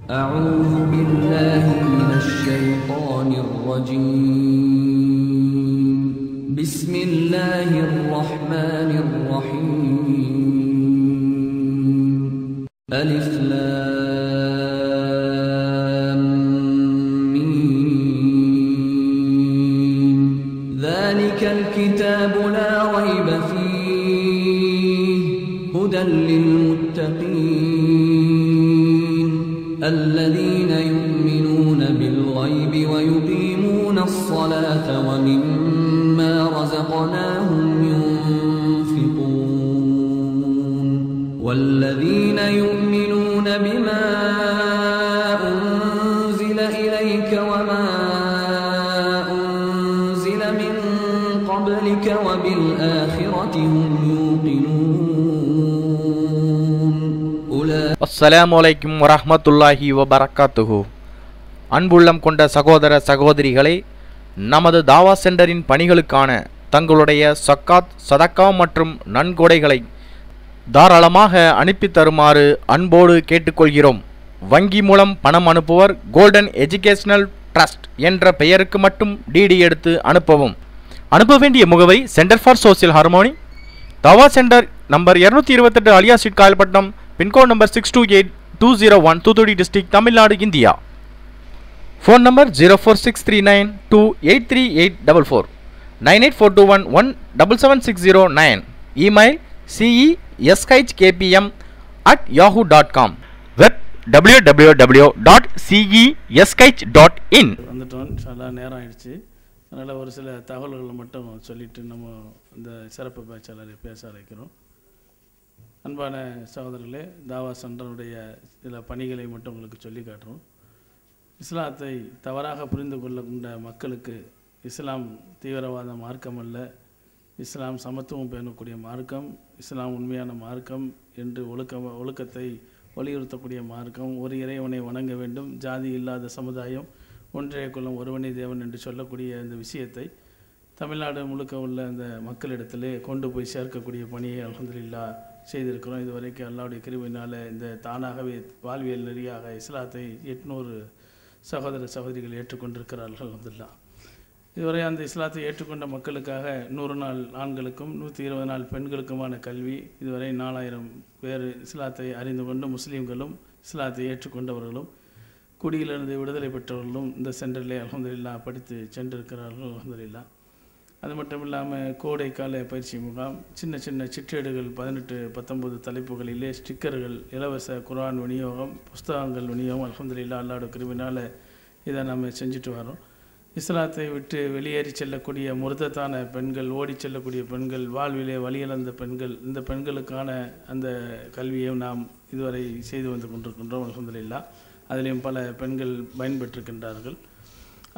أعوذ بالله من الشيطان الرجيم بسم الله الرحمن الرحيم ألف لام ميم ذلك الكتاب لا ريب فيه هدى للمتقين الذين يؤمنون بالغيب ويقيمون الصلاة ومما رزقناهم ينفقون والذين يؤمنون بما أنزل إليك وما أنزل من قبلك وبالآخرة هم يوقنون அஸ்ஸலாமு அலைக்கும் வரஹ்மத்துல்லாஹி வபரகாத்துஹு. அன்புள்ளம் கொண்ட சகோதர சகோதரிகளே, நமது தாவா சென்டரின் பணிகளுக்கான தங்களுடைய சக்காத், சதக்கா மற்றும் நன்கொடைகளை தாராளமாக அனுப்பி தருமாறு அன்போடு கேட்டுக்கொள்கிறோம். வங்கி மூலம் பணம் அனுப்புவர் கோல்டன் எஜுகேஷனல் ட்ரஸ்ட் என்ற பெயருக்கு மட்டும் டிடி எடுத்து அனுப்பவும். அனுப்ப வேண்டிய முகவரி centre for social harmony, Dawah centre number 228 Aliya street, Kayalpattinam, pincode number 628201, Thoothukudi district, Tamil Nadu, India. Phone number 0463928384, 984211776009. Email ceshkpm@yahoo.com, web www.ceshkh.in. வந்துட்டோம். இன்ஷாஅல்லாஹ் நேரம் ஆயிடுச்சு. அதனால் ஒரு சில தகவல்களை மட்டும் சொல்லிவிட்டு நம்ம இந்த சிறப்பு பேச்சாளரை பேச அழைக்கிறோம். அன்பான சகோதரர்களே, தாவா சென்டருடைய சில பணிகளை மட்டும் உங்களுக்கு சொல்லி காட்டுறோம். இஸ்லாத்தை தவறாக புரிந்து கொண்ட மக்களுக்கு இஸ்லாம் தீவிரவாத மார்க்கம் அல்ல, இஸ்லாம் சமத்துவம் பேணக்கூடிய மார்க்கம், இஸ்லாம் உண்மையான மார்க்கம் என்று ஒழுக்கத்தை வலியுறுத்தக்கூடிய மார்க்கம், ஒரு இறைவனை வணங்க வேண்டும், ஜாதி இல்லாத சமுதாயம், ஒன்றைய குலம் ஒருவனே தேவன் என்று சொல்லக்கூடிய இந்த விஷயத்தை தமிழ்நாடு முழுக்க உள்ள அந்த மக்களிடத்திலே கொண்டு போய் சேர்க்கக்கூடிய பணியை அல்ஹம்துலில்லாஹ் செய்திருக்கிறோம். இதுவரைக்கும் அல்லாஹ்வுடைய கிருபையினால் இந்த தானாகவே வாழ்வியல் நெறியாக இஸ்லாத்தை 800 சகோதர சகோதரிகள் ஏற்றுக்கொண்டிருக்கிறார்கள் அல்ஹம்துலில்லாஹ். இதுவரை அந்த இஸ்லாத்தை ஏற்றுக்கொண்ட மக்களுக்காக 100 நாள் ஆண்களுக்கும் 120 நாள் பெண்களுக்குமான கல்வி, இதுவரை 4000 பேர் இஸ்லாத்தை அறிந்து கொண்டு முஸ்லீம்களும் இஸ்லாத்தை ஏற்றுக்கொண்டவர்களும் குடியிலிருந்து விடுதலை பெற்றவர்களும் இந்த சென்டரிலே அல்ஹம்துலில்லாஹ் படித்து சென்றிருக்கிறார்கள் அல்ஹம்துலில்லாஹ். அது மட்டும் இல்லாமல் கோடைக்கால பயிற்சி முகாம், சின்ன சின்ன சிற்றேடுகள் 18-19 தலைப்புகளிலே ஸ்டிக்கர்கள், இலவச குர்ஆன் விநியோகம், புஸ்தகங்கள் விநியோகம், அல்ஹம்துலில்லாஹ் அல்லாஹ்வுடைய கிருபையினால் இதை நம்ம செஞ்சுட்டு வரோம். இஸ்லாத்தை விட்டு வெளியேறி செல்லக்கூடிய முர்தத்தான பெண்கள், ஓடி செல்லக்கூடிய பெண்கள், வாழ்விலே வழியிழந்த பெண்கள், இந்த பெண்களுக்கான அந்த கல்வியை நாம் இதுவரை செய்து வந்து கொண்டிருக்கின்றோம் அல்ஹம்துலில்லாஹ். அதிலையும் பல பெண்கள் பயன்பெற்றிருக்கின்றார்கள்.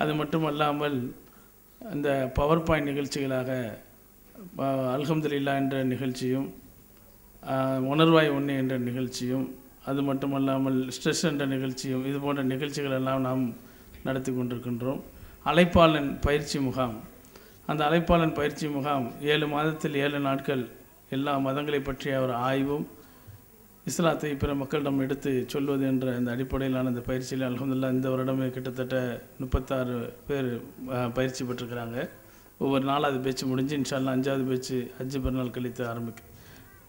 அது மட்டுமல்லாமல் அந்த பவர் பாயிண்ட் நிகழ்ச்சிகளாக அல்ஹம்துலில்லாஹ் என்ற நிகழ்ச்சியும், உணர்வாய் ஒன்று என்ற நிகழ்ச்சியும், அது மட்டுமல்லாமல் ஸ்ட்ரெஸ் என்ற நிகழ்ச்சியும், இது போன்ற நிகழ்ச்சிகள் எல்லாம் நாம் நடத்தி கொண்டிருக்கின்றோம். அழைப்பாளன் பயிற்சி முகாம், அந்த அழைப்பாளன் பயிற்சி முகாம் 7 மாதத்தில் 7 நாட்கள் எல்லா மதங்களை பற்றிய ஒரு ஆய்வும் இஸ்லாத்தை பிற மக்களிடம் எடுத்து சொல்வது என்ற அந்த அடிப்படையிலான அந்த பயிற்சியில் அல்ஹம்துலில்லாஹ் இந்த வருடமே கிட்டத்தட்ட 36 பேர் பயிற்சி பெற்றிருக்கிறாங்க. ஒவ்வொரு 4வது பேச்சு முடிஞ்சு இன்ஷாஅல்லாஹ் 5வது பேச்சு ஹஜ்ஜு பெருநாள் கழித்து ஆரம்பிக்கும்.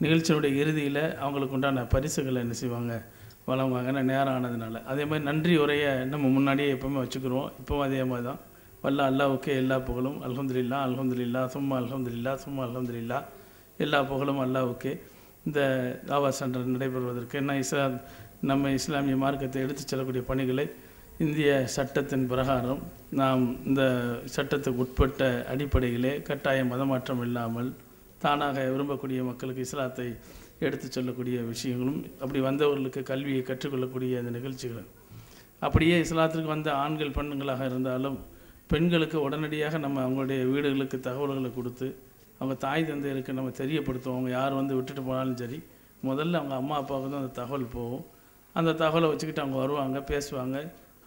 நிகழ்ச்சியினுடைய இறுதியில் அவங்களுக்கு உண்டான பரிசுகளை என்ன செய்வாங்க, வழங்குவாங்க. ஏன்னா நேரம் ஆனதுனால. அதே மாதிரி நன்றி உரையை நம்ம முன்னாடியே எப்போவுமே வச்சுக்கிறோம். இப்போவும் அதே மாதிரி தான். வல்ல அல்லாஹ்வுக்கே எல்லா புகழும், அல்ஹம்துலில்லாஹ் அல்ஹம்துலில்லாஹ் சும்மா அல்ஹம்துலில்லாஹ் சும்மா அல்ஹம்துலில்லாஹ், எல்லா புகழும் அல்லாஹ்வுக்கே. இந்த தாவா சென்டர் நடைபெறுவதற்கு என்ன நம்ம இஸ்லாமிய மார்க்கத்தை எடுத்துச் செல்லக்கூடிய பணிகளை இந்திய சட்டத்தின் பிரகாரம் நாம் இந்த சட்டத்துக்கு உட்பட்ட அடிப்படையிலே கட்டாய மதமாற்றம் இல்லாமல் தானாக விரும்பக்கூடிய மக்களுக்கு இஸ்லாத்தை எடுத்துச் சொல்லக்கூடிய விஷயங்களும், அப்படி வந்தவர்களுக்கு கல்வியை கற்றுக்கொள்ளக்கூடிய அந்த நிகழ்ச்சிகள், அப்படியே இஸ்லாத்திற்கு வந்த ஆண்கள் பெண்களாக இருந்தாலும் பெண்களுக்கு உடனடியாக நம்ம அவங்களுடைய வீடுகளுக்கு தகவல்களை கொடுத்து அவங்க தாய் தந்தையருக்கு நம்ம தெரியப்படுத்துவோம். அவங்க யார் வந்து விட்டுட்டு போனாலும் சரி, முதல்ல அவங்க அம்மா அப்பாவுக்கு தான் அந்த தகவல் போகும். அந்த தகவலை வச்சுக்கிட்டு அவங்க வருவாங்க, பேசுவாங்க,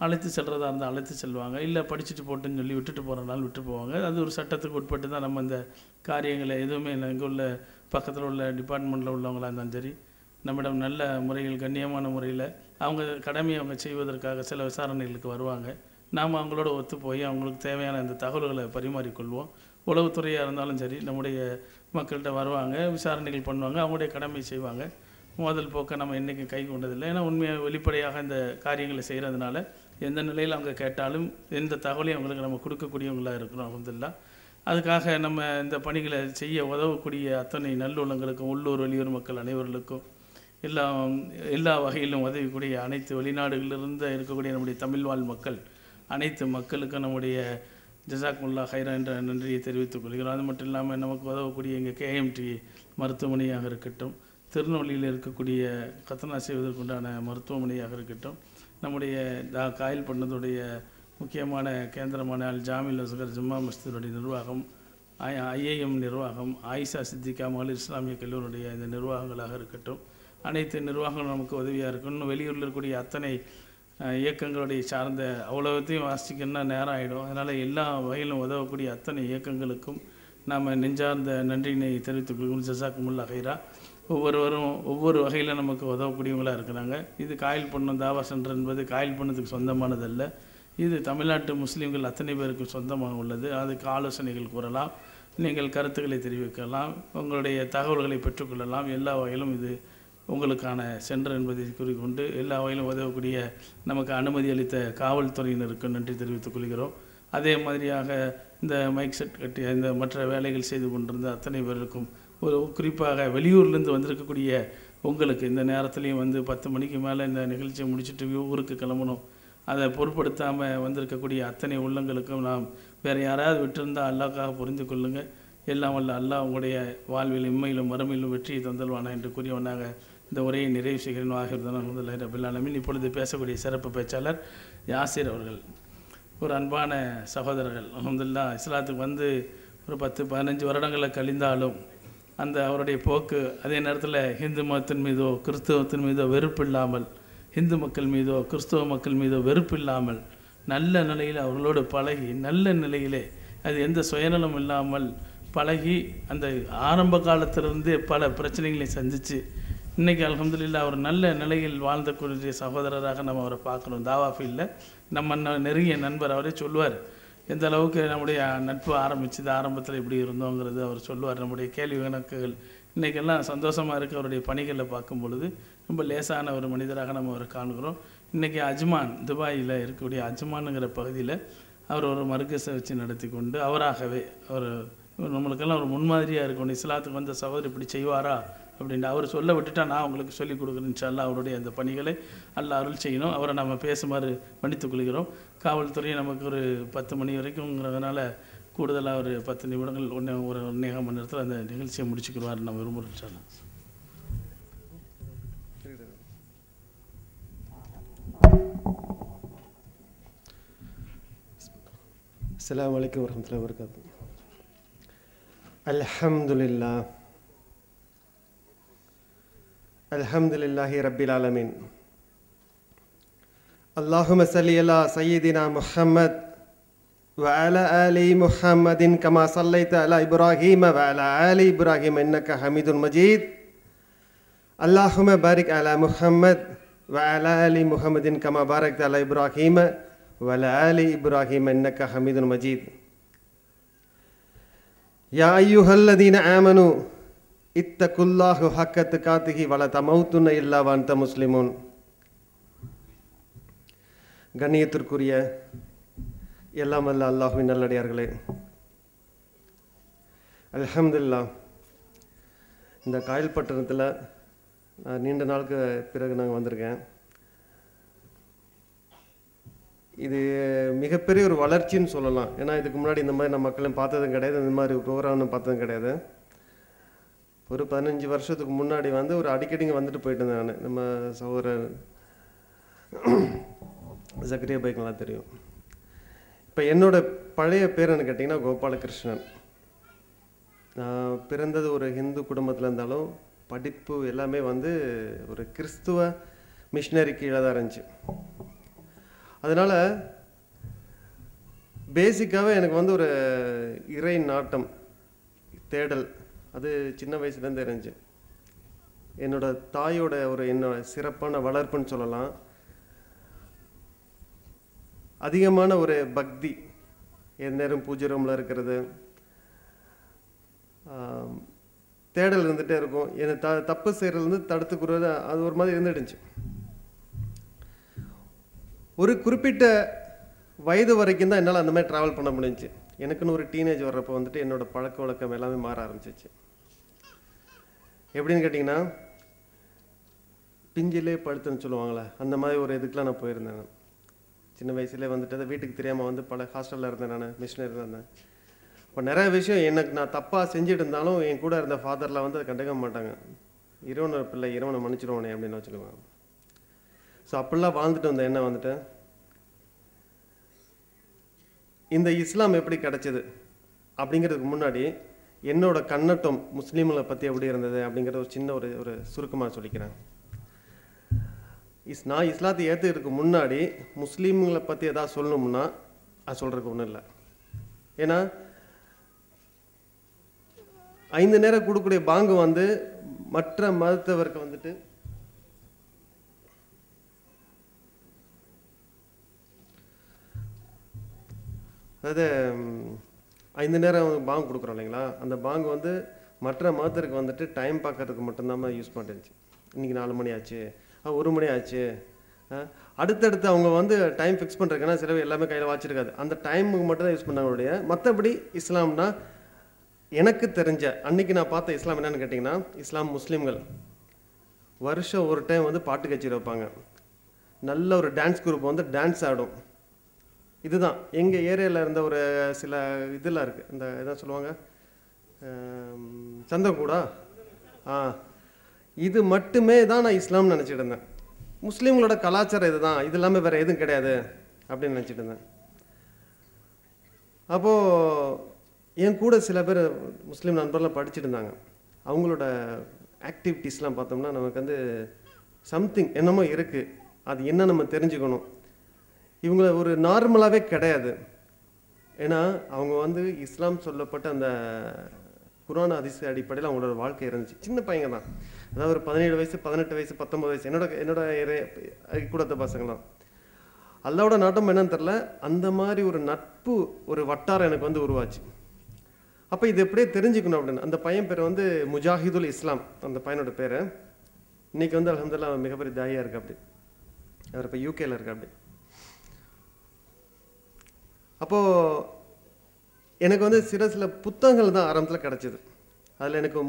அழைத்து செல்றதா இருந்தால் அழைத்து செல்வாங்க, இல்லை படிச்சுட்டு போட்டுன்னு சொல்லி விட்டுட்டு போகிறனாலும் விட்டு போவாங்க. அது ஒரு சட்டத்துக்கு உட்பட்டு தான் நம்ம இந்த காரியங்களை எதுவுமே இங்கே உள்ள பக்கத்தில் உள்ள டிபார்ட்மெண்ட்டில் உள்ளவங்களாக இருந்தாலும் சரி, நம்மிடம் நல்ல முறையில் கண்ணியமான முறையில் அவங்க கடமையை அவங்க செய்வதற்காக சில விசாரணைகளுக்கு வருவாங்க. நாம் அவங்களோட ஒத்து போய் அவங்களுக்கு தேவையான அந்த தகவல்களை பரிமாறிக்கொள்வோம். உளவுத்துறையாக இருந்தாலும் சரி நம்முடைய மக்கள்கிட்ட வருவாங்க, விசாரணைகள் பண்ணுவாங்க, அவங்களுடைய கடமை செய்வாங்க. மோதல் போக்கை நம்ம என்றைக்கும் கை கொண்டதில்லை. ஏன்னா உண்மையாக வெளிப்படையாக இந்த காரியங்களை செய்கிறதுனால எந்த நிலையில் அவங்க கேட்டாலும் எந்த தகவலையும் அவங்களுக்கு நம்ம கொடுக்கக்கூடியவங்களாக இருக்கிறோம். அல்ஹம்துலில்லாஹ். அதுக்காக நம்ம இந்த பணிகளை செய்ய உதவக்கூடிய அத்தனை நல்லுள்ளங்களுக்கும் உள்ளூர் வெளியூர் மக்கள் அனைவர்களுக்கும் எல்லா வகையிலும் உதவிக்கூடிய அனைத்து வெளிநாடுகளிலிருந்து இருக்கக்கூடிய நம்முடைய தமிழ் வாழ் மக்கள் அனைத்து மக்களுக்கும் நம்முடைய ஜஸாக்குமுல்லா ஹைரா என்ற நன்றியை தெரிவித்துக் கொள்கிறோம். அது மட்டும் இல்லாமல் நமக்கு உதவக்கூடிய எங்கள் KMT மருத்துவமனையாக இருக்கட்டும், திருநெல்வேலியில் இருக்கக்கூடிய கத்தனா செய்வதற்குண்டான மருத்துவமனையாக இருக்கட்டும், நம்முடைய காயல் பண்ணதுடைய முக்கியமான கேந்திரமான அல் ஜாமில் அஸ்கர் ஜும்மா மஸ்ஜிதுடைய நிர்வாகம், IIM நிர்வாகம், ஆயிஷா சித்திகா மகளிர் இஸ்லாமிய கல்லூரியுடைய இந்த நிர்வாகங்களாக இருக்கட்டும், அனைத்து நிர்வாகங்களும் நமக்கு உதவியாக இருக்கும். இன்னும் வெளியூரில் இருக்கக்கூடிய அத்தனை இயக்கங்களுடைய சார்ந்த அவ்வளோத்தையும் வாசிக்கணும்னா நேரம் ஆகிடும். அதனால் எல்லா வகையிலும் உதவக்கூடிய அத்தனை இயக்கங்களுக்கும் நாம் நெஞ்சார்ந்த நன்றியினை தெரிவித்துக் கொள்கிறோம். ஜஸாக்குமுல்லா ஹைரா. ஒவ்வொருவரும் ஒவ்வொரு வகையில் நமக்கு உதவக்கூடியவங்களாக இருக்கிறாங்க. இது காயல் பண்ணம் தாவா சென்டர் என்பது காயல் பண்ணத்துக்கு சொந்தமானதல்ல. இது தமிழ்நாட்டு முஸ்லீம்கள் அத்தனை பேருக்கு சொந்தமாக உள்ளது. அதுக்கு ஆலோசனைகள் கூறலாம், நீங்கள் கருத்துக்களை தெரிவிக்கலாம், உங்களுடைய தகவல்களை பெற்றுக்கொள்ளலாம். எல்லா வகையிலும் இது உங்களுக்கான சென்டர் என்பதை கூறிக்கொண்டு எல்லா வகையிலும் உதவக்கூடிய நமக்கு அனுமதி அளித்த காவல்துறையினருக்கு நன்றி தெரிவித்துக் கொள்கிறோம். அதே மாதிரியாக இந்த மைக் செட் கட்டிய இந்த மற்ற வேலைகள் செய்து கொண்டிருந்த அத்தனை பேருக்கும் ஒரு குறிப்பாக வெளியூர்லேருந்து வந்திருக்கக்கூடிய உங்களுக்கு இந்த நேரத்துலேயும் 10 மணிக்கு மேலே இந்த நிகழ்ச்சியை முடிச்சுட்டு ஊருக்கு கிளம்பணும், அதை பொருட்படுத்தாமல் வந்திருக்கக்கூடிய அத்தனை உள்ளங்களுக்கும் நாம் வேறு யாராவது விட்டிருந்தால் அல்லாஹ்க்காக புரிந்து கொள்ளுங்கள். எல்லாம் வல்ல அல்லாஹ் உங்களுடைய வாழ்வில் இம்மையிலும் மறுமையிலும் வெற்றியை தந்தல்வானா என்று கூறியவனாக இந்த உரையை நிறைவு செய்கிறேன். ஆகிருதான் அல்ஹம்துலில்லாஹி ரப்பில் ஆலமீன். இப்பொழுது பேசக்கூடிய சிறப்பு பேச்சாளர் யாசிர் அவர்கள். ஒரு அன்பான சகோதரர்கள், அல்ஹம்துலில்லாஹ் இஸ்லாத்துக்கு ஒரு 10-15 வருடங்களை கழிந்தாலும் அந்த அவருடைய போக்கு அதே நேரத்தில் ஹிந்து மதத்தின் மீதோ கிறிஸ்தவத்தின் மீதோ வெறுப்பு இல்லாமல், இந்து மக்கள் மீதோ கிறிஸ்தவ மக்கள் மீதோ வெறுப்பு இல்லாமல் நல்ல நிலையில் அவர்களோடு பழகி நல்ல நிலையிலே அது எந்த சுயநலம் இல்லாமல் பழகி அந்த ஆரம்ப காலத்திலிருந்தே பல பிரச்சனைகளை சந்தித்து இன்றைக்கி அல்ஹம்துலில்லாஹ் அவர் நல்ல நிலையில் வாழ்ந்தக்கூடிய சகோதரராக நம்ம அவரை பார்க்குறோம். தாவா ஃபீல்டில் நம்ம நெருங்கிய நண்பர். அவரே சொல்லுவார் எந்த அளவுக்கு நம்முடைய நட்பு ஆரம்பிச்சது, ஆரம்பத்தில் இப்படி இருந்தோங்கிறது அவர் சொல்லுவார். நம்முடைய கேள்வி கணக்குகள் இன்றைக்கெல்லாம் சந்தோஷமாக இருக்க அவருடைய பணிகளில் பார்க்கும் பொழுது ரொம்ப லேசான ஒரு மனிதராக நம்ம அவரை காண்கிறோம். இன்றைக்கி அஜ்மான் துபாயில் இருக்கக்கூடிய அஜ்மானுங்கிற பகுதியில் அவர் ஒரு மர்கஸை வச்சு நடத்தி கொண்டு அவராகவே அவர் நம்மளுக்கெல்லாம் ஒரு முன்மாதிரியாக இருக்கணும். இஸ்லாத்துக்கு வந்த சகோதரர் இப்படி செய்வாரா அப்படின்ட்டு அவர் சொல்ல விட்டுட்டா நான் உங்களுக்கு சொல்லிக் கொடுக்குறேன். இன்ஷா அல்லாஹ் அவருடைய அந்த பணிகளை அல்லாஹ் அருள் செய்யணும். அவரை நம்ம பேசுமாறு மன்னித்துக் கொள்கிறோம். காவல்துறை நமக்கு ஒரு 10 மணி வரைக்கும்ங்கிறதுனால கூடுதலாக ஒரு 10 நிமிடங்கள் ஒரு 1.5 மணி நேரத்தில் அந்த நிகழ்ச்சியை முடிச்சுக்கிடுவார் நம்ம விரும்புகிறோம். இன்ஷா அல்லாஹ். அஸ்ஸலாமு அலைக்கும் வரஹ்மத்துல்லாஹி வபரகாத்துஹு. அல்ஹம்துலில்லாஹ் அல்ஹம்துலில்லாஹி ரப்பில் ஆலமீன். அல்லாஹும்ம ஸல்லி அலா சய்யிதினா முஹம்மத் வ அலா ஆலி முஹம்மதின் கமா ஸல்லைத அலா இப்ராஹீம வ அலா ஆலி இப்ராஹீம இன்னக ஹமீதுன் மஜீத். அல்லாஹும்ம பாரிக் அலா முஹம்மத் வ அலா ஆலி முஹம்மதின் கமா பாரக்த அலா இப்ராஹீம வ அலா ஆலி இப்ராஹீம இன்னக ஹமீதுன் மஜீத். யா அய்யுஹல்லதீன ஆமனு இத்தகுல்லாஹு ஹக்க துகாத்திஹி வல தமௌத்துன இல்லா வ அன்த முஸ்லிமூன். கண்ணியத்திற்குரிய எல்லாம் வல்ல அல்லாஹ்வின் நல்லடியார்களே, அல்ஹம்துலில்லாஹ் இந்த காயல் பட்டணத்தில் நீண்ட நாளுக்கு பிறகு நாங்கள் வந்திருக்கேன். இது மிகப்பெரிய ஒரு வளர்ச்சின்னு சொல்லலாம். ஏன்னா இதுக்கு முன்னாடி இந்த மாதிரி நம்ம மக்களையும் பார்த்ததும் கிடையாது, இந்த மாதிரி ப்ரோக்ராம்னு பார்த்ததும் கிடையாது. ஒரு 15 வருஷத்துக்கு முன்னாடி ஒரு அடிக்கடிங்க வந்துட்டு போயிட்டு இருந்தேன் நான். நம்ம சகோதரர் ஜக்கரியா பைக்கெலாம் தெரியும். இப்போ என்னோடய பழைய பேர் என்ன கேட்டிங்கன்னா கோபாலகிருஷ்ணன். நான் பிறந்தது ஒரு ஹிந்து குடும்பத்தில் இருந்தாலும் படிப்பு எல்லாமே ஒரு கிறிஸ்துவ மிஷினரி கீழே தான் இருந்துச்சு. அதனால் பேசிக்காகவே எனக்கு ஒரு இறை நாட்டம் தேடல் அது சின்ன வயசுலேருந்து இருந்துச்சு. என்னோட தாயோட என்னோட சிறப்பான வளர்ப்புன்னு சொல்லலாம். அதிகமான ஒரு பக்தி, எந்நேரம் பூஜை ரூமில் இருக்கிறது, தேடல் இருந்துகிட்டே இருக்கும். என்னை தப்பு செய்கிறதுலேருந்து தடுத்துக்கிறது, அது ஒரு மாதிரி இருந்துடுச்சு. ஒரு குறிப்பிட்ட வயது வரைக்கும் தான் என்னால் அந்த மாதிரி ட்ராவல் பண்ண முடிஞ்சிச்சு. எனக்குன்னு ஒரு டீனேஜ் வர்றப்போ வந்துட்டு என்னோடய பழக்க வழக்கம் எல்லாமே மாற ஆரம்பிச்சிச்சு. எப்படின்னு கேட்டிங்கன்னா, பிஞ்சிலே படுத்துன்னு சொல்லுவாங்களே, அந்த மாதிரி ஒரு இதுக்கெலாம் நான் போயிருந்தேன். நான் சின்ன வயசுலேயே வந்துட்டு அதை வீட்டுக்கு தெரியாமல் வந்து பல ஹாஸ்டலில் இருந்தேன், நான் மிஷினரி இருந்தேன். இப்போ நிறைய விஷயம் எனக்கு நான் தப்பாக செஞ்சுட்டு இருந்தாலும் என் கூட இருந்த ஃபாதரில் வந்து அதை கண்டுக்க மாட்டாங்க. இறைவனை பிள்ளை, இறைவனை மன்னிச்சிடுவானே அப்படின்னு வச்சுக்குவாங்க. ஸோ அப்படிலாம் வாழ்ந்துட்டு வந்த என்ன வந்துட்டு இந்த இஸ்லாம் எப்படி கிடச்சிது அப்படிங்கிறதுக்கு முன்னாடி என்னோட கண்ணட்டம் முஸ்லீம்களை பற்றி எப்படி இருந்தது அப்படிங்கிற ஒரு சின்ன ஒரு சுருக்கமாக சொல்லிக்கிறேன். நான் இஸ்லாத்தை ஏற்றுக்கிறதுக்கு முன்னாடி முஸ்லீம்களை பற்றி எதாவது சொல்லணும்னா அது சொல்கிறதுக்கு ஒன்றும் இல்லை. ஏன்னா 5 நேரம் கொடுக்கக்கூடிய பாங்கு வந்து மற்ற மதத்தவருக்கு வந்துட்டு அதாவது 5 நேரம் பாங்கு கொடுக்குறோம் இல்லைங்களா, அந்த பாங்கு வந்து மற்ற மதத்திற்கு வந்துட்டு டைம் பார்க்கறதுக்கு மட்டும்தான் யூஸ் பண்ணிருந்துச்சு. இன்றைக்கி 4 மணி ஆச்சு, 1 மணி ஆச்சு, அடுத்தடுத்து அவங்க வந்து டைம் ஃபிக்ஸ் பண்ணுறதுக்குன்னா சிலவு எல்லாமே கையில் வாச்சிருக்காது, அந்த டைமுக்கு மட்டும் தான் யூஸ் பண்ணாங்களுடைய. மற்றபடி இஸ்லாம்னா எனக்கு தெரிஞ்ச அன்றைக்கி நான் பார்த்த இஸ்லாம் என்னென்னு கேட்டிங்கன்னா, இஸ்லாம் முஸ்லீம்கள் வருஷம் ஒரு டைம் வந்து பாட்டு கச்சேரி வைப்பாங்க, நல்ல ஒரு டான்ஸ் குரூப் வந்து டான்ஸ் ஆடும். இதுதான் எங்கள் ஏரியாவில் இருந்த ஒரு சில இதெல்லாம் இருக்குது. இந்த இதான் சொல்லுவாங்க சந்தக்கூடா, இது மட்டுமே தான் நான் இஸ்லாம்னு நினச்சிட்டு இருந்தேன். முஸ்லீம்களோட கலாச்சாரம் இது தான், இது இல்லாமல் வேறு எதுவும் கிடையாது அப்படின்னு நினச்சிட்டு இருந்தேன். அப்போது என் கூட சில பேர் முஸ்லீம் நண்பர்லாம் படிச்சுட்டு இருந்தாங்க. அவங்களோட ஆக்டிவிட்டீஸ்லாம் பார்த்தோம்னா நமக்கு வந்து சம்திங் என்னமோ இருக்குது, அது என்ன நம்ம தெரிஞ்சுக்கணும். இவங்க ஒரு நார்மலாகவே கிடையாது. ஏன்னா அவங்க வந்து இஸ்லாம் சொல்லப்பட்ட அந்த குர்ஆன் ஹதீஸ் அடிப்படையில் அவங்களோட வாழ்க்கை இருந்துச்சு. சின்ன பையங்க தான், அதாவது ஒரு 17 வயசு 18 வயசு 19 வயசு என்னோட கூடத்த பசங்களாம். அல்லாவோட நாட்டம் என்னன்னு தெரில, அந்த மாதிரி ஒரு நட்பு ஒரு வட்டாரம் எனக்கு வந்து உருவாச்சு. அப்போ இது எப்படியே தெரிஞ்சுக்கணும் அப்படின்னு. அந்த பையன் பேர் வந்து முஜாஹிதுல் இஸ்லாம், அந்த பையனோட பேர். இன்றைக்கி வந்து அல்ஹம்துலில்லாஹ் மிகப்பெரிய தாயாக இருக்கு. அப்படி அவர் இப்போ யூகேல இருக்கு. அப்படி அப்போது எனக்கு வந்து சில புத்தகங்கள் தான் ஆரம்பத்தில் கிடச்சிது. அதில் எனக்கு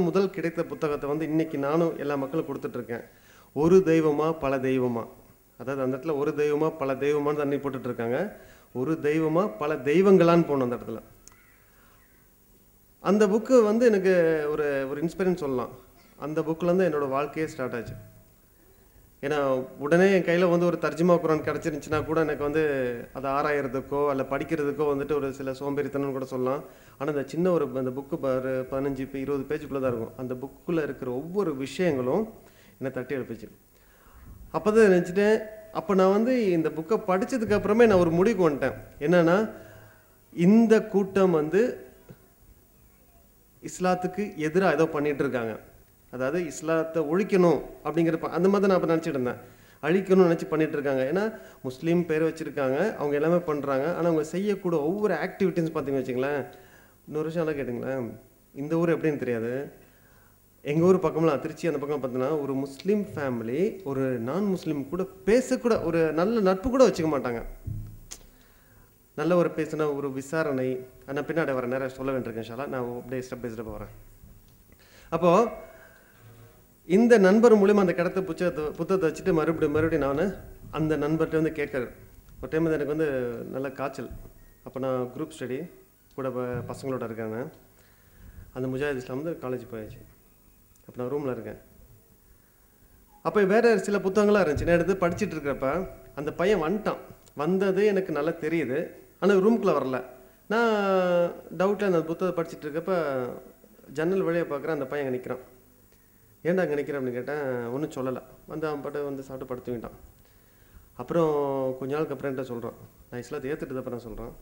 முதல் கிடைத்த புத்தகத்தை வந்து இன்றைக்கி நானும் எல்லா மக்களும் கொடுத்துட்ருக்கேன். ஒரு தெய்வமா பல தெய்வமா, அதாவது அந்த இடத்துல ஒரு தெய்வமா பல தெய்வமானு தண்ணி போட்டுட்ருக்காங்க, ஒரு தெய்வமா பல தெய்வங்களான்னு போகணும் அந்த இடத்துல. அந்த புக்கு வந்து எனக்கு ஒரு இன்ஸ்பிரேஷன் சொல்லலாம். அந்த புக்கிலேருந்து என்னோடய வாழ்க்கையே ஸ்டார்ட் ஆச்சு. ஏன்னா உடனே என் கையில் வந்து ஒரு தர்ஜுமா குர்ஆன் கிடச்சிருந்துச்சுன்னா கூட எனக்கு வந்து அதை ஆராயறதுக்கோ அல்ல படிக்கிறதுக்கோ வந்துட்டு ஒரு சில சோம்பேறித்தனம்னு கூட சொல்லலாம். ஆனால் இந்த சின்ன அந்த புக்கு 15-20 பேஜுக்குள்ளே தான் இருக்கும். அந்த புக்கில் இருக்கிற ஒவ்வொரு விஷயங்களும் என்னை தட்டி எழுப்பிச்சு. அப்போ தான் நினச்சிட்டேன், அப்போ நான் வந்து இந்த புக்கை படித்ததுக்கு அப்புறமே நான் ஒரு முடிவுக்கு வந்துட்டேன். என்னென்னா, இந்த கூட்டம் வந்து இஸ்லாத்துக்கு எதிராக ஏதோ பண்ணிகிட்டு இருக்காங்க, அதாவது இஸ்லாத்தை ஒழிக்கணும் அப்படிங்கிற அந்த மாதிரி நான் அப்போ நினச்சிட்டு இருந்தேன். அழிக்கணும்னு நினச்சி பண்ணிகிட்டு இருக்காங்க. ஏன்னா முஸ்லீம் பேர் வச்சுருக்காங்க, அவங்க எல்லாமே பண்ணுறாங்க. ஆனால் அவங்க செய்யக்கூட ஒவ்வொரு ஆக்டிவிட்டீஸ் பார்த்தீங்கன்னு வச்சுங்களேன். இன்னொரு விஷயம் எல்லாம் கேட்டுங்களேன், இந்த ஊர் எப்படின்னு தெரியாது, எங்கள் ஊர் பக்கம்லாம் திருச்சி அந்த பக்கம் பார்த்தீங்கன்னா ஒரு முஸ்லீம் ஃபேமிலி ஒரு நான் முஸ்லீம் கூட பேசக்கூட ஒரு நல்ல நட்பு கூட வச்சுக்க மாட்டாங்க. நல்ல ஒரு பேசினா ஒரு விசாரணை, ஆனால் பின்னாடி வர நேரம் சொல்ல வேண்டியிருக்கேன் இன்ஷா அல்லாஹ். நான் அப்படியே ஸ்டெப் பை ஸ்டெப் வரேன். அப்போது இந்த நண்பர் மூலிமா அந்த கிடைத்த புத்தகத்தை வச்சுட்டு மறுபடியும் நான் அந்த நண்பர்கிட்ட வந்து கேட்குறேன். ஒரு டைம் வந்து எனக்கு வந்து நல்ல காய்ச்சல். அப்போ நான் குரூப் ஸ்டடி கூட பசங்களோட இருக்காங்க. அந்த முஜாஹித் இஸ்லாம் வந்து காலேஜ் போயாச்சு. அப்போ நான் ரூமில் இருக்கேன். அப்போ வேறு சில புத்தகங்களாக இருந்துச்சு. நான் எடுத்து படிச்சுட்டு இருக்கிறப்ப அந்த பையன் வந்தது எனக்கு நல்லா தெரியுது, ஆனால் ரூம்குள்ளே வரல. நான் டவுட்டில் அந்த புத்தகத்தை படிச்சுட்டு இருக்கப்ப ஜன்னல் வழியாக பார்க்குறேன், அந்த பையன் அங்கே நிற்கிறான். ஏன்டா அங்கே நிற்கிறேன் அப்படின்னு கேட்டேன். ஒன்றும் சொல்லலை. அவன் பாட்டு வந்து சாப்பிட்டு படுத்துக்கிட்டான். அப்புறம் கொஞ்ச நாளுக்கு அப்புறம் என்கிட்ட சொல்கிறான், நான் இஸ்லாத்தை ஏற்றுட்டு அப்புறம் சொல்கிறான்,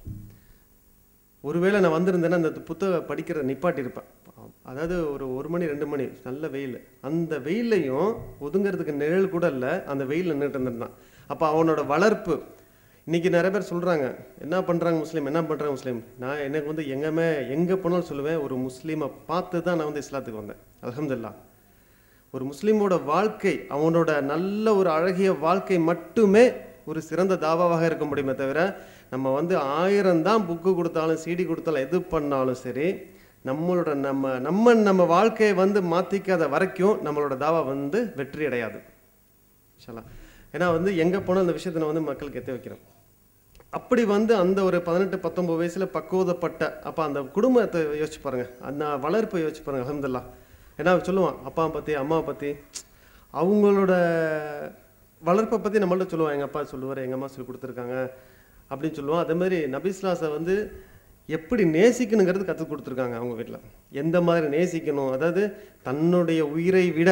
ஒருவேளை நான் வந்திருந்தேன்னா அந்த புத்தகம் படிக்கிற நிப்பாட்டியிருப்பேன். அதாவது ஒரு மணி 2 மணி நல்ல வெயில், அந்த வெயிலையும் ஒதுங்கிறதுக்கு நிழல் கூட இல்லை, அந்த வெயில் நின்றுட்டு இருந்திருந்தான். அப்போ அவனோட வளர்ப்பு. இன்றைக்கி நிறைய பேர் சொல்கிறாங்க, என்ன பண்ணுறாங்க முஸ்லீம். நான் எனக்கு வந்து எங்கே போனாலும் சொல்லுவேன், ஒரு முஸ்லீமை பார்த்து தான் நான் வந்து இஸ்லாத்துக்கு வந்தேன். அல்ஹம்துலில்லாஹ். ஒரு முஸ்லீமோட வாழ்க்கை, அவனோட நல்ல ஒரு அழகிய வாழ்க்கை மட்டுமே ஒரு சிறந்த தாவாவாக இருக்க முடியுமே தவிர, நம்ம வந்து 1000 தான் புக்கு கொடுத்தாலும் சிடி கொடுத்தாலும் எது பண்ணாலும் சரி, நம்மளோட நம்ம வாழ்க்கையை வந்து மாற்றிக்காத வரைக்கும் நம்மளோட தாவா வந்து வெற்றி அடையாது இன்ஷா. ஏன்னா வந்து எங்கே போனால் அந்த விஷயத்தை நான் வந்து மக்களுக்கு எத்த வைக்கிறேன். அப்படி வந்து அந்த ஒரு 18-19 வயசில் பக்குவதப்பட்ட அப்போ அந்த குடும்பத்தை யோசிச்சு பாருங்கள், அந்த வளர்ப்பை யோசிச்சு பாருங்கள். அல்ஹம்துலில்லாஹ். ஏன்னா சொல்லுவான் அப்பாவை பற்றி அம்மாவை பற்றி, அவங்களோட வளர்ப்பை பற்றி நம்மள்ட்ட சொல்லுவான். எங்கள் அப்பா சொல்லுவார், எங்கள் அம்மா சொல்லி கொடுத்துருக்காங்க அப்படின்னு சொல்லுவான். அதேமாதிரி நபிஸ்லாஸை வந்து எப்படி நேசிக்கணுங்கிறது கற்றுக் கொடுத்துருக்காங்க அவங்க வீட்டில். எந்த மாதிரி நேசிக்கணும், அதாவது தன்னுடைய உயிரை விட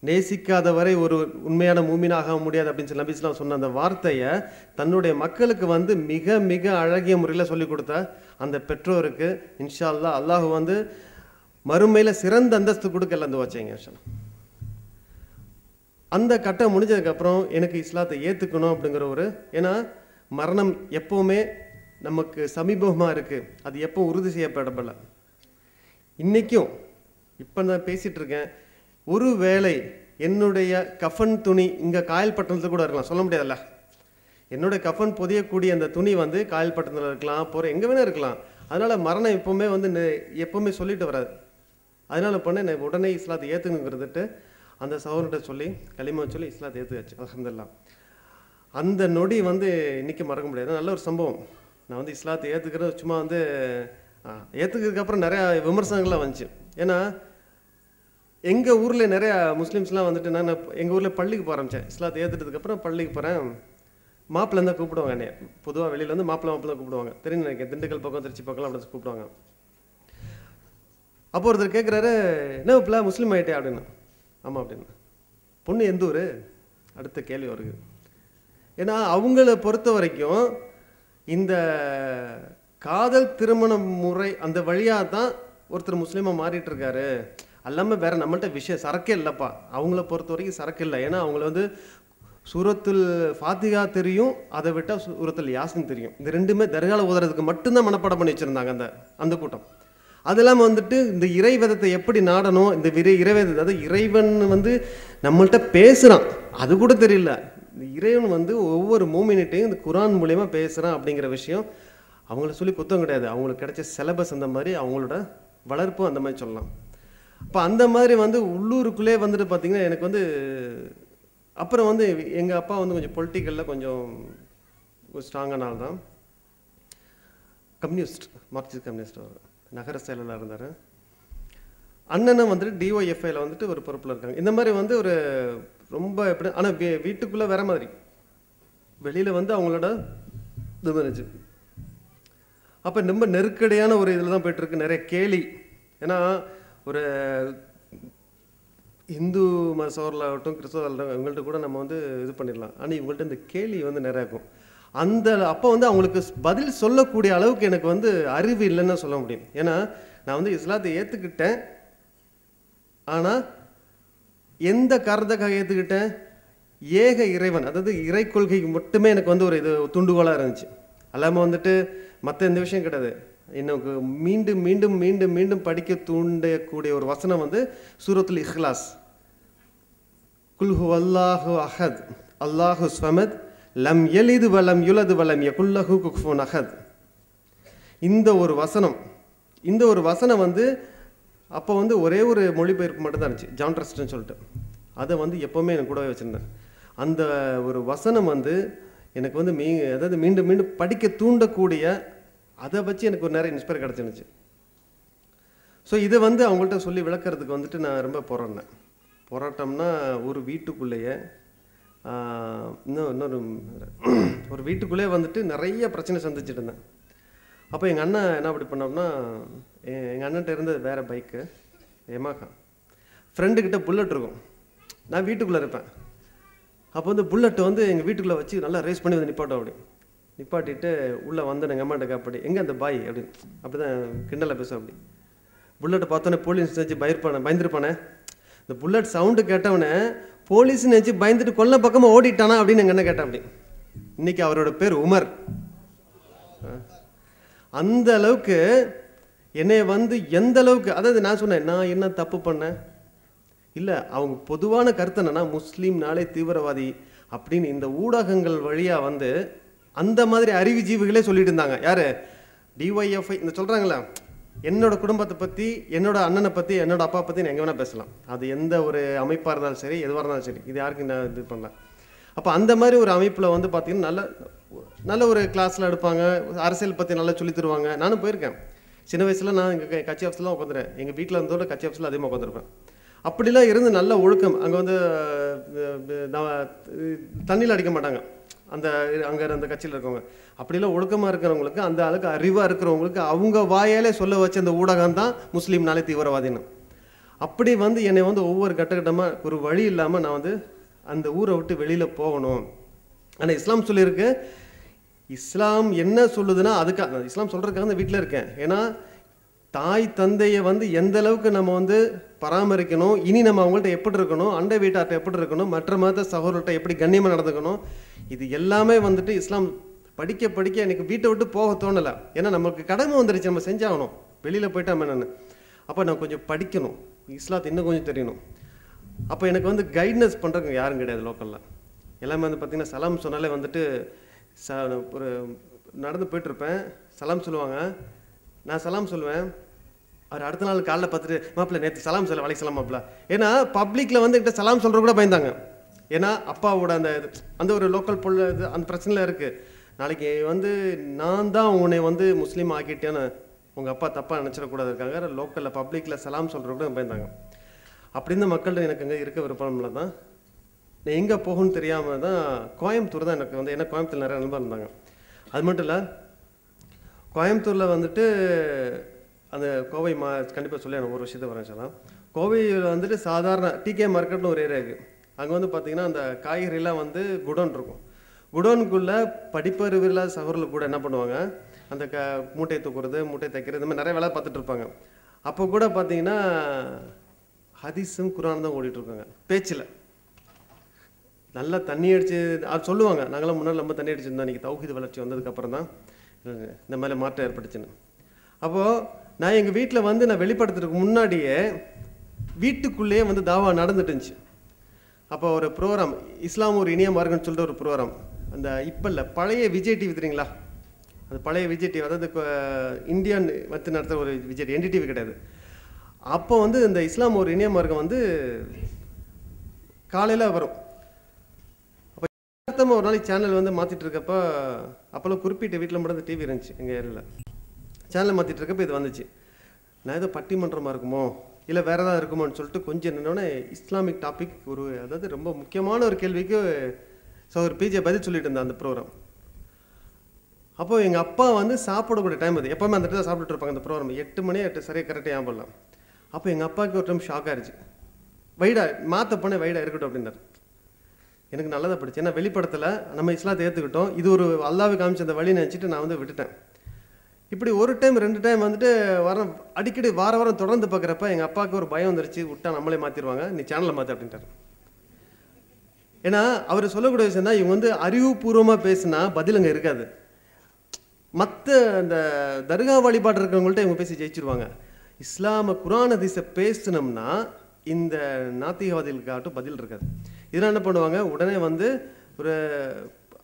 நேசிக்காத வரை ஒரு உண்மையான மூமினாக முடியாது அப்படின்னு சொல்லி நபிஸ்லாம் சொன்ன அந்த வார்த்தையை தன்னுடைய மக்களுக்கு வந்து மிக மிக அழகிய முறையில் சொல்லிக் கொடுத்த அந்த பெற்றோருக்கு இன்ஷா அல்லாஹ் அல்லாஹ் வந்து மறுமையில் சிறந்த அந்தஸ்து கொடுக்கல அந்த வச்சேங்க. அந்த கட்டம் முடிஞ்சதுக்கப்புறம் எனக்கு இஸ்லாத்தை ஏற்றுக்கணும் அப்படிங்கிற ஒரு, ஏன்னா மரணம் எப்போவுமே நமக்கு சமீபமாக இருக்குது, அது எப்போ உறுதி செய்யப்படப்படல. இன்றைக்கும் இப்போ நான் பேசிகிட்டு இருக்கேன், ஒரு வேளை என்னுடைய கஃபன் துணி இங்கே காயல் பட்டணத்தில் கூட இருக்கலாம், சொல்ல முடியாதுல்ல. என்னுடைய கஃபன் பொதியக்கூடிய அந்த துணி வந்து காயல் பட்டணத்தில் இருக்கலாம், போகிற எங்கே வேணால் இருக்கலாம். அதனால் மரணம் எப்போவுமே வந்து எப்போவுமே சொல்லிட்டு வராது. அதனால் பண்ண நான் உடனே இஸ்லாத்தை ஏற்றுங்கிறதுட்டு அந்த சகோதரர்கிட்ட சொல்லி களிமா சொல்லி இஸ்லாத்தை ஏற்றுக்காச்சு. அல்ஹம்துலில்லாஹ். அந்த நொடி வந்து இன்றைக்கி மறக்க முடியாது. நல்ல ஒரு சம்பவம். நான் வந்து இஸ்லாத்தை ஏற்றுக்கிறது சும்மா வந்து ஏற்றுக்கிறதுக்கப்புறம் நிறையா விமர்சனங்கள்லாம் வந்துச்சு. ஏன்னா எங்கள் ஊரில் நிறையா முஸ்லீம்ஸ்லாம் வந்துட்டு நான் எங்கள் ஊரில் பள்ளிக்கு போக ஆரம்பித்தேன். இஸ்லாத்தை ஏற்றுட்டதுக்கப்புறம் பள்ளிக்கு போகிறேன், மாப்பிள்ளை தான் கூப்பிடுவாங்க என்னைய. பொதுவாக வெளியில் வந்து மாப்பிள்ளை தான் கூப்பிடுவாங்க. தெரியும் நினைக்கிறேன், திண்டுக்கல் பக்கம் திருச்சி பக்கம் அப்படி கூப்பிடுவாங்க. அப்போ ஒருத்தர் கேட்குறாரு, என்ன பிள்ளை முஸ்லீம் ஆகிட்டே அப்படின்னு. ஆமாம் அப்படின்னு. பொண்ணு எந்த ஊர் அடுத்த கேள்வி வருது. ஏன்னா அவங்கள பொறுத்த வரைக்கும் இந்த காதல் திருமண முறை அந்த வழியாக தான் ஒருத்தர் முஸ்லீமாக மாறிட்டு இருக்காரு. அல்லாமல் வேறு நம்மள்ட்ட விஷயம் சரக்கே இல்லைப்பா. அவங்கள பொறுத்த வரைக்கும் சரக்கு இல்லை. ஏன்னா அவங்கள வந்து சூரத்துல் ஃபாத்திகா தெரியும், அதை விட்டால் சூரத்துல் யாசின் தெரியும். இந்த ரெண்டுமே தர்கால ஓதுறதுக்கு மட்டும்தான் மனப்பாடம் பண்ணி வச்சுருந்தாங்க அந்த கூட்டம். அது இல்லாமல் வந்துட்டு இந்த இறைவேதத்தை எப்படி நாடணும், இந்த இறைவேதத்தை, அதாவது இறைவன் வந்து நம்மள்கிட்ட பேசுகிறான் அது கூட தெரியல. இந்த இறைவன் வந்து ஒவ்வொரு மூமினிட்டையும் இந்த குரான் மூலயமா பேசுகிறான் அப்படிங்கிற விஷயம் அவங்கள சொல்லி குத்தம் கிடையாது. அவங்களுக்கு கிடைச்ச சிலபஸ் அந்த மாதிரி, அவங்களோட வளர்ப்பும் அந்த மாதிரி சொல்லலாம். இப்போ அந்த மாதிரி வந்து உள்ளூருக்குள்ளே வந்துட்டு பார்த்திங்கன்னா எனக்கு வந்து அப்புறம் வந்து எங்கள் அப்பா வந்து கொஞ்சம் பொலிட்டிக்கலில் கொஞ்சம் ஸ்ட்ராங்கான ஆள் தான். கம்யூனிஸ்ட், மார்க்சிஸ்ட் கம்யூனிஸ்ட் நகர செயலாளர் இருந்தார். அண்ணனும் வந்துட்டு டிஒஎஃப்ஐயில் வந்துட்டு ஒரு பொறுப்பில் இருக்காங்க. இந்த மாதிரி வந்து ஒரு ரொம்ப எப்படி, ஆனால் வீட்டுக்குள்ளே வேற மாதிரி, வெளியில் வந்து அவங்களோட இது இருந்துச்சு. அப்போ ரொம்ப நெருக்கடியான ஒரு இதில் தான் போய்ட்டுருக்கு, நிறைய கேலி. ஏன்னா ஒரு இந்து மதசோரில் கிறிஸ்தவர்கள் இவங்கள்ட்ட கூட நம்ம வந்து இது பண்ணிடலாம், ஆனால் இவங்கள்ட்ட இந்த கேலி வந்து நிறையா இருக்கும். அந்த அப்போ வந்து அவங்களுக்கு பதில் சொல்லக்கூடிய அளவுக்கு எனக்கு வந்து அறிவு இல்லைன்னு சொல்ல முடியும். ஏன்னா நான் வந்து இஸ்லாத்தை ஏற்றுக்கிட்டேன், ஆனால் எந்த காரணத்துக்காக ஏற்றுக்கிட்டேன், ஏக இறைவன், அதாவது இறை கொள்கைக்கு மட்டுமே எனக்கு வந்து ஒரு இது துண்டுகோலாக இருந்துச்சு. அல்லாமல் வந்துட்டு மற்ற எந்த விஷயம் கிடையாது. எனக்கு மீண்டும் மீண்டும் மீண்டும் மீண்டும் படிக்க தூண்டக்கூடிய ஒரு வசனம் வந்து சூரத்துல் இஹ்லாஸ், குல்ஹு அல்லாஹு அஹத் அல்லாஹு ஸ்வமத் லம் யலிது வலம் யுலது வலம் யகுல்லஹு குஃபுவன் அஹத். இந்த ஒரு வசனம் வந்து அப்போ வந்து ஒரே ஒரு மொழிபெயர்ப்பு மட்டும் தான் இருந்துச்சு, ஜான் ட்ரஸ்ட்னு சொல்லிட்டு. அதை வந்து எப்போவுமே எனக்கு கூடவே வச்சுருந்தேன். அந்த ஒரு வசனம் வந்து எனக்கு வந்து அதாவது மீண்டும் மீண்டும் படிக்க தூண்டக்கூடிய, அதை வச்சு எனக்கு ஒரு நிறைய இன்ஸ்பயர் கிடச்சிருந்துச்சு. ஸோ இதை வந்து அவங்கள்ட்ட சொல்லி விளக்கிறதுக்கு வந்துட்டு நான் ரொம்ப போராட்டம்னா ஒரு வீட்டுக்குள்ளேயே இன்னொரு ஒரு வீட்டுக்குள்ளே வந்துட்டு நிறைய பிரச்சனை சந்திச்சுட்டு இருந்தேன். அப்போ எங்கள் அண்ணன் என்ன அப்படி பண்ணோம்னா, எங்கள் அண்ணன்ட்ட இருந்தது வேறு பைக்கு எமாகா, ஃப்ரெண்டுக்கிட்ட புல்லட் இருக்கும், நான் வீட்டுக்குள்ளே இருப்பேன். அப்போ வந்து புல்லட்டை வந்து எங்கள் வீட்டுக்குள்ளே வச்சு நல்லா ரேஸ் பண்ணி வந்து நிப்பாட்டோம். அப்படி நிப்பாட்டிட்டு உள்ளே வந்து எங்கள் அம்மாட்ட அப்படி எங்கே அந்த பாய் அப்படி தான் கிண்டலை பேசுவோம். அப்படி புல்லட்டை பார்த்தோன்னே போலீஸ் நினச்சி பயந்துருப்பானே. இந்த புல்லட் சவுண்டு கேட்டவனே போலீஸ் நினச்சி பயந்துட்டு கொல்ல பக்கமாக ஓடிட்டானா அப்படின்னு எங்கள் என்ன கேட்டேன். அப்படி இன்னைக்கு அவரோட பேர் உமர். அந்த அளவுக்கு என்னை வந்து எந்த அளவுக்கு, அதாவது நான் சொன்னேன் நான் என்ன தப்பு பண்ணேன் இல்லை, அவங்க பொதுவான கருத்து என்னன்னா முஸ்லீம்னாலே தீவிரவாதி அப்படின்னு இந்த ஊடகங்கள் வழியாக வந்து அந்த மாதிரி அறிவுஜீவிகளே சொல்லிட்டு இருந்தாங்க. யார் டிஒய்எஃப்ஐ இந்த சொல்கிறாங்களே, என்னோட குடும்பத்தை பற்றி, என்னோட அண்ணனை பற்றி, என்னோட அப்பா பற்றி நான் எங்கே வேணால் பேசலாம். அது எந்த ஒரு அமைப்பாக இருந்தாலும் சரி, எதுவாக இருந்தாலும் சரி, இது யாருக்கும் நான் இது பண்ணல. அப்போ அந்த மாதிரி ஒரு அமைப்பில் வந்து பார்த்திங்கன்னா நல்ல ஒரு கிளாஸில் எடுப்பாங்க, அரசியல் பற்றி நல்லா சொல்லி தருவாங்க. நானும் போயிருக்கேன். சின்ன வயசில் நான் எங்கள் கட்சி ஆஃபீஸ்லாம் உட்காந்துறேன். எங்கள் வீட்டில் இருந்தோட கட்சி ஆஃபீஸில் அதிகமாக உட்காந்துருப்பேன். அப்படிலாம் இருந்து நல்ல ஒழுக்கம். அங்கே வந்து தண்ணியில் அடிக்க மாட்டாங்க அந்த அங்கே அந்த கட்சியில் இருக்கவங்க. அப்படிலாம் ஒழுக்கமாக இருக்கிறவங்களுக்கு, அந்த அளவுக்கு அறிவாக இருக்கிறவங்களுக்கு அவங்க வாயாலே சொல்ல வச்ச அந்த ஊடகம் தான் முஸ்லீம்னாலே தீவிரவாதின்னு. அப்படி வந்து என்னை வந்து ஒவ்வொரு கட்டமாக ஒரு வழி இல்லாமல் நான் வந்து அந்த ஊரை விட்டு வெளியில் போகணும். ஆனால் இஸ்லாம் சொல்லியிருக்கு, இஸ்லாம் என்ன சொல்லுதுன்னா அதுக்காக இஸ்லாம் சொல்கிறதுக்காக அந்த வீட்டில் இருக்கேன். ஏன்னா தாய் தந்தையை வந்து எந்த அளவுக்கு நம்ம வந்து பராமரிக்கணும், இனி நம்ம அவங்கள்ட்ட எப்படி இருக்கணும், அண்டை வீட்டார்ட்ட எப்படி இருக்கணும், மற்ற மத சகோதரர்கிட்ட எப்படி கண்ணியமாக நடந்துக்கணும், இது எல்லாமே வந்துட்டு இஸ்லாம் படிக்க படிக்க எனக்கு வீட்டை விட்டு போக தோணலை. ஏன்னா நமக்கு கடமை வந்துருச்சு, நம்ம செஞ்சாகணும். வெளியில் போயிட்டோம் என்னென்னு. அப்போ நான் கொஞ்சம் படிக்கணும், இஸ்லாத்தை இன்னும் கொஞ்சம் தெரியணும். அப்போ எனக்கு வந்து கைட்னஸ் பண்ணுறதுக்கு யாரும் கிடையாது லோக்கலில். எல்லாமே வந்து பார்த்திங்கன்னா சலாம் சொன்னாலே வந்துட்டு ஒரு நடந்து போயிட்டுருப்பேன், சலாம் சொல்லுவாங்க, நான் சலாம் சொல்லுவேன். அவர் அடுத்த நாள் காலைல பார்த்துட்டு மாப்பிள்ள நேற்று சலாம் சொல்ல வலைக்கு சலாம் மாப்பிள்ள. ஏன்னா பப்ளிக்கில் வந்து என்கிட்ட சலாம் சொல்கிற கூட பயந்தாங்க. ஏன்னா அப்பாவோட அந்த ஒரு லோக்கல் பொருள் இது அந்த பிரச்சனையில் இருக்குது. நாளைக்கு வந்து நான் தான் உன்னை வந்து முஸ்லீம் ஆக்கிட்டேன்னு உங்கள் அப்பா தப்பாக நினச்சிடக்கூடாது இருக்காங்க. லோக்கலில் பப்ளிக்கில் சலாம் சொல்கிற கூட பயந்தாங்க. அப்படி இருந்த மக்கள்கிட்ட எனக்கு அங்கே இருக்க விருப்பம்ல தான் நான் எங்கே போகணும்னு தெரியாமல் தான் கோயம்புத்தூர் தான் எனக்கு வந்து, ஏன்னா கோயம்புத்தூர் நிறைய நண்பர் இருந்தாங்க. அது மட்டும் இல்லை, கோயம்புத்தூரில் வந்துட்டு அந்த கோவை கண்டிப்பாக சொல்லி எனக்கு ஒரு விஷயத்தை வரேன் சொல்லலாம். கோவையில் வந்துட்டு சாதாரண டிகே மார்க்கெட்னு ஒரு ஏரியா இருக்குது. அங்கே வந்து பார்த்திங்கன்னா அந்த காய்கறிலாம் வந்து குடோன் இருக்கும். குடோனுக்குள்ளே படிப்பறிவில்லா சகோதரர்கள் கூட என்ன பண்ணுவாங்க, அந்த மூட்டையை தூக்குறது, மூட்டையை தைக்கிறது, இந்த மாதிரி நிறைய வேலை பார்த்துட்டு இருப்பாங்க. அப்போ கூட பார்த்தீங்கன்னா ஹதீஸும் குரான் தான் ஓடிட்டுருக்காங்க. பேச்சில் நல்லா தண்ணி அடித்து அது சொல்லுவாங்க, நாங்களாம் முன்னாடி ரொம்ப தண்ணி அடிச்சிருந்தோம், இன்றைக்கி தௌஹீத் வளர்ச்சி வந்ததுக்கப்புறம் தான் இந்த மாதிரி மாற்றம் ஏற்பட்டுச்சுன்னு. அப்போது நான் எங்கள் வீட்டில் வந்து நான் வெளிப்படுத்துறதுக்கு முன்னாடியே வீட்டுக்குள்ளேயே வந்து தாவா நடந்துட்டு இருந்துச்சு. அப்போ ஒரு ப்ரோக்ராம், இஸ்லாம் ஒரு இனிய மார்க்கம்னு சொல்லிட்டு ஒரு ப்ரோக்ராம், அந்த இப்போ இல்லை பழைய விஜய் டிவி தெரியுங்களா, அந்த பழைய விஜய் டிவி, அதாவது இந்தியன் வந்து நடத்துகிற ஒரு விஜய் டிவி, என்டிடிவி கிடையாது. அப்போ வந்து இந்த இஸ்லாம் ஒரு இனிய மார்க்கம் வந்து காலையில் வரும். அப்போ ஒரு நாளைக்கு சேனல் வந்து மாற்றிட்டு இருக்கப்போ, அப்போல்லாம் குறிப்பிட்ட வீட்டில் மட்டும் அந்த டிவி இருந்துச்சு எங்கள் ஏரியாவில். சேனலை மாற்றிட்டு இருக்கப்போ இது வந்துச்சு. நான் ஏதோ பட்டிமன்றமாக இருக்குமோ இல்லை வேறு ஏதாவது இருக்குமோன்னு சொல்லிட்டு கொஞ்சம் என்னென்னோடனே இஸ்லாமிக் டாபிக் ஒரு, அதாவது ரொம்ப முக்கியமான ஒரு கேள்விக்கு ஒரு பிஜே பதில் சொல்லிட்டு இருந்தேன் அந்த ப்ரோக்ராம். அப்போது எங்கள் அப்பா வந்து சாப்பிடக்கூடிய டைம் அது, எப்போவுமே அந்த இடத்துல சாப்பிட்டுட்டு இருப்பாங்க அந்த ப்ரோக்ராம், 8 மணி 8 சரியாக கரெக்டாக ஞாபகம். அப்போ எங்கள் அப்பாவுக்கு ஒரு டைம் ஷாக் ஆயிடுச்சு. வைடா மாற்ற போனேன், வைடா இருக்கட்டும் அப்படின்னாரு. எனக்கு நல்லதாக படிச்சு, ஏன்னா வெளிப்படத்தில் நம்ம இஸ்லாத்தை ஏற்றுக்கிட்டோம், இது ஒரு அல்லாஹ்வை காமிச்ச அந்த வழி நினச்சிட்டு நான் வந்து விட்டுட்டேன். இப்படி ஒரு டைம் 2 டைம் வந்துட்டு அடிக்கடி வாரம் தொடர்ந்து பார்க்குறப்ப எங்கள் அப்பாவுக்கு ஒரு பயம் வந்துருச்சு, விட்டா நம்மளே மாற்றிடுவாங்க, நீ சேனலை மாற்ற அப்படின்ட்டார். ஏன்னா அவர் சொல்லக்கூடிய விஷயம் தான், இவங்க வந்து அறிவுபூர்வமாக பேசினா பதில் அங்கே இருக்காது. மற்ற அந்த தர்கா வழிபாடு இருக்கிறவங்கள்ட்ட இவங்க பேசி ஜெயிச்சிருவாங்க. இஸ்லாம குரான் ஹதீஸை பேசினோம்னா இந்த நாத்திகவாதிகளுக்காகட்டும் பதில் இருக்காது. இதெல்லாம் என்ன பண்ணுவாங்க, உடனே வந்து ஒரு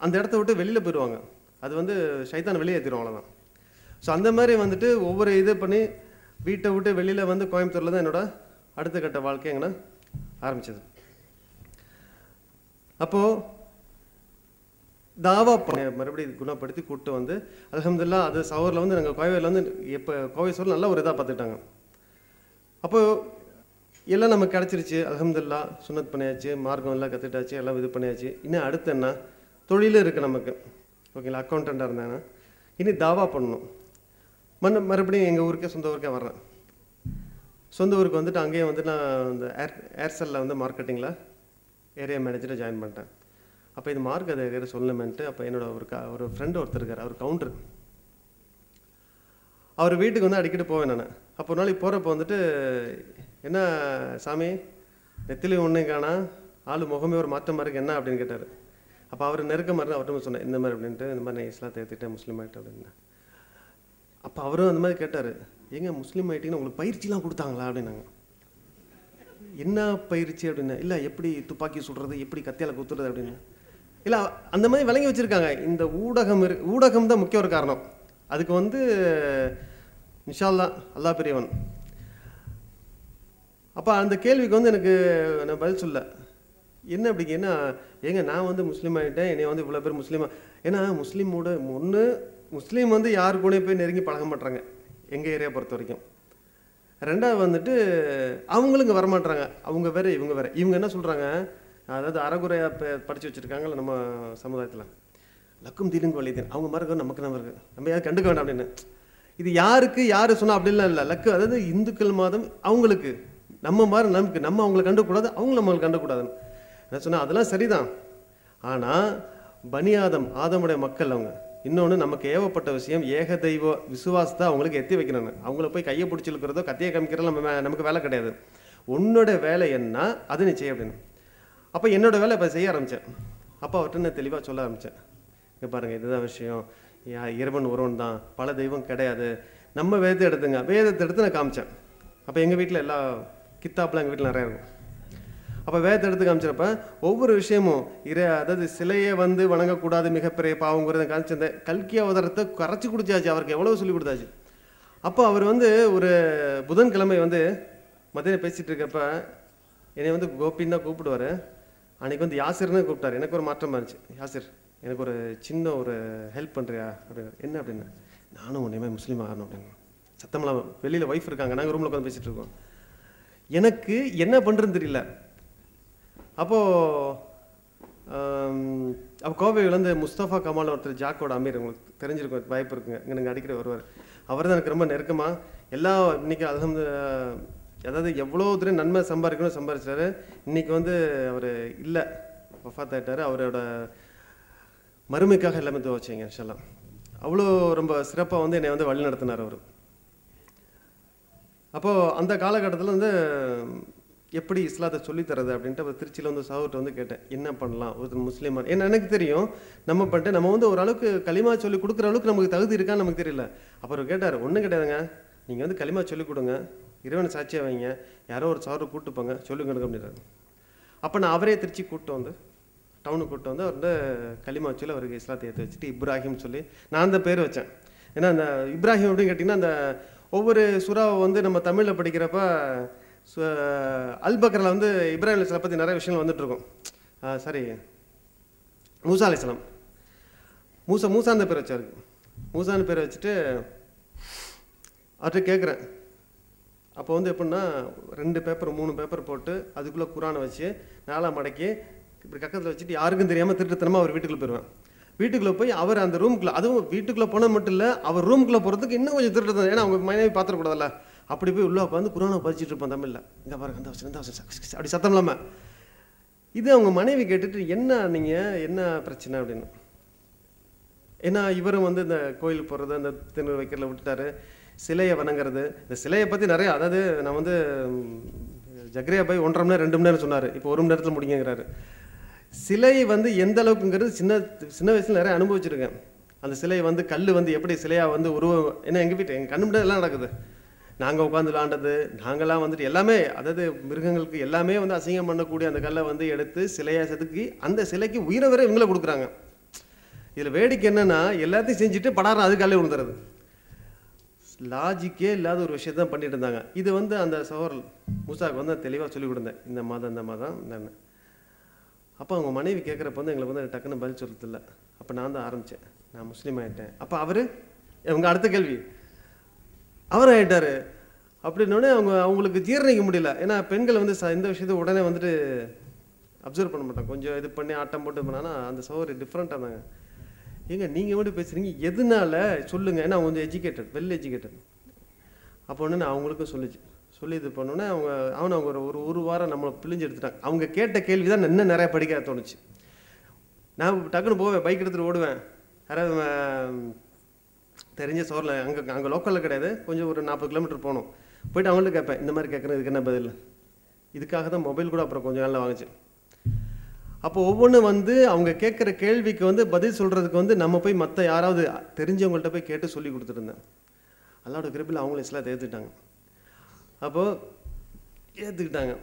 அந்த இடத்த விட்டு வெளியில் போயிடுவாங்க. அது வந்து ஷைத்தான் வெளியேற்றிடும், அவ்வளோதான். ஸோ அந்த மாதிரி வந்துட்டு ஒவ்வொரு இது பண்ணி வீட்டை விட்டு வெளியில் வந்து கோயம்புத்தூரில் தான் என்னோட அடுத்த கட்ட வாழ்க்கை எங்கன்னா ஆரம்பிச்சது. அப்போது தாவா மறுபடியும் குணப்படுத்தி கூப்பிட்டு வந்து அல்ஹம்துலில்லாஹ் அது சவரில் வந்து நாங்கள் கோவையில் வந்து இப்போ கோவை சவரில் நல்ல ஒரு இதாக பார்த்துட்டாங்க. அப்போது எல்லாம் நமக்கு கிடச்சிருச்சு, அல்ஹம்துலில்லாஹ் சுன்னத் பண்ணியாச்சு, மார்க்கம் எல்லாம் கற்றுட்டாச்சு, எல்லாம் இது பண்ணியாச்சு. இன்னும் அடுத்து என்ன தொழிலும் இருக்குது நமக்கு, ஓகேங்களா, அக்கௌண்டண்ட்டாக இருந்தாங்கன்னா இனி தாவா பண்ணணும். மறுபடியும் எங்கள் ஊருக்கே சொந்த ஊருக்கே வர்றேன். சொந்த ஊருக்கு வந்துட்டு அங்கேயே வந்து நான் இந்த ஏர்செல்லில் வந்து மார்க்கெட்டிங்கில் ஏரியா மேனேஜரை ஜாயின் பண்ணிட்டேன். அப்போ இது மார்க் அதை எதாவது சொல்லணுமென்ட்டு அப்போ என்னோட ஒரு ஃப்ரெண்டு ஒருத்தர் இருக்கார், அவர் கவுண்டர். அவர் வீட்டுக்கு வந்து அடிக்கடி போவேன் நான். அப்போ ஒரு நாளைக்கு போகிறப்ப வந்துட்டு, என்ன சாமி நெத்திலையும் ஒன்றையும் காணா, ஆள் முகமே ஒரு மாற்றமாக இருக்குது, என்ன அப்படின்னு கேட்டார். அப்போ அவர் நெருக்கமாக இருந்தால் அவர்கிட்ட சொன்னேன், இந்த மாதிரி அப்படின்ட்டு, இந்த மாதிரி நான் இஸ்லாத்தை ஏற்றிட்டேன், முஸ்லீம் ஆகிட்டேன் அப்படின்னு. அப்போ அவரும் அந்த மாதிரி கேட்டார், ஏங்க முஸ்லீம் ஆகிட்டீங்கன்னு உங்களுக்கு பயிற்சிலாம் கொடுத்தாங்களா அப்படின்னாங்க. என்ன பயிற்சி அப்படின்னா, இல்லை எப்படி துப்பாக்கி சுடுறது, எப்படி கத்தியால் குத்துறது அப்படின்னு. இல்லை அந்த மாதிரி விளங்கி வச்சுருக்காங்க. இந்த ஊடகம் தான் முக்கிய ஒரு காரணம். அதுக்கு வந்து இன்ஷா அல்லாஹ், அல்லாஹ் பெரியவன். அப்போ அந்த கேள்விக்கு வந்து எனக்கு நான் பதில் சொல்ல. என்ன அப்படிங்க, ஏன்னா ஏங்க நான் வந்து முஸ்லீம் ஆகிட்டேன், என்னை வந்து இவ்வளோ பேர் முஸ்லீமாக, ஏன்னா முஸ்லீமோட ஒன்று முஸ்லீம் வந்து யாரு கூட போய் நெருங்கி பழக மாட்டாங்க எங்கள் ஏரியா பொறுத்த வரைக்கும். ரெண்டாவது வந்துட்டு அவங்களும் இங்கே வரமாட்டாங்க, அவங்க வேறு இவங்க வேறு. இவங்க என்ன சொல்கிறாங்க, அதாவது அறகுறையாக படித்து வச்சுருக்காங்கல்ல நம்ம சமுதாயத்தில், லக்கும் தீனுங்க வழிதேன், அவங்க மாதிரி இருக்கும் நமக்கு நம்ம இருக்குது, நம்ம யாரும் கண்டுக்க வேண்டாம் அப்படின்னு. இது யாருக்கு யார் சொன்னால் அப்படின்லாம் இல்லை. லக்கு அதாவது இந்துக்கள் மாதம் அவங்களுக்கு, நம்ம மாதிரி நமக்கு, நம்ம அவங்களை கண்டுக்கூடாது, அவங்க நம்மளுக்கு கண்டுக்கூடாதுன்னு என்ன சொன்னால் அதெல்லாம் சரிதான். ஆனால் பனி ஆதமுடைய மக்கள் அவங்க. இன்னொன்று நமக்கு ஏவப்பட்ட விஷயம் ஏக தெய்வ விசுவாசத்தை அவங்களுக்கு எத்தி வைக்கணும்னு. அவங்கள போய் கையை பிடிச்சி இழுக்கிறதோ கத்தியை காமிக்கிறதோ நமக்கு வேலை கிடையாது. உன்னோட வேலை என்ன அது நீ செய்ய அப்படின்னு. அப்போ என்னோடய வேலை இப்போ செய்ய ஆரம்பித்தேன். அப்போ அவர்கிட்ட நான் தெளிவாக சொல்ல ஆரம்பித்தேன், இங்கே பாருங்கள் இதுதான் விஷயம், இறைவன் ஒருவன் தான், பல தெய்வம் கிடையாது. நம்ம வேதத்தை எடுத்துங்க, வேதத்தை எடுத்து நான் காமிச்சேன். அப்போ எங்கள் வீட்டில் எல்லா கித்தாப்லாம் எங்கள் வீட்டில் நிறையா இருக்கும். அப்போ வேதத்தை எடுத்து காமிச்சிருப்ப ஒவ்வொரு விஷயமும் அதாவது சிலையை வந்து வணங்கக்கூடாது, மிகப்பெரிய பாவங்கிறத காமிச்சு அந்த கல்கி அவதாரத்தை கரைச்சி குடிச்சாச்சு, அவருக்கு எவ்வளோ சொல்லி கொடுத்தாச்சு. அப்போ அவர் வந்து ஒரு புதன்கிழமை வந்து மதியம் பேசிகிட்டு இருக்கப்ப என்னை வந்து கோபின்னு தான் கூப்பிடுவார். அன்றைக்கி வந்து யாசிர்னு கூப்பிட்டார். எனக்கு ஒரு மாற்றமாக இருந்துச்சு. யாசிர் எனக்கு ஒரு சின்ன ஒரு ஹெல்ப் பண்ணுறியா அப்படின்னு. என்ன அப்படின்னு, நானும் உன்னையுமே முஸ்லீம் ஆகணும் அப்படின்னு. சத்தமெல்லாம் வெளியில் ஒய்ஃப் இருக்காங்க, நாங்கள் ரூமில் உட்காந்து பேசிகிட்டு இருக்கோம். எனக்கு என்ன பண்ணுறதுன்னு தெரியல. அப்போது கோவையிலேருந்து முஸ்தபா கமால் ஒருத்தர், ஜாக்கோட அமீர், உங்களுக்கு தெரிஞ்சிருக்கும், வாய்ப்பு இருக்குங்க, இங்கே நீங்கள் அடிக்கடி வருவார். அவர் தான் எனக்கு ரொம்ப நெருக்கமாக எல்லா இன்றைக்கி அதாவது எவ்வளோ தூரம் நன்மை சம்பாதிக்கணும் சம்பாதிச்சாரு. இன்றைக்கி வந்து அவர் இல்லை, வஃபாத் ஆகிட்டார். அவரோட மறுமைக்காக எல்லாமே துவா வச்சிங்க இன்ஷால்லா. அவ்வளோ ரொம்ப சிறப்பாக வந்து என்னை வந்து வழி நடத்தினார் அவர். அப்போது அந்த காலகட்டத்தில் வந்து எப்படி இஸ்லாத்தை சொல்லித்தரது அப்படின்ட்டு அவர் திருச்சியில் வந்து சகோதரத்தை வந்து கேட்டேன், என்ன பண்ணலாம் ஒரு முஸ்லீமாக. ஏன்னா எனக்கு தெரியும் நம்ம பண்ணிட்டு நம்ம வந்து ஓரளவுக்கு களிமா சொல்லி கொடுக்குற அளவுக்கு நமக்கு தகுதி இருக்கான்னு நமக்கு தெரியல. அப்புறம் கேட்டார், ஒன்றும் கிடையாதுங்க, நீங்கள் வந்து களிமா சொல்லிக் கொடுங்க, இறைவனை சாட்சியாக வைங்க, யாரோ ஒரு சகோதரர் கூப்பிட்டுப்பாங்க, சொல்லுங்க அப்படின்றாரு. அப்போ நான் அவரே திருச்சி கூப்பிட்டு வந்து டவுனுக்கு கூப்பிட்டு வந்து அவர்கிட்ட களிமா சொல்லி அவருக்கு இஸ்லாத்தை ஏற்றி வச்சுட்டு இப்ராஹிம் சொல்லி நான் அந்த பேர் வச்சேன். ஏன்னா அந்த இப்ராஹிம் அப்படின்னு கேட்டிங்கன்னா அந்த ஒவ்வொரு சுறாவை வந்து நம்ம தமிழில் படிக்கிறப்ப அல்பக்கரில் வந்து இப்ராஹிம் அலைஹிஸ்ஸலாம் பற்றி நிறைய விஷயங்கள் வந்துட்டுருக்கும். சரி, மூசா அலைஹிஸ்ஸலாம், மூசான்னு பேர் வச்சாரு. மூசான்னு பேர் வச்சுட்டு அவர்கிட்ட கேட்குறேன். அப்போ வந்து எப்படின்னா 2 பேப்பர் 3 பேப்பர் போட்டு அதுக்குள்ளே குரானை வச்சு 4 மடக்கி இப்படி பக்கத்தில் வச்சுட்டு யாருக்கும் தெரியாமல் திருட்டுத்தனமாக அவர் வீட்டுக்குள்ளே போயிடுவேன். வீட்டுக்குள்ளே போய் அவர் அந்த ரூமுக்குள்ளே, அதுவும் வீட்டுக்குள்ளே போனது மட்டும் இல்லை, அவர் ரூமுக்குள்ளே போகிறதுக்கு இன்னும் கொஞ்சம் திருட்டு, ஏன்னா அவங்க மனைவி பார்த்துக்கூடாதுல்ல. அப்படி போய் உள்ளே உட்காந்து குரானை படிச்சுட்டு இருப்பான் தமிழில். இந்த பாருங்க அந்த அவசரம் அப்படி சத்தம் இல்லாமல். இது அவங்க மனைவி கேட்டுட்டு, என்ன நீங்கள் என்ன பிரச்சனை அப்படின்னு. ஏன்னா இவரும் வந்து இந்த கோயிலுக்கு போகிறது, அந்த திணறு வைக்கிறத விட்டுட்டாரு, சிலையை வணங்குறது. இந்த சிலையை பற்றி நிறையா, அதாவது நான் வந்து ஜக்ரியா போய் 1.5 மணி நேரம் 2 மணி நேரம் சொன்னார், இப்போ 1 மணி நேரத்தில் முடிங்கிறாரு. சிலை வந்து எந்த அளவுக்குங்கிறது சின்ன வயசில் நிறைய அனுபவிச்சிருக்கேன். அந்த சிலை வந்து கல் வந்து எப்படி சிலையாக வந்து உருவம், ஏன்னா எங்கள் வீட்டு எங்கள் கண்ணு முன்னாடி எல்லாம் நடக்குது. நாங்கள் உட்காந்து விளாண்டது, நாங்கள்லாம் வந்துட்டு எல்லாமே, அதாவது மிருகங்களுக்கு எல்லாமே வந்து அசிங்கம் பண்ணக்கூடிய அந்த கல்லை வந்து எடுத்து சிலையாக செதுக்கி அந்த சிலைக்கு உயிரை வரை இவங்கள கொடுக்குறாங்க. இதில் வேடிக்கை என்னென்னா எல்லாத்தையும் செஞ்சுட்டு படாரம் அது கல்லை விழுந்துறது. லாஜிக்கே இல்லாத ஒரு விஷயத்தை தான் பண்ணிட்டு இருந்தாங்க. இது வந்து அந்த சகோதரர் மூசாவுக்கு வந்து தெளிவாக சொல்லிக் கொடுத்தேன், இந்த மாதம் இந்த. அப்போ அவங்க மனைவி கேட்குறப்ப வந்து எங்களுக்கு வந்து டக்குன்னு பதில் சொல்கிறதில்ல. அப்போ நான் தான் ஆரம்பித்தேன், நான் முஸ்லீம் ஆகிட்டேன். அப்போ அவர் அவங்க அடுத்த கேள்வி அவர் ஆகிட்டார் அப்படின்னோடனே அவங்களுக்கு ஜீரணிக்க முடியல. ஏன்னா பெண்கள் வந்து இந்த விஷயத்தை உடனே வந்துட்டு அப்சர்வ் பண்ண மாட்டாங்க, கொஞ்சம் இது பண்ணி ஆட்டம் போட்டு பண்ணான்னா அந்த சகோதரி டிஃப்ரெண்ட்டாக இருந்தாங்க. ஏங்க நீங்கள் மட்டும் பேசுகிறீங்க, எதனால சொல்லுங்கள், ஏன்னா அவங்க கொஞ்சம் எஜுகேட்டட், வெல் எஜுகேட்டட். அப்போ ஒன்று நான் அவங்களுக்கும் சொல்லி இது பண்ணோன்னே அவங்க ஒரு வாரம் நம்மளை பிழிஞ்சு எடுத்துட்டாங்க. அவங்க கேட்ட கேள்வி தான் இன்னும் நிறையா படிக்க தோணுச்சு. நான் டக்குன்னு போவேன், பைக் எடுத்துகிட்டு ஓடுவேன். யாராவது தெரிஞ்ச சோரில் அங்கே லோக்கலில் கிடையாது, கொஞ்சம் ஒரு 40 கிலோமீட்டர் போகணும். போய்ட்டு அவங்கள்ட்ட கேட்பேன், இந்த மாதிரி கேட்குறேன், இதுக்கு என்ன பதில்? இதுக்காக தான் மொபைல் கூட அப்புறம் கொஞ்சம் நாளில் வாங்கிச்சு. அப்போ ஒவ்வொன்றும் வந்து அவங்க கேட்குற கேள்விக்கு வந்து பதில் சொல்கிறதுக்கு வந்து நம்ம போய் மற்ற யாராவது தெரிஞ்சவங்கள்ட்ட போய் கேட்டு சொல்லி கொடுத்துருந்தேன். அல்லாஹ்வோட கிருபையில் அவங்களும் இஸ்லாத்தை ஏற்றுக்கிட்டாங்க. அப்போது ஏற்றுக்கிட்டாங்க.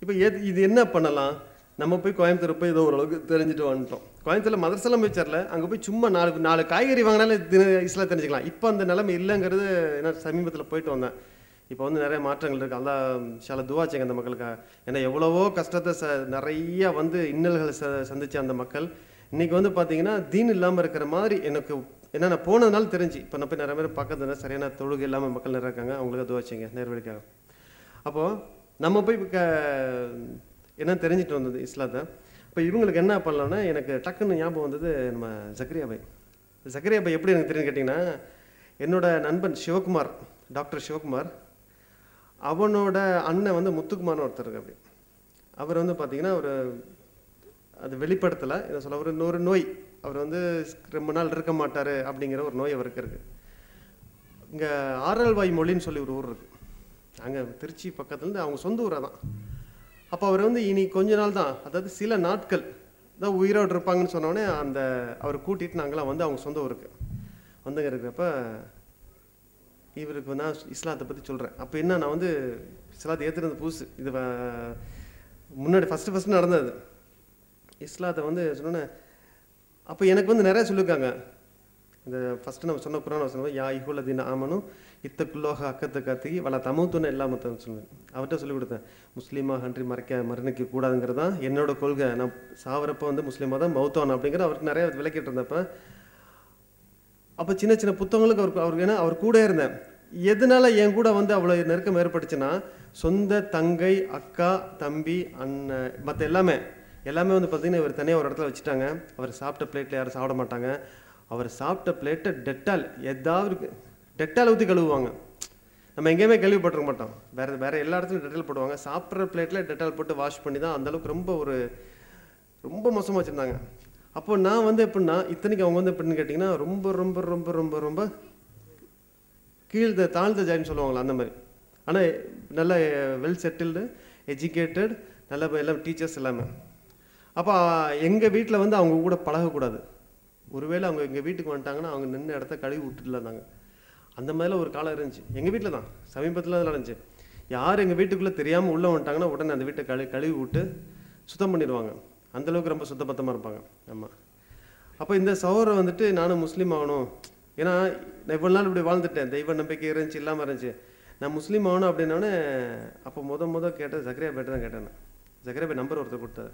இப்போ இது என்ன பண்ணலாம்? நம்ம போய் கோயம்புத்தூர் போய் ஏதோ ஓரளவுக்கு தெரிஞ்சுட்டு வந்துட்டோம். கோயம்புத்தூரில் மதரசெல்லாம் போய் சேரல, அங்கே போய் சும்மா நாலு காய்கறி வாங்கினாலே இஸ்லாம் தெரிஞ்சுக்கலாம். இப்போ அந்த நிலைமை இல்லைங்கிறது ஏன்னா சமீபத்தில் போயிட்டு வந்தேன். இப்போ வந்து நிறைய மாற்றங்கள் இருக்குது. அல்லாஹ் இன்ஷா அல்லாஹ் துஆ செய்யுங்க அந்த மக்களுக்காக. ஏன்னா எவ்வளவோ கஷ்டத்தை நிறைய வந்து இன்னல்களை சந்திச்ச அந்த மக்கள் இன்றைக்கி வந்து பார்த்தீங்கன்னா தீன் இல்லாமல் இருக்கிற மாதிரி எனக்கு ஏன்னா நான் போனதுனால தெரிஞ்சு. இப்போ நான் போய் நிறைய பேர் பார்க்கறதுனா சரியான தொழுகை இல்லாமல் மக்கள் நிறைய இருக்காங்க. அவங்களுக்கு துஆ செய்யுங்க நேர்வழிக்காக. அப்போது நம்ம போய் என்ன தெரிஞ்சுட்டு வந்தது இஸ்லாத்தை. இப்போ இவங்களுக்கு என்ன பண்ணலாம்னா எனக்கு டக்குன்னு ஞாபகம் வந்தது நம்ம ஜக்கரியா பாய். ஜக்கரியா பாய் எப்படி எனக்கு தெரியுன்னு கேட்டிங்கன்னா, என்னோட நண்பன் சிவகுமார், டாக்டர் சிவகுமார், அவனோட அண்ணன் வந்து முத்துக்குமார்னு ஒருத்தர் இருக்கு. அப்படி அவர் வந்து பார்த்திங்கன்னா ஒரு அது வெளிப்படுத்தலை, என்ன சொல்ல, ஒரு நோய், அவர் வந்து ரொம்ப நாள் இருக்க மாட்டார் அப்படிங்கிற ஒரு நோய் அவருக்கு இருக்குது. இங்கே ஆரல்வாய் மொழின்னு சொல்லி ஒரு ஊர் இருக்குது, அங்கே திருச்சி பக்கத்துலேருந்து அவங்க சொந்த ஊராக தான். அப்போ அவர் வந்து இனி கொஞ்ச நாள் தான், அதாவது சில நாட்கள் தான் உயிரோடு இருப்பாங்கன்னு சொன்னோடனே அந்த அவர் கூட்டிகிட்டு நாங்களாம் வந்து அவங்க சொந்த ஊருக்கு வந்துங்க இருக்கிறப்ப இவருக்கு நான் இஸ்லாத்தை பற்றி சொல்கிறேன். அப்போ என்ன, நான் வந்து இஸ்லாத்தை ஏற்றுறது புதுசு, இது முன்னாடி ஃபஸ்ட்டு நடந்தது. இஸ்லாத்தை வந்து சொன்னோன்னே அப்போ எனக்கு வந்து நிறையா சொல்லியிருக்காங்க. இந்த ஃபஸ்ட்டு நம்ம சொன்ன குரான் வசனம் யா இஹுல்லதீன ஆமனு இத்தக்குல்லோக அக்கத்தை கத்திக்கி வள தமத்துன்னு இல்லாமல் சொல்லுவேன். அவர்கிட்ட சொல்லிக் கொடுத்தேன், முஸ்லீமாக ஹன்றி மரணிக்க கூடாதுங்கிறது தான் என்னோட கொள்கை. நான் சாவரப்போ வந்து முஸ்லீமாக தான் மௌத்தான அப்படிங்கிற அவருக்கு நிறைய விளக்கிட்டு இருந்தப்போ அப்போ சின்ன சின்ன புத்தகங்களுக்கு அவருக்கு ஏன்னா அவர் கூட இருந்தேன். எதனால என் கூட வந்து அவ்வளோ நெருக்கம் ஏற்பட்டுச்சுன்னா, சொந்த தங்கை, அக்கா, தம்பி, அண்ணன், மற்ற எல்லாமே வந்து பார்த்திங்கன்னா இவர் தனியாக ஒரு இடத்துல வச்சுட்டாங்க. அவர் சாப்பிட்ட பிளேட்டில் யாரும் சாப்பிட மாட்டாங்க. அவர் சாப்பிட்ட பிளேட்டை டெட்டால் ஊற்றி கழுவுவாங்க. நம்ம எங்கேயுமே கேள்விப்பட்டிருக்க மாட்டோம். வேறு எல்லா இடத்துலையும் டெட்டால் போடுவாங்க. சாப்பிட்ற பிளேட்டில் டெட்டால் போட்டு வாஷ் பண்ணி தான் அந்தளவுக்கு ரொம்ப மோசமாக வச்சுருந்தாங்க. அப்போ நான் வந்து எப்படின்னா, இத்தனைக்கு அவங்க வந்து எப்படின்னு கேட்டிங்கன்னா ரொம்ப ரொம்ப ரொம்ப ரொம்ப ரொம்ப தாழ்ந்த ஜாயின்னு சொல்லுவாங்களா அந்த மாதிரி. ஆனால் நல்ல வெல் செட்டில்டு, எஜுகேட்டட், நல்ல எல்லாம் டீச்சர்ஸ் எல்லாமே. அப்போ எங்கள் வீட்டில் வந்து அவங்க கூட பழகக்கூடாது. ஒருவேளை அவங்க எங்கள் வீட்டுக்கு வந்துட்டாங்கன்னா அவங்க நின்று இடத்த கழுவி விட்டுல இருந்தாங்க. அந்த மாதிரிலாம் ஒரு காலம் இருந்துச்சு எங்கள் வீட்டில் தான். சமீபத்தில் தான் நடந்துச்சு. யார் எங்கள் வீட்டுக்குள்ளே தெரியாமல் உள்ளே வந்துட்டாங்கன்னா உடனே அந்த வீட்டை கழுவி விட்டு சுத்தம் பண்ணிடுவாங்க. அந்தளவுக்கு ரொம்ப சுத்தபத்தமாக இருப்பாங்க. ஆமாம். அப்போ இந்த சகோதரர் வந்துட்டு நானும் முஸ்லீம் ஆகணும், ஏன்னா நான் இவ்வளோ நாள் இப்படி வாழ்ந்துட்டேன், தெய்வ நம்பிக்கை இருந்துச்சு இல்லாமல் இருந்துச்சு, நான் முஸ்லீம் ஆகணும் அப்படின்னோடனே அப்போ முத கேட்டது ஜக்கரியா பேட்டை தான் கேட்டேன். ஜக்கரியா பை நம்பர் ஒருத்தர் கொடுத்தாரு.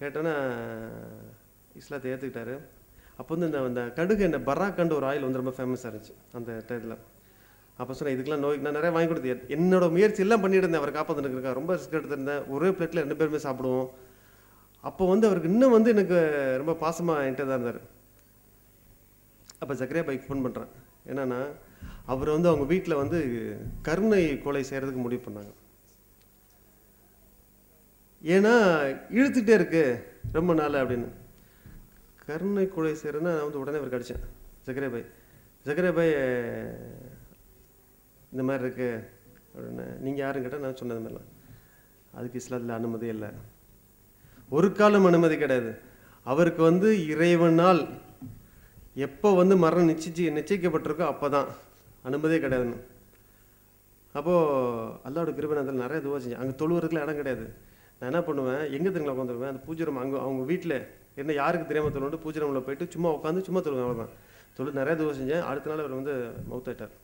கேட்டோன்னா இஸ்லாத்தை ஏற்றுக்கிட்டாரு. அப்போ வந்து இந்த கடுகு என்ன பராக்கண்டு ஒரு ஆயில் வந்து ரொம்ப ஃபேமஸாக இருந்துச்சு அந்த டயத்தில். அப்போ சொன்னேன் இதுக்கெல்லாம் நோய்க்கு நான் நிறையா வாங்கி கொடுத்தேன். என்னோட முயற்சி எல்லாம் பண்ணிட்டு இருந்தேன் அவர் காப்பாற்றுனுக்கா. ரொம்ப ரிஸ்க் எடுத்திருந்தேன். ஒரே பிளேட்டில் 2 பேருமே சாப்பிடுவோம். அப்போ வந்து அவருக்கு இன்னும் வந்து எனக்கு ரொம்ப பாசமாக என்கிட்ட தான் இருந்தார். அப்போ ஜக்கரியா பைக்கு ஃபோன் பண்ணுறேன். என்னன்னா அவர் வந்து அவங்க வீட்டில் வந்து கருணை கொலை செய்கிறதுக்கு முடிவு பண்ணாங்க. ஏன்னா இழுத்துக்கிட்டே இருக்கு ரொம்ப நாள் அப்படின்னு. கருணை கொலை செய்கிறேன்னா நான் வந்து உடனே அவர் கடிச்சேன். ஜக்கரியா பாய் இந்த மாதிரி இருக்கு அப்படின்னு. நீங்கள் யாரும் கேட்டால் நான் சொன்னது மாதிரிலாம் அதுக்கு இஸ்லாத்தில் அனுமதி இல்லை, ஒரு காலம் அனுமதி கிடையாது. அவருக்கு வந்து இறைவனால் எப்போ வந்து மரணம் நிச்சயிக்கப்பட்டிருக்கோ அப்போ தான் அனுமதியே கிடையாதுன்னு. அப்போது அல்லாஹ்வோட கிருபை அதில் நிறைய துவா செஞ்சேன். அங்கே தொழுவதுக்குலாம் இடம் கிடையாது. நான் என்ன பண்ணுவேன், எங்கே தெரியுங்களா உட்காந்துருவேன், அந்த பூஜை ரூம் அவங்க வீட்டில் என்ன யாருக்கு தெரியாமல் தொழுண்டு பூஜை ரூமில் போயிட்டு சும்மா உட்காந்து சும்மா தொழுவேன். அவ்வளோதான். நிறைய துவா செஞ்சேன். அடுத்த நாள் அவர் வந்து மவுத்தாயிட்டார்.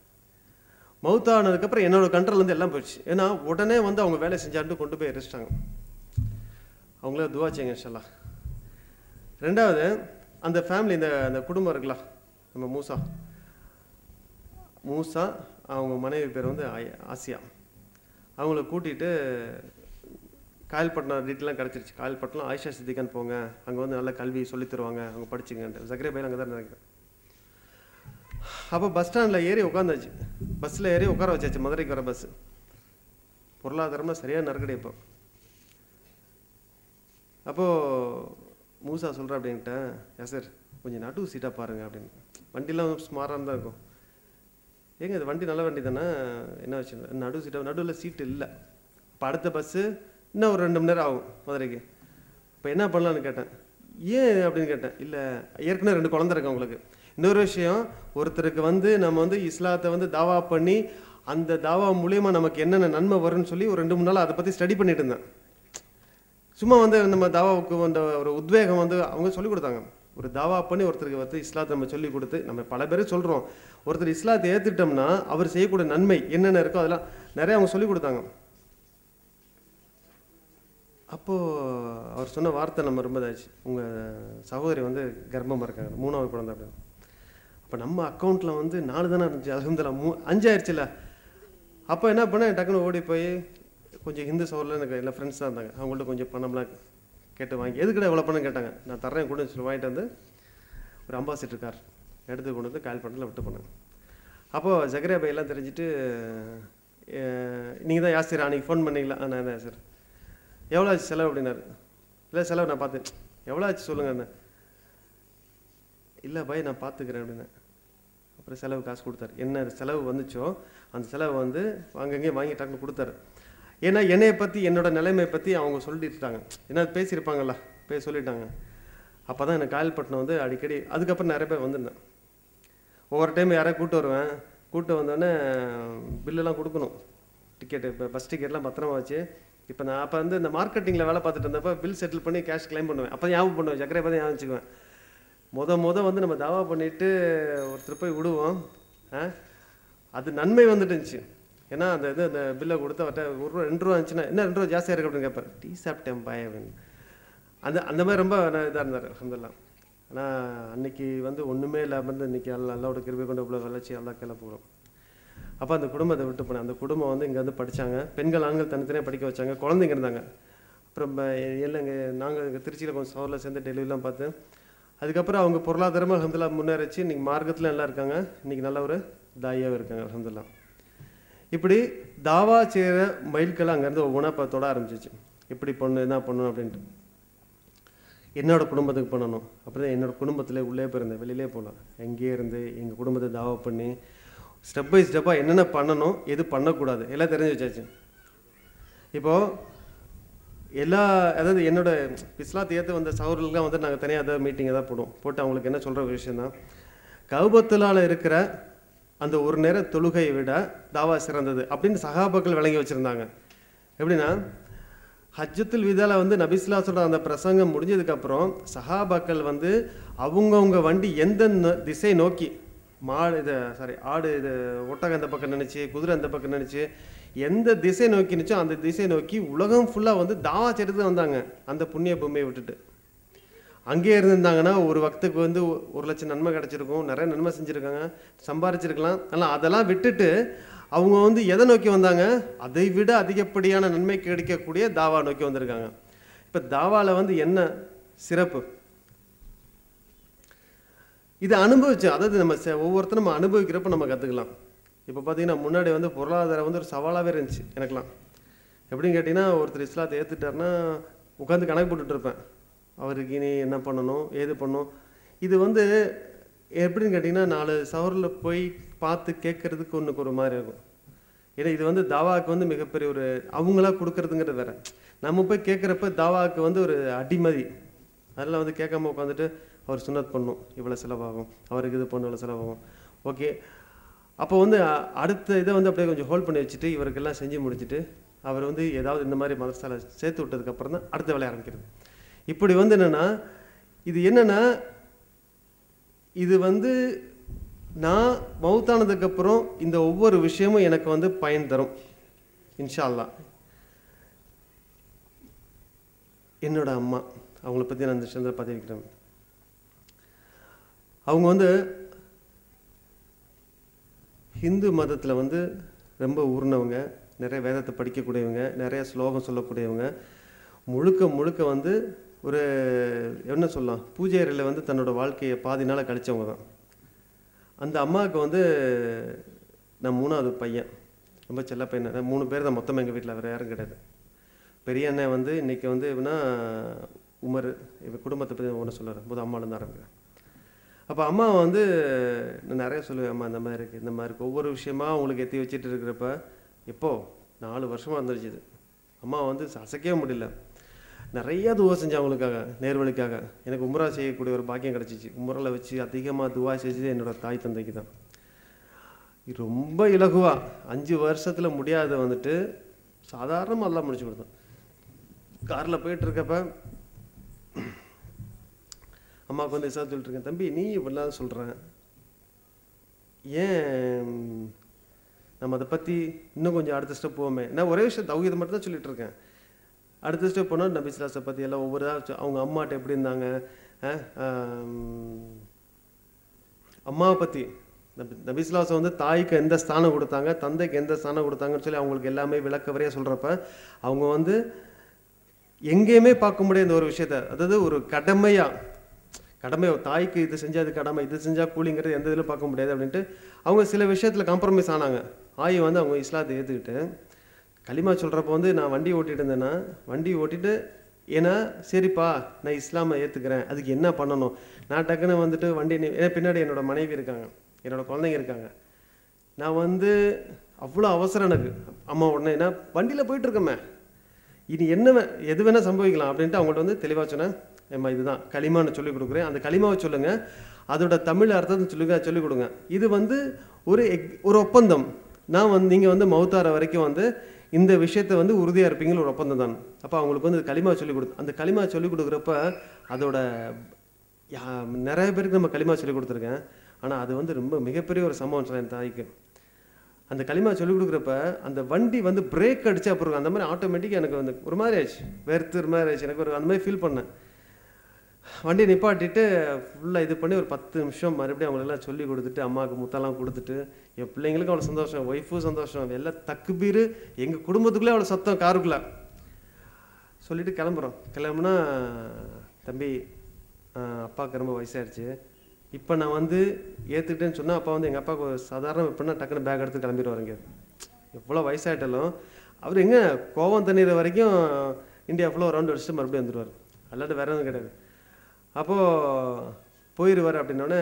மவுத்தானதுக்கப்புறம் என்னோட கண்ட்ரோல் வந்து எல்லாம் போயிடுச்சு. ஏன்னா உடனே வந்து அவங்க வேலை செஞ்சான்ட்டு கொண்டு போய் எரிச்சிட்டாங்க. அவங்களே துவா செய்யுங்க இன்ஷா அல்லாஹ். ரெண்டாவது அந்த ஃபேமிலி அந்த குடும்பம் இருக்குல்ல, நம்ம மூசா அவங்க மனைவி பேர் வந்து ஆசியா. அவங்கள கூட்டிகிட்டு காயல்பட்டினம் டீட்டெயிலாம் கிடச்சிருச்சு. காயல்பட்டினம் ஆயிஷா சித்திகான்னு போங்க, அங்கே வந்து நல்ல கல்வி சொல்லித் தருவாங்க, அவங்க படிச்சுங்கன்ட்டு. ஜக்கரியா பையன் அங்கே தான் நினைக்கிறேன். அப்போ பஸ் ஸ்டாண்டில் ஏறி உட்காந்தாச்சு. பஸ்ஸில் ஏறி உட்கார வச்சாச்சு. மதுரைக்கு வர பஸ்ஸு. பொருளாதாரமாக சரியாக நறுக்கடி. அப்போது மூசா சொல்கிறேன் அப்படின்ட்டேன், சார் கொஞ்சம் நடு சீட்டாக பாருங்கள் அப்படின்னு. வண்டிலாம் ஸ்மாராக தான் இருக்கும். ஏங்க இது வண்டி நல்ல வண்டி தானே, என்ன வச்சு நடுவில் சீட்டு இல்லை, இப்போ அடுத்த பஸ்ஸு இன்னும் ஒரு 2 மணி நேரம் ஆகும் மதுரைக்கு, இப்போ என்ன பண்ணலான்னு கேட்டேன். ஏன் அப்படின்னு கேட்டேன். இல்லை ஏற்கனவே 2 குழந்தை இருக்கு அவங்களுக்கு. இன்னொரு விஷயம், ஒருத்தருக்கு வந்து நம்ம வந்து இஸ்லாத்தை வந்து தாவா பண்ணி அந்த தாவா மூலியமாக நமக்கு என்னென்ன நன்மை வரும்னு சொல்லி ஒரு 2 3 நாள் அதை பற்றி ஸ்டடி பண்ணிட்டு இருந்தேன். சும்மா வந்து நம்ம தாவாவுக்கு வந்த ஒரு உத்வேகம் வந்து அவங்க சொல்லிக் கொடுத்தாங்க. ஒரு தாவா பண்ணி ஒருத்தருக்கு வந்து இஸ்லாத்தை நம்ம சொல்லி கொடுத்து, நம்ம பல பேர் சொல்கிறோம், ஒருத்தர் இஸ்லாத்தை ஏற்றுட்டோம்னா அவர் செய்யக்கூடிய நன்மை என்னென்ன இருக்கோ அதெல்லாம் நிறைய அவங்க சொல்லிக் கொடுத்தாங்க. அப்போது அவர் சொன்ன வார்த்தை நம்ம ரொம்ப இதாச்சு, உங்கள் சகோதரி வந்து கர்ப்பமாக இருக்காங்க, 3வது குழந்தை அப்படின்னு. அப்போ நம்ம அக்கௌண்ட்டில் வந்து 4 தானே இருந்துச்சு, அல்ஹம்துலில்லாஹ் 5 ஆயிடுச்சுல. அப்போ என்ன பண்ணேன், டக்குன்னு ஓடி போய் கொஞ்சம் ஹிந்து சகோதரில் எனக்கு எல்லா ஃப்ரெண்ட்ஸ் தான் இருந்தாங்க, அவங்கள்ட்ட கொஞ்சம் பணம்லாம் கேட்டு வாங்கி, எதுக்கிட்ட எவ்வளோ பணம் கேட்டாங்க, நான் தர்றேன் கூட சொல்லி வாங்கிட்டு வந்து ஒரு அம்பாசிடர் கார் எடுத்து கொண்டு வந்து கால் பண்ணல விட்டு போனேன். அப்போது ஜக்கரியா பை எல்லாம் தெரிஞ்சுட்டு, நீங்கள் தான் யாசிர் அன்றைக்கி ஃபோன் பண்ணிங்களா, நான் தான் சார், எவ்வளோ ஆச்சு செலவு அப்படின்னாரு. இல்லை செலவு நான் பார்த்தேன், எவ்வளோ ஆச்சு சொல்லுங்கண்ணே. இல்லை பை நான் பார்த்துக்கிறேன் அப்படின்னேன். அப்புறம் செலவு காசு கொடுத்தாரு. என்ன செலவு வந்துச்சோ அந்த செலவு வந்து அங்கங்கே வாங்கி டக்குன்னு கொடுத்தாரு. ஏன்னா என்னையை பற்றி என்னோட நிலைமையை பற்றி அவங்க சொல்லிட்டுட்டாங்க, ஏன்னா பேசியிருப்பாங்கல்ல, சொல்லிட்டாங்க. அப்போ தான் எனக்கு காயல்பட்டினம் வந்து அடிக்கடி, அதுக்கப்புறம் நிறைய பேர் வந்துருந்தேன். ஒவ்வொரு டைம் யாரையும் கூப்பிட்டு வருவேன், கூப்பிட்டு வந்தோடனே பில்லெல்லாம் கொடுக்கணும், டிக்கெட்டு இப்போ பஸ் டிக்கெட்லாம் பத்திரமா வச்சு. இப்போ நான் அப்போ வந்து இந்த மார்க்கெட்டிங்கில் வேலை பார்த்துட்டு இருந்தப்போ பில் செட்டில் பண்ணி கேஷ் கிளைம் பண்ணுவேன். அப்போ ஞாபகம் பண்ணுவேன், ஜக்கரை பார்த்து ஞாபகம் வச்சுக்குவேன். வந்து நம்ம தாவா பண்ணிவிட்டு ஒருத்தர் போய் விடுவோம், அது நன்மை வந்துட்டு இருந்துச்சு. ஏன்னா அந்த அந்த பில்லை கொடுத்து அவர்கிட்ட 1 ரூபா 2 ரூபா இருந்துச்சுன்னா, என்ன 2 ரூபா ஜாஸ்தியாக இருக்குது அப்படின்னு கேட்பார், டீ சாப்பிட்டேன் பாய் அப்படின்னு. அந்த மாதிரி ரொம்ப இதாக இருந்தார் அல்ஹம்துலில்லாஹ். ஆனால் அன்றைக்கி வந்து ஒன்றுமே இல்லாமல் இருந்து இன்றைக்கி அல்லாவோட கிருபை கொண்டு இவ்வளோ வளர்ச்சி அல்லா கேள்வி போகிறோம். அப்போ அந்த குடும்பத்தை விட்டு போனேன். அந்த குடும்பம் வந்து இங்கே வந்து படித்தாங்க, பெண்கள் ஆண்கள் தனித்தனியாக படிக்க வச்சாங்க, குழந்தைங்க இருந்தாங்க. அப்புறம் இல்லைங்க நாங்கள் இங்கே திருச்சியில் கொஞ்சம் சவரில் சேர்ந்து டெலிவரிலாம் பார்த்து, அதுக்கப்புறம் அவங்க பொருளாதாரமாக அல்ஹம்துலில்லாஹ் முன்னேறிச்சு. இன்றைக்கி மார்க்கத்தில் நல்லா இருக்காங்க, இன்றைக்கி நல்ல ஒரு தாயாகவும் இருக்காங்க அல்ஹம்துலில்லாஹ். இப்படி தாவா செய்கிற மைல்கெல்லாம் அங்கேருந்து ஒவ்வொன்றா இப்போ தொட ஆரம்பிச்சிச்சு. இப்படி பண்ணணும், என்ன பண்ணணும் அப்படின்ட்டு. என்னோட குடும்பத்துக்கு பண்ணணும், அப்படி தான் என்னோடய குடும்பத்தில் உள்ளே போயிருந்தேன், வெளியிலே போகலாம். எங்கேயே இருந்து எங்கள் குடும்பத்தை தாவா பண்ணி ஸ்டெப் பை ஸ்டெப்பாக என்னென்ன பண்ணணும் எது பண்ணக்கூடாது எல்லாம் தெரிஞ்சு வச்சாச்சு. இப்போது அதாவது என்னோட இஸ்லாத்தை ஏற்று வந்த சகோதரர்களுக்கு வந்து நாங்கள் தனியாக ஏதாவது மீட்டிங் எதாவது போட்டு அவங்களுக்கு என்ன சொல்கிற விஷயந்தான், கௌபத்துலால் இருக்கிற அந்த ஒரு நேர தொழுகையை விட தாவா சிறந்தது அப்படின்னு சஹாபாக்கள் விளங்கி வச்சுருந்தாங்க. எப்படின்னா, ஹஜ்ஜத்துல் விதால வந்து நபிஸ்லா சொல்கிற அந்த பிரசங்கம் முடிஞ்சதுக்கப்புறம் சஹாபாக்கள் வந்து அவங்கவுங்க வண்டி எந்த திசை நோக்கி, ஆடு இது ஒட்டகம் அந்த பக்கம் நினச்சி, குதிரை அந்த பக்கம் நினச்சி, எந்த திசை நோக்கி நினச்சோ அந்த திசை நோக்கி உலகம் ஃபுல்லாக வந்து தாவா செய்கிறது வந்தாங்க. அந்த புண்ணிய பூமியை விட்டுட்டு அங்கேயே இருந்திருந்தாங்கன்னா ஒரு வக்துக்கு வந்து 1 லட்சம் நன்மை கிடச்சிருக்கும், நிறைய நன்மை செஞ்சுருக்காங்க, சம்பாரிச்சிருக்கலாம். ஆனால் அதெல்லாம் விட்டுட்டு அவங்க வந்து எதை நோக்கி வந்தாங்க, அதை விட அதிகப்படியான நன்மை கிடைக்கக்கூடிய தாவா நோக்கி வந்திருக்காங்க. இப்போ தாவாவில் வந்து என்ன சிறப்பு, இதை அனுபவிச்சோம். அதாவது நம்ம ஒவ்வொருத்தரும் நம்ம அனுபவிக்கிறப்ப நம்ம கற்றுக்கலாம். இப்போ பார்த்தீங்கன்னா முன்னாடி வந்து பொருளாதாரம் வந்து ஒரு சவாலாகவே இருந்துச்சு எனக்குலாம். எப்படின்னு கேட்டிங்கன்னா, ஒருத்தர் இஸ்லாத்தை ஏற்றுட்டாருன்னா உட்காந்து கணக்கு போட்டுட்டு இருப்பேன், அவருக்கு இனி என்ன பண்ணணும் ஏது பண்ணணும். இது வந்து எப்படின்னு கேட்டிங்கன்னா 4 சவரில் போய் பார்த்து கேட்குறதுக்கு ஒன்றுக்கு ஒரு மாதிரி இருக்கும். ஏன்னா இது வந்து தாவாவுக்கு வந்து மிகப்பெரிய ஒரு அவங்களா கொடுக்குறதுங்கிறது வேறு. நம்ம போய் கேட்குறப்ப தாவாவுக்கு வந்து ஒரு அடிமதி, அதெல்லாம் வந்து கேட்காம உட்காந்துட்டு அவர் சுன்னத் பண்ணணும், இவ்வளோ செலவாகும், அவருக்கு இது பண்ண இவ்வளோ செலவாகும், ஓகே. அப்போ வந்து அடுத்த இதை வந்து அப்படியே கொஞ்சம் ஹோல்ட் பண்ணி வச்சுட்டு இவருக்கெல்லாம் செஞ்சு முடிச்சுட்டு அவர் வந்து ஏதாவது இந்த மாதிரி மதரசால சேர்த்து விட்டதுக்கப்புறம் தான் அடுத்த வேலையை ஆரம்பிக்கிறது. இப்படி வந்து என்னென்னா இது வந்து நான் மௌத்தானதுக்கப்புறம் இந்த ஒவ்வொரு விஷயமும் எனக்கு வந்து பயன் தரும் இன்ஷா அல்லாஹ். என்னோட அம்மா, அவங்கள பற்றி நான் இந்த விஷயத்தில் பதிவு வைக்கிறேன். அவங்க வந்து ஹிந்து மதத்தில் வந்து ரொம்ப ஊர்னவங்க, நிறைய வேதத்தை படிக்கக்கூடியவங்க, நிறைய ஸ்லோகம் சொல்லக்கூடியவங்க, முழுக்க வந்து ஒரு என்ன சொல்லலாம், பூஜை அறையில் வந்து தன்னோட வாழ்க்கையை பாதி நாளை கழித்தவங்க தான். அந்த அம்மாவுக்கு வந்து நான் 3வது பையன், ரொம்ப செல்ல பையன். 3 பேர் தான் மொத்தமாக எங்கள் வீட்டில், வேறு யாரும் கிடையாது. பெரிய அண்ணன் வந்து இன்றைக்கி வந்து எப்படின்னா உமர், இவன் குடும்பத்தை பற்றி ஒன்று சொல்லுறேன் போது அம்மாலேருந்து ஆரம்பிக்கிறேன். அப்போ அம்மா வந்து நான் நிறைய சொல்லுவேன், அம்மா இந்த மாதிரி இருக்குது, இந்த மாதிரி இருக்குது, ஒவ்வொரு விஷயமா அவங்களுக்கு எத்தி வச்சுட்டு இருக்கிறப்ப எப்போ 4 வருஷமாக வந்துருச்சு இது. அம்மா வந்து அசைக்கவே முடியல. நிறையா துவா செஞ்சேன் அவங்களுக்காக, நேர்வழிக்காக. எனக்கு உம்ரா செய்யக்கூடிய ஒரு பாக்கியம் கிடச்சிச்சு. உம்ராவில் வச்சு அதிகமாக துவா செஞ்சது என்னோடய தாய் தந்தைக்கு தான். ரொம்ப இலகுவா 5 வருஷத்தில் முடியாத வந்துட்டு சாதாரணமாக எல்லாம் முடிச்சு கொடுத்தோம். காரில் போயிட்டுருக்கப்ப அம்மாவுக்கு வந்து இசா சொல்லிட்டுருக்கேன், தம்பி நீ இப்படிலாம் சொல்கிறேன், ஏன் நம்ம அதை பற்றி இன்னும் கொஞ்சம் அடுத்த ஸ்டெப் போவோமே. நான் ஒரே விஷயம் தௌஹீதை மட்டும் தான் சொல்லிட்டு இருக்கேன். அடுத்த ஸ்டெப் போனால் நபி ஸல்லல்லாஹு பற்றி எல்லாம் ஒவ்வொரு அவங்க அம்மாட்ட எப்படி இருந்தாங்க, அம்மாவை பற்றி நபி ஸல்லல்லாஹு வந்து தாய்க்கு எந்த ஸ்தானம் கொடுத்தாங்க, தந்தைக்கு எந்த ஸ்தானம் கொடுத்தாங்கன்னு சொல்லி அவங்களுக்கு எல்லாமே விளக்கவரையாக சொல்கிறப்ப அவங்க வந்து எங்கேயுமே பார்க்க முடியாத இந்த ஒரு விஷயத்த, அதாவது ஒரு கடமை தாய்க்கு இது செஞ்சால் அது கடமை, இது செஞ்சால் கூலிங்கிறது எந்த இதில் பார்க்க முடியாது அப்படின்ட்டு அவங்க சில விஷயத்தில் காம்ப்ரமைஸ் ஆனாங்க. ஆய் வந்து அவங்க இஸ்லாத்தை ஏற்றுக்கிட்டு களிமா சொல்கிறப்ப வந்து நான் வண்டி ஓட்டிகிட்டு இருந்தேன்னா வண்டி ஓட்டிட்டு ஏன்னா சரிப்பா நான் இஸ்லாமை ஏற்றுக்கிறேன், அதுக்கு என்ன பண்ணணும், நான் டக்குன்னு வந்துட்டு வண்டி ஏன்னா பின்னாடி என்னோட மனைவி இருக்காங்க, என்னோட குழந்தைங்க இருக்காங்க, நான் வந்து அவ்வளோ அவசரம் எனக்கு. அம்மா உடனே நான் வண்டியில் போயிட்டுருக்கேம்மே, இனி என்ன எது வேணால் சம்பவிக்கலாம் அப்படின்ட்டு அவங்கள்ட்ட வந்து தெளிவாக சொன்னேன், ஏம்மா இதுதான் களிமான்னு சொல்லிக் கொடுக்குறேன், அந்த களிமாவை சொல்லுங்கள், அதோட தமிழ் அர்த்தத்தை சொல்லிக் கொடுங்க. இது வந்து ஒரு ஒப்பந்தம். நான் வந்து நீங்கள் வந்து மௌத்தார வரைக்கும் வந்து இந்த விஷயத்தை வந்து உறுதியாக இருப்பீங்கன்னு ஒரு ஒப்பந்தம் தான். அப்போ அவங்களுக்கு வந்து களிமா சொல்லிக் அந்த களிமா சொல்லிக் கொடுக்குறப்ப அதோட நிறைய பேருக்கு நம்ம களிமா சொல்லிக் கொடுத்துருக்கேன். ஆனால் அது வந்து ரொம்ப மிகப்பெரிய ஒரு சம்பவம் சொன்னேன் என் தாய்க்கு. அந்த களிமா சொல்லிக் கொடுக்குறப்ப அந்த வண்டி வந்து பிரேக் அடிச்சா அப்புறம் அந்த மாதிரி ஆட்டோமேட்டிக்காக எனக்கு வந்து ஒரு மாதிரி ஆச்சு, வேர்த்து ஒரு மாதிரி ஆச்சு, எனக்கு ஒரு அந்த மாதிரி ஃபீல் பண்ணேன். வண்டி நிப்பாட்டிட்டு ஃபுல்லாக இது பண்ணி ஒரு 10 நிமிஷம் மறுபடியும் அவங்களெல்லாம் சொல்லி கொடுத்துட்டு அம்மாவுக்கு முத்தெல்லாம் கொடுத்துட்டு என் பிள்ளைங்களுக்கும் அவ்வளோ சந்தோஷம், ஒய்ஃபும் சந்தோஷம், எல்லாம் தக்குபீர், எங்கள் குடும்பத்துக்குள்ளே அவ்வளோ சத்தம் காருக்குள்ளே சொல்லிவிட்டு கிளம்புனா தம்பி அப்பாவுக்கு ரொம்ப வயசாகிடுச்சு, இப்போ நான் வந்து ஏற்றுக்கிட்டேன்னு சொன்னால் அப்பா வந்து எங்கள் அப்பாவுக்கு சாதாரண எப்படின்னா டக்குன்னு பேக் எடுத்து கிளம்பிடுவாருங்க. எவ்வளோ வயசாகிட்டாலும் அவர் எங்கே கோவம் தண்ணீர் வரைக்கும் இந்தியா ஃபுல்லாக ரவுண்ட் அடிச்சுட்டு மறுபடியும் வந்துடுவார், அல்லாட்டு வேற எதுவும் கிடையாது. அப்போது போயிடுவார். அப்படின்னோடனே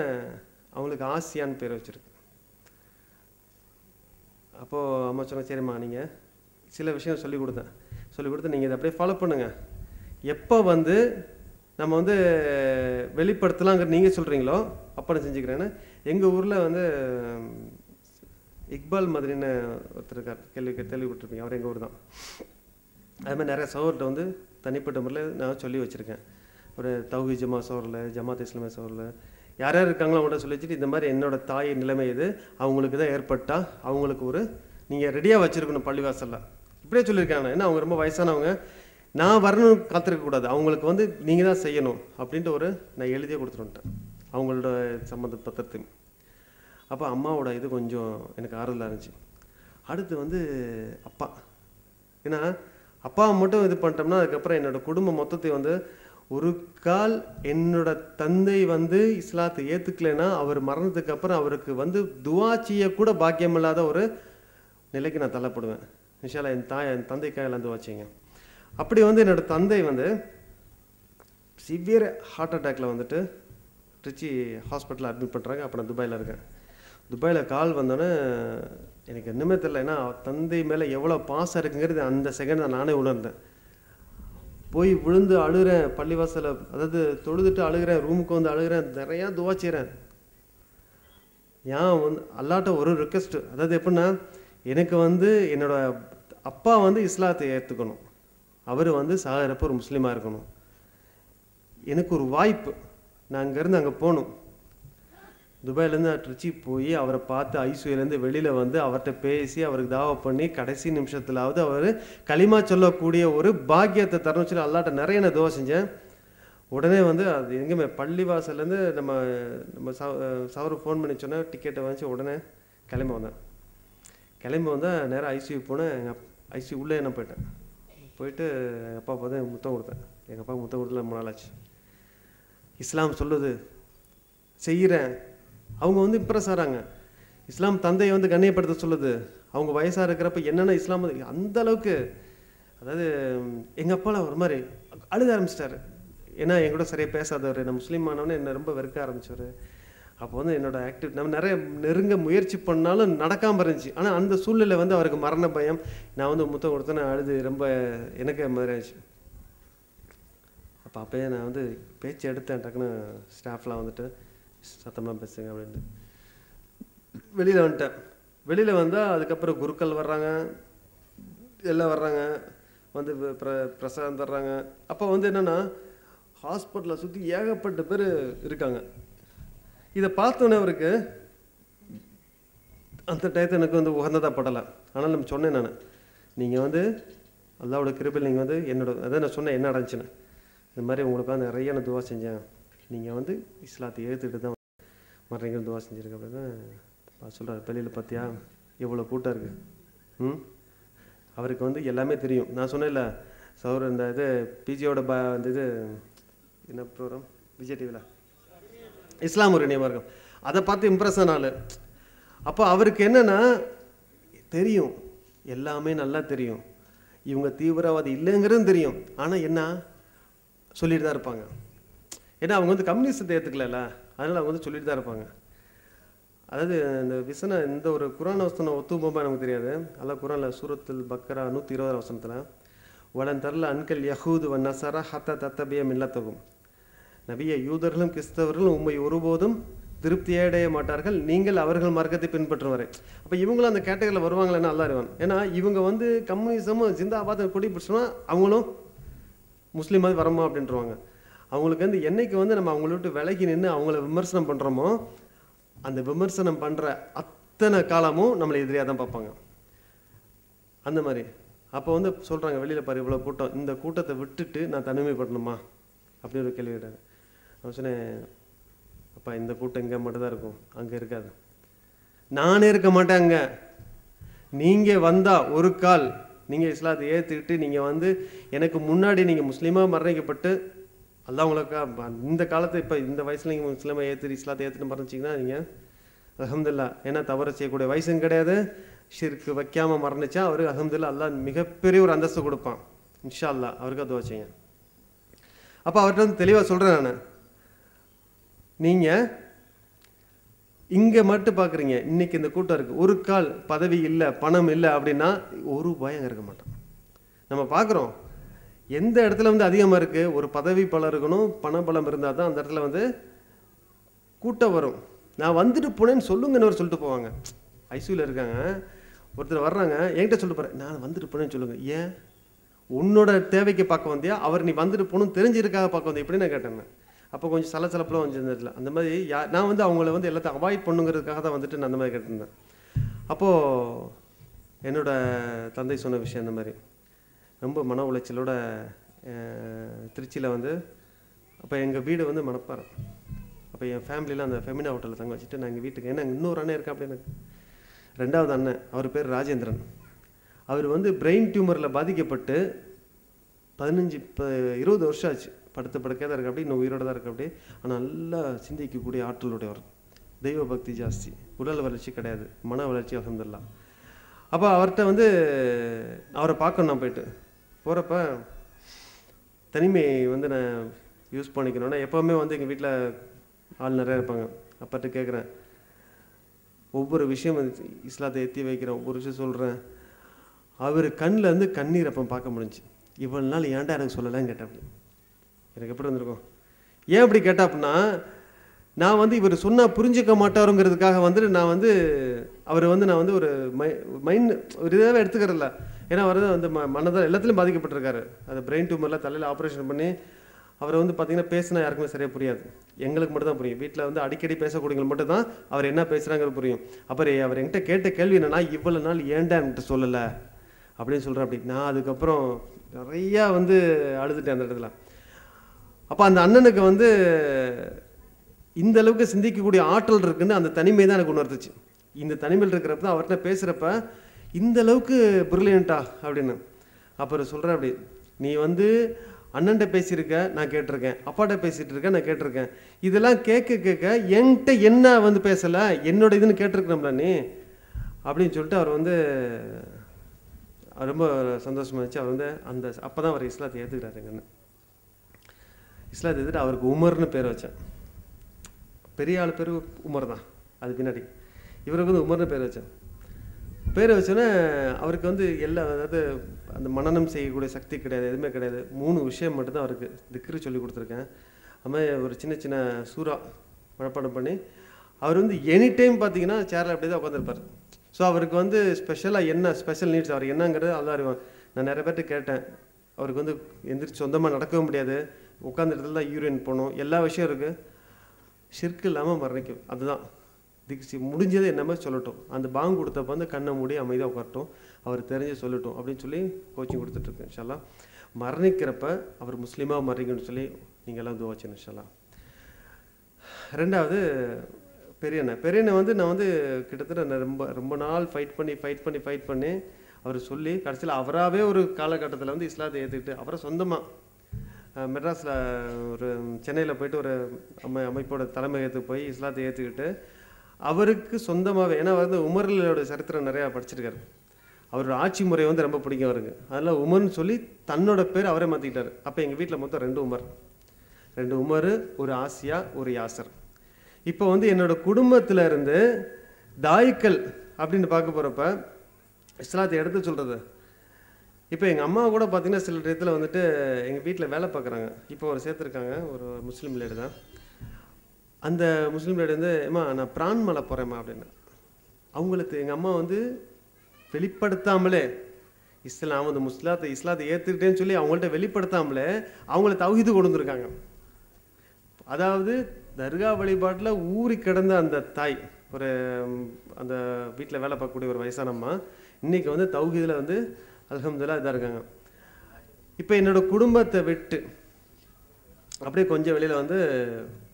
அவங்களுக்கு ஆசியான்னு பேர் வச்சுருக்கு. அப்போது அம்மா சொன்னாங்க, சரிம்மா நீங்கள் சில விஷயம் சொல்லிக் கொடுத்து நீங்கள் இதை அப்படியே ஃபாலோ பண்ணுங்கள், எப்போ வந்து நம்ம வந்து வெளிப்படுத்தலாங்கிற நீங்கள் சொல்கிறீங்களோ அப்போ நான் செஞ்சுக்கிறேன்னு. எங்கள் ஊரில் வந்து இக்பால் மதுரின்னு ஒருத்தர் இருக்கார், கேள்விப்பட்டிருப்பீங்க, அவர் எங்கள் ஊர் தான். அது மாதிரி நிறைய சகோதர்கிட்ட வந்து தனிப்பட்ட முறையில் நான் சொல்லி வச்சுருக்கேன். ஒரு தௌஹீத் ஜமா சோரில், ஜமாத் இஸ்லாமிய சோரில் யார் யார் இருக்காங்களோ அவங்கள்ட்ட சொல்லி வச்சுட்டு இந்த மாதிரி என்னோடய தாய் நிலைமை இது அவங்களுக்கு தான் ஏற்பட்டால் அவங்களுக்கு ஒரு நீங்கள் ரெடியாக வச்சுருக்கணும் பள்ளிவாசலில் இப்படியே சொல்லியிருக்காங்க. ஏன்னா அவங்க ரொம்ப வயசானவங்க, நான் வரணும் காத்திருக்கக்கூடாது, அவங்களுக்கு வந்து நீங்கள் தான் செய்யணும் அப்படின்ட்டு ஒரு நான் எழுதியே கொடுத்துருன்ட்டேன் அவங்களோட சம்மந்த பத்திரத்தையும். அப்போ அம்மாவோட இது கொஞ்சம் எனக்கு ஆறுதலாக இருந்துச்சு. அடுத்து வந்து அப்பா, ஏன்னா அப்பாவை மட்டும் இது பண்ணிட்டோம்னா அதுக்கப்புறம் என்னோடய குடும்பம் மொத்தத்தை வந்து ஒரு கால் என்னோட தந்தை வந்து இஸ்லாத்தை ஏற்றுக்கலைன்னா அவர் மரணத்துக்கு அப்புறம் அவருக்கு வந்து துவா செய்யக்கூட பாக்கியம் இல்லாத ஒரு நிலைக்கு நான் தள்ளப்படுவேன். இன்ஷா அல்லாஹ் என் தந்தைக்காக எல்லாம் துவா செய்யுங்க. அப்படி வந்து என்னோட தந்தை வந்து சிவியர் ஹார்ட் அட்டாக்ல வந்துட்டு திருச்சி ஹாஸ்பிட்டலில் அட்மிட் பண்ணுறாங்க. அப்போ நான் துபாயில் இருக்கேன். துபாயில் கால் வந்தோன்னே எனக்கு இன்னுமே தெரியல, ஏன்னா தந்தை மேலே எவ்வளோ பாசம் இருக்குங்கிறது அந்த செகண்ட் நானே உணர்ந்தேன். போய் விழுந்து அழுகிறேன் பள்ளிவாசலை, அதாவது தொழுதுட்டு அழுகிறேன், ரூமுக்கு வந்து அழுகிறேன், நிறையா துவா செய்கிறேன். ஏன் வந்து அல்லாட்ட ஒரு ரிக்வெஸ்ட்டு, அதாவது எப்படின்னா எனக்கு வந்து என்னோட அப்பா வந்து இஸ்லாத்தை ஏற்றுக்கணும், அவர் வந்து சாகிறப்ப ஒரு முஸ்லீமாக இருக்கணும், எனக்கு ஒரு வாய்ப்பு, நான் அங்கேருந்து அங்கே போகணும். துபாயிலேருந்து திருச்சி போய் அவரை பார்த்து ஐசியூலேருந்து வெளியில் வந்து அவர்கிட்ட பேசி அவருக்கு தாவா பண்ணி கடைசி நிமிஷத்துலாவது அவர் களிமா சொல்லக்கூடிய ஒரு பாக்கியத்தை தரணும் சொல்லி அல்லாட்ட நிறைய நான் துவா செஞ்சேன். உடனே வந்து அது எங்கேயுமே பள்ளிவாசல்லேருந்து நம்ம சவரு ஃபோன் பண்ணி சொன்னால் டிக்கெட்டை வாங்கிச்சு உடனே கிளம்பி வந்தேன். நேராக ஐசியூ போனேன். ஐசியூ உள்ளே நான் போயிட்டு எங்கள் அப்பா பார்த்து முத்தம் கொடுத்தேன். எங்கள் அப்பா முத்தம் கொடுத்துல 3 நாள் ஆச்சு. இஸ்லாம் சொல்லுது செய்கிறேன். அவங்க வந்து இம்ப்ரெஸ் ஆகிறாங்க. இஸ்லாம் தந்தையை வந்து கண்ணியப்படுத்த சொல்லுது. அவங்க வயசாக இருக்கிறப்ப என்னென்ன இஸ்லாம் அந்த அளவுக்கு, அதாவது எங்கள் அப்பாவில் ஒரு மாதிரி அழுத ஆரம்பிச்சிட்டாரு. ஏன்னா எங்கூட சரியாக பேசாதவர், நான் முஸ்லீம் ஆனவனே என்னை ரொம்ப வெறுக்க ஆரம்பிச்சவர். அப்போ வந்து என்னோட நம்ம நிறைய நெருங்க முயற்சி பண்ணாலும் நடக்காமல் இருந்துச்சு. ஆனால் அந்த சூழ்நிலை வந்து அவருக்கு மரண பயம். நான் வந்து முத்தம் கொடுத்தேன், நான் அழுது ரொம்ப எனக்கு மாதிரி ஆச்சு. அப்போயே நான் வந்து பேச்சு எடுத்தேன். டக்குன்னு ஸ்டாஃப்லாம் வந்துட்டு சத்தமாக பேசுங்க அப்படின்ட்டு வெளியில் வந்துட்டேன். வெளியில் வந்தால் அதுக்கப்புறம் குருக்கள் வர்றாங்க, எல்லாம் வர்றாங்க, வந்து பிரசாதம் தர்றாங்க. அப்போ வந்து என்னென்னா ஹாஸ்பிட்டலை சுற்றி ஏகப்பட்ட பேர் இருக்காங்க. இதை பார்த்தோன்னே அவருக்கு அந்த டயத்தை எனக்கு வந்து உகந்ததாக படலை. ஆனால் நம்ம சொன்னேன், நான் நீங்கள் வந்து அல்லாவோட கிருபையில் நீங்கள் வந்து என்னோட அதான் நான் சொன்னேன் என்ன நடந்துச்சுன்னு. இந்த மாதிரி உங்களுக்காக நிறைய நான் துவா செஞ்சேன், நீங்கள் வந்து இஸ்லாத்தை ஏற்றுக்கிட்டு தான் மறைங்க துவா செஞ்சுருக்கு அப்படின்னு சொல்கிறார். வெளியில் பார்த்தியா எவ்வளோ கூட்டம் இருக்குது. அவருக்கு வந்து எல்லாமே தெரியும். நான் சொன்னேன்ல சௌர் இந்த இது பிஜியோட இந்த இது என்ன ப்ரோக்ராம் விஜய் டிவியில் இஸ்லாம் ஒரு நியமார்க்கம், அதை பார்த்து இம்ப்ரெஸ் ஆனாள். அப்போ அவருக்கு என்னென்னா தெரியும், எல்லாமே நல்லா தெரியும், இவங்க தீவிரவாதி இல்லைங்கிறதும் தெரியும். ஆனால் என்ன சொல்லிட்டு தான் இருப்பாங்க. ஏன்னா அவங்க வந்து கம்யூனிஸ்டத்தை ஏற்றுக்கல, அதனால் அவங்க வந்து சொல்லிட்டு தான் இருப்பாங்க. அதாவது இந்த இந்த ஒரு குரான் வசனம் ஒத்துப்போமா நமக்கு தெரியாது. அல்லாஹ் குரானில் சூரத்துல் பக்கரா 120 வசனத்தில் வலன் தரல அன்கல் யஹூது வ நசரா ஹத்தா தத்தபிய மில்லத்தகும், நபிய யூதர்களும் கிறிஸ்தவர்களும் உண்மை ஒருபோதும் திருப்தி அடைய மாட்டார்கள், நீங்கள் அவர்கள் மார்க்கத்தை பின்பற்றும் வரை. அப்போ இவங்களும் அந்த கேட்டகரியில் வருவாங்களேன்னு அல்லா அறிவான். ஏன்னா இவங்க வந்து கம்யூனிசமும் ஜிந்தாபாத் கொடி பிடிச்சோன்னா அவங்களும் முஸ்லீமாக வரமா அப்படின்றவாங்க. அவங்களுக்கு வந்து என்னைக்கு வந்து நம்ம அவங்கள விட்டு விலகி நின்று அவங்கள விமர்சனம் பண்ணுறோமோ அந்த விமர்சனம் பண்ணுற அத்தனை காலமும் நம்மளை எதிரியாக தான் பார்ப்பாங்க. அந்த மாதிரி அப்போ வந்து சொல்கிறாங்க, வெளியில் பாரு இவ்வளோ கூட்டம், இந்த கூட்டத்தை விட்டுட்டு நான் தனிமைப்படணுமா அப்படி ஒரு கேள்வி கேட்டாங்க. நான் சொன்னேன், அப்பா இந்த கூட்டம் இங்கே மட்டும்தான் இருக்கும், அங்கே இருக்காது, நானே இருக்க மாட்டேன் அங்கே. நீங்கள் வந்தால் ஒரு கால் நீங்கள் இஸ்லாத்தை ஏற்றுக்கிட்டு நீங்கள் வந்து எனக்கு முன்னாடி நீங்கள் முஸ்லீமாக மரணிக்கப்பட்டு அல்லாஹ் உங்களுக்கு இந்த காலத்தை இப்போ இந்த வயசில் நீங்கள் முஸ்லீமாக ஏற்று இஸ்லாத்தை ஏற்றுட்டு மரணிச்சிங்கன்னா நீங்கள் அல்ஹம்துலில்லாஹ், ஏன்னா தவறு செய்யக்கூடிய வயசும் கிடையாது, ஷிர்க் வைக்காமல் மரணிச்சா அவருக்கு அல்ஹம்துலில்லாஹ் அல்லாஹ் மிகப்பெரிய ஒரு அந்தஸ்து கொடுப்பான். இன்ஷா அல்லாஹ் அவருக்கு அதுவா செய்யுங்க. அப்போ அவர்கிட்ட வந்து தெளிவாக சொல்கிறேன் நான், நீங்கள் இங்கே மட்டும் பார்க்குறீங்க, இன்றைக்கி இந்த கூட்டம் இருக்குது, ஒரு கால் பதவி இல்லை பணம் இல்லை அப்படின்னா ஒரு பயம் இருக்க மாட்டோம். நம்ம பார்க்குறோம் எந்த இடத்துல வந்து அதிகமாக இருக்குது, ஒரு பதவி பலம் இருக்கணும், பணபலம் இருந்தால் தான் அந்த இடத்துல வந்து கூட்டம் வரும். நான் வந்துட்டு போனேன்னு சொல்லுங்கன்னு ஒரு சொல்லிட்டு போவாங்க. ஐசியூவில் இருக்காங்க, ஒருத்தர் வர்றாங்க என்கிட்ட சொல்லிட்டு போகிறேன், நான் வந்துட்டு போனேன்னு சொல்லுங்கள். ஏன் உன்னோட தேவைக்கு பார்க்க வந்தியா, அவர் நீ வந்துட்டு போகணும் தெரிஞ்சிருக்காக பார்க்க வந்தியா இப்படி நான் கேட்டேன். அப்போ கொஞ்சம் சலசலப்பெலாம் வந்துருந்ததில்ல. அந்த மாதிரி நான் வந்து அவங்கள வந்து எல்லாத்தையும் அவாய்ட் பண்ணுங்கிறதுக்காக தான் வந்துட்டு நான் அந்த மாதிரி கேட்டிருந்தேன். அப்போது என்னோட தந்தை சொன்ன விஷயம் அந்த மாதிரி ரொம்ப மன உளைச்சலோட திருச்சியில் வந்து அப்போ எங்கள் வீடு வந்து மணப்பாறை. அப்போ என் ஃபேமிலியில் அந்த ஃபெமினா ஹோட்டலில் தங்க வச்சுட்டு நான் எங்கள் வீட்டுக்கு, ஏன்னா இன்னொரு அண்ணன் இருக்கா அப்படின்னு, ரெண்டாவது அண்ணன் அவர் பேர் ராஜேந்திரன். அவர் வந்து பிரெயின் டியூமரில் பாதிக்கப்பட்டு 15-20 வருஷம் ஆச்சு, படுத்த படுக்கையாக தான் இருக்கு, அப்படி இன்னும் உயிரோடு தான் இருக்கு அப்படி. ஆனால் நல்லா சிந்திக்கக்கூடிய ஆற்றலுடையவர், தெய்வ பக்தி ஜாஸ்தி, உடல் வளர்ச்சி கிடையாது, மன வளர்ச்சி அல்ஹம்துலில்லாஹ். அப்போ அவர்கிட்ட வந்து அவரை பார்க்கணும். நான் போகிறப்ப தனிமையை வந்து நான் யூஸ் பண்ணிக்கணும்னா எப்போவுமே வந்து எங்கள் வீட்டில் ஆள் நிறையா இருப்பாங்க. அப்பாட்ட கேட்குறேன், ஒவ்வொரு விஷயம் வந்து இஸ்லாத்தை எத்தி வைக்கிறேன், ஒவ்வொரு விஷயம் சொல்கிறேன். அவர் கண்ணில் இருந்து கண்ணீர் அப்போ பார்க்க முடிஞ்சு. இவ்வளோ நாள் ஏன்டா எனக்கு சொல்லலான்னு கேட்டாப்படி. எனக்கு எப்படி வந்திருக்கும், ஏன் அப்படி கேட்டாப்புனா, நான் வந்து இவர் சொன்னால் புரிஞ்சிக்க மாட்டாருங்கிறதுக்காக வந்துட்டு நான் வந்து அவர் வந்து நான் வந்து ஒரு மைண்ட் ஒரு இதாகவே எடுத்துக்கிறதில்ல. ஏன்னா அவர் தான் வந்து மனதால் எல்லாத்துலேயும் பாதிக்கப்பட்டிருக்காரு. அது பிரெயின் டியூமரில் தலையில் ஆப்ரேஷன் பண்ணி அவரை வந்து பார்த்திங்கன்னா பேசினா யாருக்குமே சரியாக புரியாது, எங்களுக்கு மட்டும் தான் புரியும். வீட்டில் வந்து அடிக்கடி பேசக்கூடியவங்க மட்டும் தான் அவர் என்ன பேசுகிறாங்கிறது புரியும். அப்புறம் அவர் என்கிட்ட கேட்ட கேள்வி என்னன்னா, இவ்வளோ நாள் ஏன்டா என்கிட்ட சொல்லலை அப்படின்னு சொல்கிறேன். அப்படி நான் அதுக்கப்புறம் நிறையா வந்து அழுதுட்டேன் அந்த இடத்துல. அப்போ அந்த அண்ணனுக்கு வந்து இந்த அளவுக்கு சிந்திக்கக்கூடிய ஆற்றல் இருக்குன்னு அந்த தனிமை தான் எனக்கு உணர்த்துச்சு. இந்த தனிமையில் இருக்கிறப்ப தான் அவர்கிட்ட பேசுகிறப்ப இந்த அளவுக்கு பிரில்லியண்ட்டா அப்படின்னு. அப்புறம் சொல்கிறேன், அப்படி நீ வந்து அண்ணன்ட்ட பேசியிருக்க நான் கேட்டிருக்கேன், அப்பாட்ட பேசிகிட்டு இருக்கேன் நான் கேட்டிருக்கேன், இதெல்லாம் கேட்க கேட்க என்கிட்ட என்ன வந்து பேசலை, என்னோட இதுன்னு கேட்டிருக்கணும்ல நீ அப்படின்னு சொல்லிட்டு அவர் வந்து ரொம்ப சந்தோஷமாகிடுச்சு. அவர் வந்து அந்த அப்போ தான் அவர் இஸ்லாத்தை ஏற்றுக்கிறாரு. எங்கள் அண்ணன் இஸ்லாத்தை ஏற்றுட்டு அவருக்கு உமர்னு பேர் வச்சேன். பெரிய ஆள் பேர் உமர் தான். அது பின்னாடி இவருக்கு வந்து உமர்னு பேர் வச்சேன். பேரை வச்சோன்னே அவருக்கு வந்து அதாவது அந்த மனனம் செய்யக்கூடிய சக்தி கிடையாது, எதுவுமே கிடையாது. 3 விஷயம் மட்டும்தான் அவருக்கு திக்ரு சொல்லி கொடுத்துருக்கேன். அதுமாதிரி ஒரு சின்ன சின்ன சூறா மனப்பாடம் பண்ணி அவர் வந்து எனி டைம் பார்த்தீங்கன்னா சேரில் அப்படியே தான் உட்காந்துருப்பார். ஸோ அவருக்கு வந்து ஸ்பெஷலாக என்ன ஸ்பெஷல் நீட்ஸ் அவர் என்னங்கிறது அதான் அறிவான். நான் நிறைய பேர்ட்டு கேட்டேன். அவருக்கு வந்து எந்திரிச்சு சொந்தமாக நடக்கவும் முடியாது, உட்காந்த இடத்துல தான் யூரின் போகணும், எல்லா விஷயம் இருக்குது. ஷிர்க் இல்லாமல் மரணிக்கும். அதுதான் திக்ஸி முடிஞ்சது என்னமே சொல்லட்டும். அந்த பாங்கு கொடுத்தப்ப வந்து கண்ணை மூடி அமைதியாக உட்காரட்டும், அவர் தெரிஞ்சு சொல்லட்டும் அப்படின்னு சொல்லி கோச்சிங் கொடுத்துட்ருக்கேன். இன்ஷால்லா மரணிக்கிறப்ப அவர் முஸ்லீமாக மரணிக்கணும்னு சொல்லி நீங்கள் எல்லாம் துவா செய்யணும் இன்ஷால்லா. 2வது பெரியண்ணை வந்து நான் வந்து கிட்டத்தட்ட நான் ரொம்ப நாள் ஃபைட் பண்ணி அவர் சொல்லி கடைசியில் அவராகவே ஒரு காலகட்டத்தில் வந்து இஸ்லாத்தை ஏற்றுக்கிட்டு அவரை சொந்தமாக மெட்ராஸில் ஒரு சென்னையில் போயிட்டு ஒரு அமைப்போட தலைமையகத்துக்கு போய் இஸ்லாத்தை ஏற்றுக்கிட்டு அவருக்கு சொந்தமாகவே, ஏன்னா வந்து உமர்களோட சரித்திரம் நிறையா படிச்சிருக்காரு. அவரோட ஆட்சி முறை வந்து ரொம்ப பிடிக்கும் அவருக்கு. அதில் உமர்னு சொல்லி தன்னோட பேர் அவரே மாற்றிக்கிட்டார். அப்போ எங்கள் வீட்டில் மொத்தம் 2 உமர், ஒரு ஆசியா, ஒரு யாசர். இப்போ வந்து என்னோடய குடும்பத்தில் இருந்து தாய்க்கள் அப்படின்னு பார்க்க போகிறப்ப இஸ்லாத்தை எடுத்து சொல்கிறது. இப்போ எங்கள் அம்மா கூட பார்த்திங்கன்னா சில இடத்துல வந்துட்டு எங்கள் வீட்டில் வேலை பார்க்குறாங்க. இப்போ ஒரு சேர்த்துருக்காங்க, ஒரு முஸ்லீம் லேடி தான். அந்த முஸ்லீம் லேடி வந்து அம்மா நான் பிரான் மலை போகிறேம்மா அப்படின்னு. அவங்களுக்கு எங்கள் அம்மா வந்து வெளிப்படுத்தாமலே இஸ்லாம் வந்து இஸ்லாத்தை ஏற்றுக்கிட்டேன்னு சொல்லி அவங்கள்ட்ட வெளிப்படுத்தாமலே அவங்கள தௌஹீது கொண்டு வந்திருக்காங்க. அதாவது தர்கா வழிபாட்டில் ஊறி கிடந்த அந்த தாய், ஒரு அந்த வீட்டில் வேலை பார்க்கக்கூடிய ஒரு வயசானம்மா இன்றைக்கி வந்து தௌஹீதில் வந்து அல்ஹம்துலில்லாஹ் இதாக இருக்காங்க. இப்போ என்னோடய குடும்பத்தை விட்டு அப்படியே கொஞ்சம் வெளியில் வந்து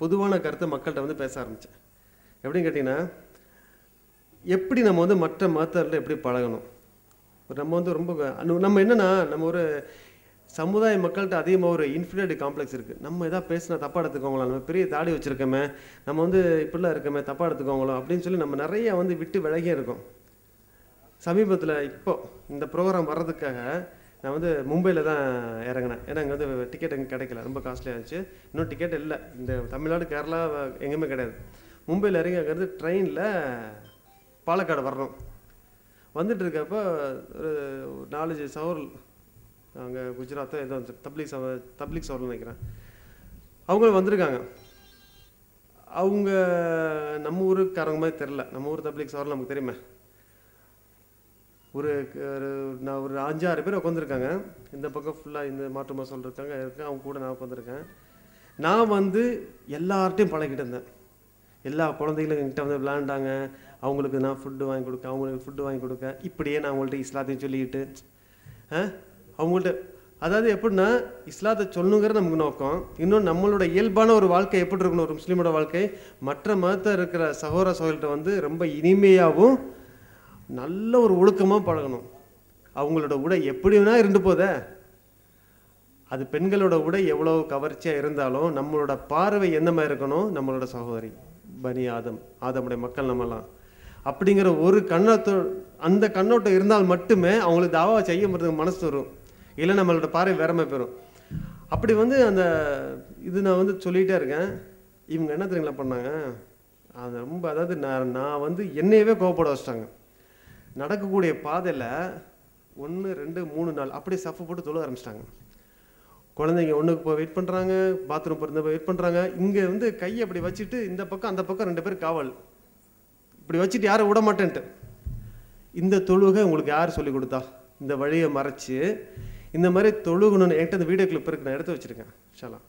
பொதுவான கருத்தை மக்கள்கிட்ட வந்து பேச ஆரம்பித்தேன். எப்படின்னு கேட்டிங்கன்னா, எப்படி நம்ம வந்து மற்ற மதத்தவர்கள்ட்ட எப்படி பழகணும். நம்ம வந்து நம்ம என்னென்னா நம்ம ஒரு சமுதாய மக்கள்கிட்ட அதிகமாக ஒரு இன்ஃபீரியாரிட்டி காம்ப்ளெக்ஸ் இருக்குது. நம்ம எதாவது பேசினா தப்பாக எடுத்துக்கோங்களா, நம்ம பெரிய தாடி வச்சுருக்கோமே, நம்ம வந்து இப்படிலாம் இருக்கோமே, தப்பாக எடுத்துக்கோங்களோ அப்படின்னு சொல்லி நம்ம நிறைய வந்து விட்டு விலகியே இருக்கோம். சமீபத்தில் இப்போ இந்த ப்ரோக்ராம் வர்றதுக்காக நான் வந்து மும்பையில் தான் இறங்கினேன். ஏன்னா இங்கே வந்து டிக்கெட் எங்கே கிடைக்கல, ரொம்ப காஸ்ட்லியாக இருந்துச்சு. இன்னும் டிக்கெட் இல்லை, இந்த தமிழ்நாடு கேரளா எங்கேயுமே கிடையாது. மும்பையில் இறங்கி அங்கேருந்து ட்ரெயினில் பாலக்காடு வரணும். வந்துட்டு இருக்கப்போ ஒரு 4 சவரல் அங்கே குஜராத்தோ ஏதோ தப்லீக் சவரல் நினைக்கிறேன், அவங்களும் வந்திருக்காங்க. அவங்க நம்ம ஊருக்காரங்க மாதிரி தெரில, நம்ம ஊர் தப்லீக் சவரல் நமக்கு தெரியுமே. ஒரு 5-6 பேர் உட்காந்துருக்காங்க. இந்த பக்கம் ஃபுல்லாக இந்த மாற்று மசால் இருக்காங்க. அவங்க கூட நான் உட்காந்துருக்கேன். நான் வந்து எல்லார்ட்டையும் பழகிட்டு இருந்தேன். எல்லா குழந்தைகளும் என்கிட்ட வந்து விளையாண்டாங்க. அவங்களுக்கு நான் ஃபுட்டு வாங்கி கொடுக்க, அவங்களுக்கு ஃபுட்டு வாங்கி கொடுக்க, இப்படியே நான் அவங்கள்ட்ட இஸ்லாத்தையும் சொல்லிக்கிட்டு அவங்கள்ட்ட, அதாவது எப்படின்னா இஸ்லாத்தை சொல்லணுங்கிற நமக்கு நோக்கம். இன்னும் நம்மளோட இயல்பான ஒரு வாழ்க்கை எப்படி இருக்கணும், ஒரு முஸ்லீமோட வாழ்க்கை மற்ற மதத்தை இருக்கிற சகோதர சகோதரிகிட்ட வந்து ரொம்ப இனிமையாகவும் நல்ல ஒரு ஒழுக்கமாக பழகணும். அவங்களோட உடை எப்படி வேணா இருந்து போதே, அது பெண்களோட உடை எவ்வளோ கவர்ச்சியாக இருந்தாலும் நம்மளோட பார்வை எந்த மாதிரி இருக்கணும், நம்மளோட சகோதரி பனி ஆதமுடைய மக்கள் நம்மலாம் அப்படிங்கிற ஒரு அந்த கண்ணோட்டம் இருந்தால் மட்டுமே அவங்களுக்கு தாவா செய்ய முடியாது மனசு வரும். இல்லை நம்மளோட பார்வை வேற மாதிரி போயிடும். அப்படி வந்து அந்த இது நான் வந்து சொல்லிகிட்டே இருக்கேன். இவங்க என்ன தெரியுங்களா பண்ணாங்க, அது ரொம்ப, அதாவது நான் வந்து என்னையவே கோவப்பட வச்சிட்டாங்க. நடக்கக்கூடிய பாதையில் 1, 2, 3 நாள் அப்படியே சஃபை போட்டு தொழ ஆரம்பிச்சிட்டாங்க. குழந்தைங்க ஒன்றுக்கு போய் வெயிட் பண்ணுறாங்க, பாத்ரூம் போய் வெயிட் பண்ணுறாங்க. இங்கே வந்து கையை அப்படி வச்சுட்டு இந்த பக்கம் அந்த பக்கம் 2 பேர் காவல் இப்படி வச்சுட்டு யாரும் விட மாட்டேன்ட்டு. இந்த தொழுகை உங்களுக்கு யார் சொல்லி கொடுத்தா? இந்த வழியை மறைச்சி இந்த மாதிரி தொழுகணும்னு என்கிட்ட இந்த வீடியோ கிளிப் இருக்கு, நான் எடுத்து வச்சுருக்கேன். ஷாலா